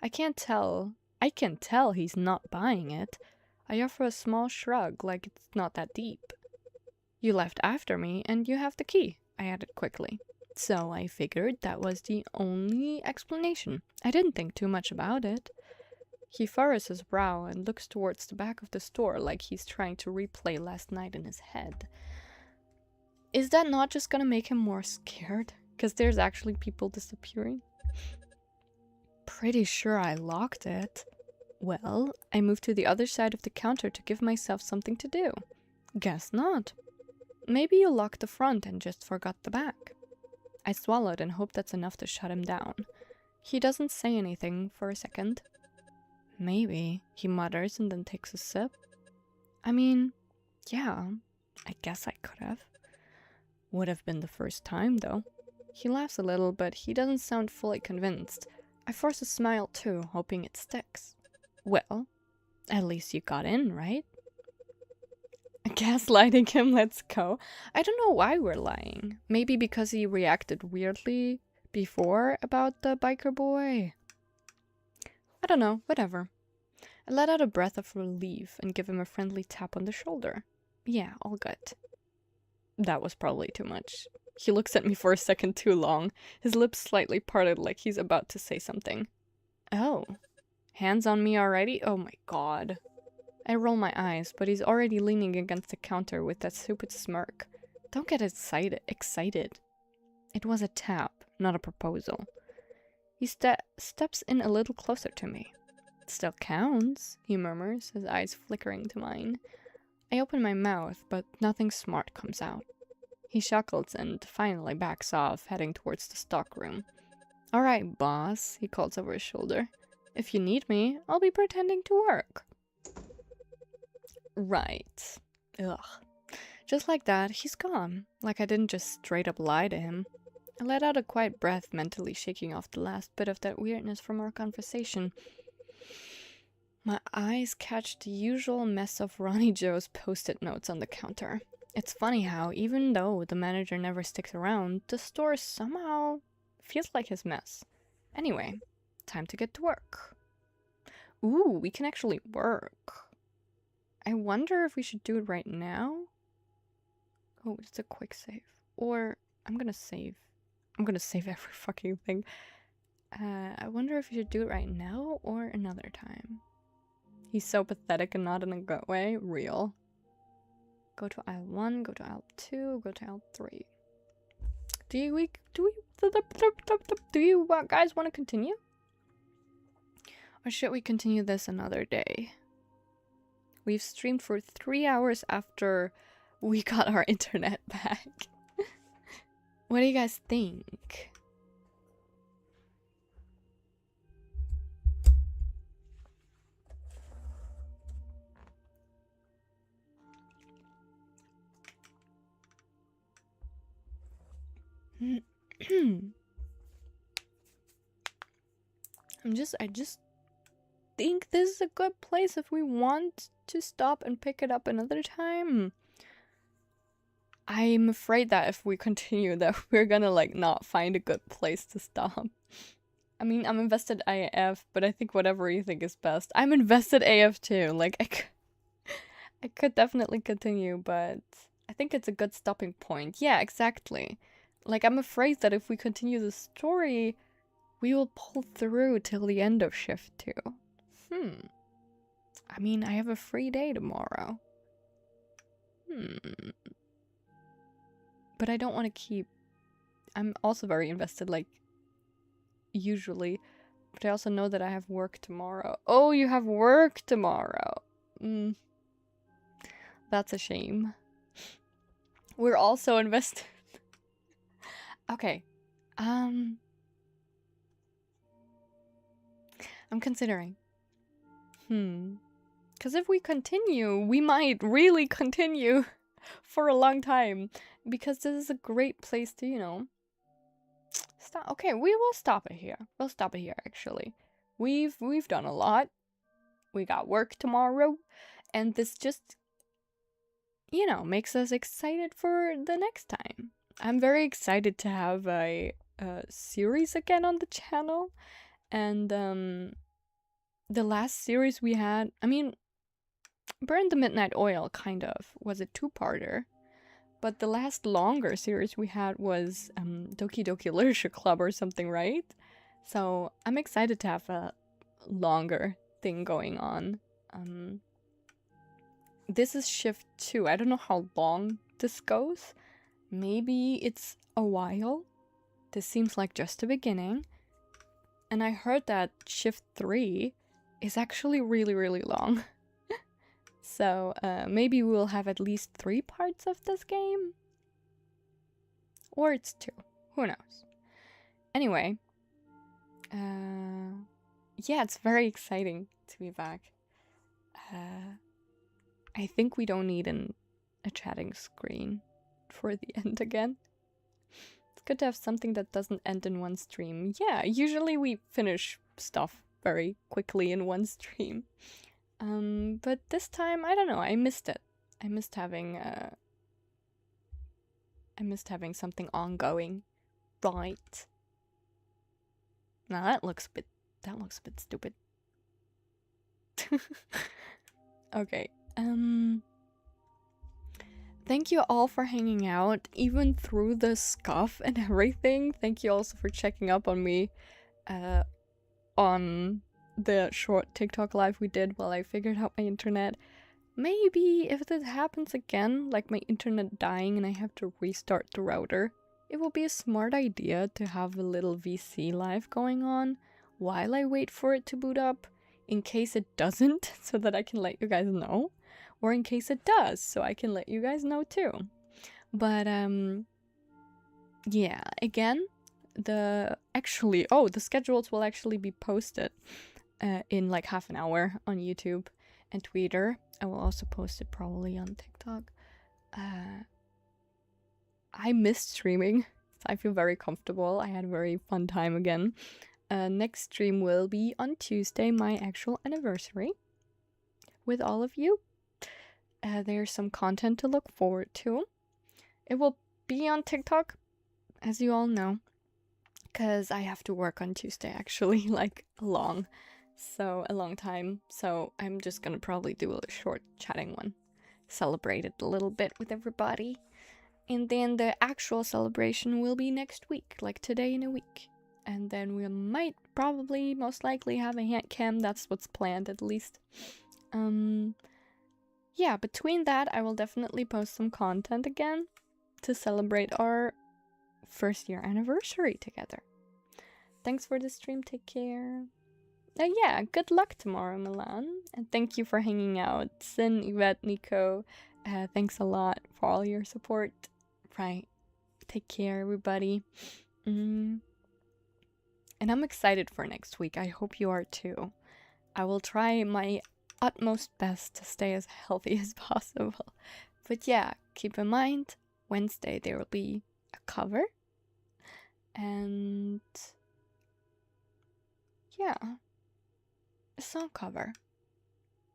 I can tell he's not buying it. I offer a small shrug, like it's not that deep. You left after me, and you have the key, I added quickly. So I figured that was the only explanation. I didn't think too much about it. He furrows his brow and looks towards the back of the store like he's trying to replay last night in his head. Is that not just gonna make him more scared? Because there's actually people disappearing? Pretty sure I locked it. Well, I moved to the other side of the counter to give myself something to do. Guess not. Maybe you locked the front and just forgot the back. I swallowed and hope that's enough to shut him down. He doesn't say anything for a second. Maybe, he mutters and then takes a sip. I mean, yeah, I guess I could have. Would have been the first time, though. He laughs a little, but he doesn't sound fully convinced. I force a smile too, hoping it sticks. Well, at least you got in, right? Gaslighting him, let's go. I don't know why we're lying. Maybe because he reacted weirdly before about the biker boy. I don't know, whatever. I let out a breath of relief and give him a friendly tap on the shoulder. Yeah, all good. That was probably too much. He looks at me for a second too long, his lips slightly parted like he's about to say something. Oh, hands on me already? Oh my god. I roll my eyes, but he's already leaning against the counter with that stupid smirk. Don't get excited. It was a tap, not a proposal. He steps in a little closer to me. It still counts, he murmurs, his eyes flickering to mine. I open my mouth, but nothing smart comes out. He chuckles and finally backs off, heading towards the stockroom. Alright, boss, he calls over his shoulder. If you need me, I'll be pretending to work. Right. Ugh. Just like that, he's gone. Like I didn't just straight up lie to him. I let out a quiet breath, mentally shaking off the last bit of that weirdness from our conversation. My eyes catch the usual mess of Ronnie Joe's post-it notes on the counter. It's funny how, even though the manager never sticks around, the store somehow feels like his mess. Anyway, time to get to work. Ooh, we can actually work. I wonder if we should do it right now? Oh, it's a quick save. Or, I'm gonna save every fucking thing. I wonder if you should do it right now or another time. He's so pathetic and not in a good way. Real. Go to aisle 1, go to aisle 2, go to aisle 3. Do you guys want to continue? Or should we continue this another day? We've streamed for 3 hours after we got our internet back. What do you guys think? I just think this is a good place if we want to stop and pick it up another time. I'm afraid that if we continue that we're gonna like not find a good place to stop. I mean, I'm invested AF, but I think whatever you think is best. I'm invested AF too. Like, I could definitely continue, but I think it's a good stopping point. Yeah, exactly. Like, I'm afraid that if we continue the story, we will pull through till the end of shift 2. I mean, I have a free day tomorrow. But I don't want to keep... I'm also very invested, like, usually. But I also know that I have work tomorrow. Oh, you have work tomorrow. That's a shame. We're also invested. Okay. I'm considering. Because if we continue, we might really continue for a long time. Because this is a great place to, you know... Stop. Okay, we will stop it here. We'll stop it here, actually. We've done a lot. We got work tomorrow. And this just, you know, makes us excited for the next time. I'm very excited to have a series again on the channel. And the last series we had, I mean, Burn the Midnight Oil kind of was a 2-parter. But the last longer series we had was Doki Doki Literature Club or something, right? So I'm excited to have a longer thing going on. This is shift 2. I don't know how long this goes. Maybe it's a while. This seems like just the beginning. And I heard that shift 3 is actually really, really long. So maybe we'll have at least 3 parts of this game. Or it's 2. Who knows? Anyway. Yeah, it's very exciting to be back. I think we don't need a chatting screen for the end again. It's good to have something that doesn't end in one stream. Yeah, usually we finish stuff very quickly in one stream. But this time, I don't know, I missed it. I missed having something ongoing. Right. Now that looks a bit stupid. Okay. Thank you all for hanging out, even through the scuff and everything. Thank you also for checking up on me, on the short TikTok live we did while I figured out my internet. Maybe if this happens again, like my internet dying and I have to restart the router, it will be a smart idea to have a little VC live going on while I wait for it to boot up, in case it doesn't, so that I can let you guys know, or in case it does, so I can let you guys know too. But yeah, again, the schedules will actually be posted in like half an hour on YouTube and Twitter. I will also post it probably on TikTok. I missed streaming. I feel very comfortable. I had a very fun time again. Next stream will be on Tuesday, my actual anniversary, with all of you. There's some content to look forward to. It will be on TikTok, as you all know, because I have to work on Tuesday, actually, like a long time. So I'm just gonna probably do a short chatting one, celebrate it a little bit with everybody. And then the actual celebration will be next week, like today in a week. And then we might probably, most likely, have a hand cam. That's what's planned, at least. Yeah, between that, I will definitely post some content again to celebrate our first year anniversary together. Thanks for the stream. Take care. Yeah, good luck tomorrow, Milan. And thank you for hanging out. Sin, Yvette, Nico, thanks a lot for all your support. Right. Take care, everybody. And I'm excited for next week. I hope you are too. I will try my utmost best to stay as healthy as possible. But yeah, keep in mind, Wednesday there will be a cover. And yeah, yeah, a song cover.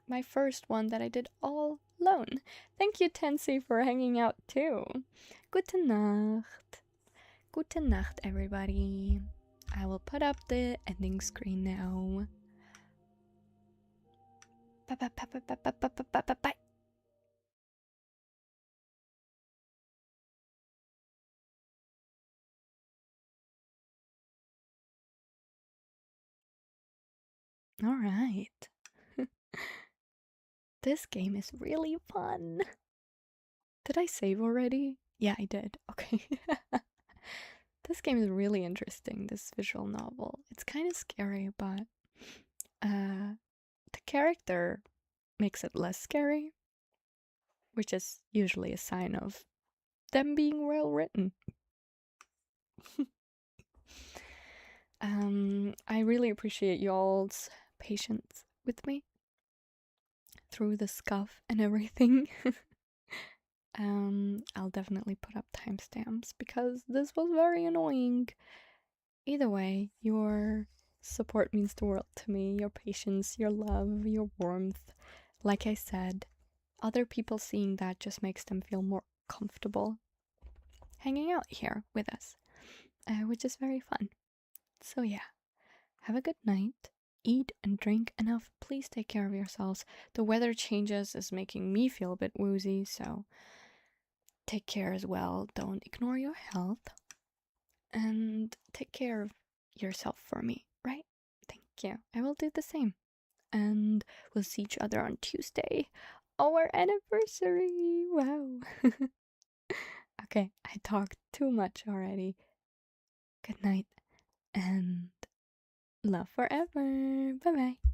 My first one that I did all alone. Thank you, Tensi, for hanging out too. Gute Nacht. Gute Nacht, everybody. I will put up the ending screen now. Bye bye bye bye bye bye bye bye bye. All right. This game is really fun. Did I save already? Yeah, I did. Okay. This game is really interesting, this visual novel. It's kind of scary, but the character makes it less scary, which is usually a sign of them being well written. I really appreciate y'all's patience with me through the scuff and everything. I'll definitely put up timestamps because this was very annoying. Either way, your support means the world to me. Your patience, your love, your warmth. Like I said, other people seeing that just makes them feel more comfortable hanging out here with us, which is very fun. So yeah, have a good night. Eat and drink enough. Please take care of yourselves. The weather changes is making me feel a bit woozy, so take care as well. Don't ignore your health. And take care of yourself for me, right? Thank you. I will do the same. And we'll see each other on Tuesday. Our anniversary. Wow. Okay, I talked too much already. Good night and love forever. Bye bye.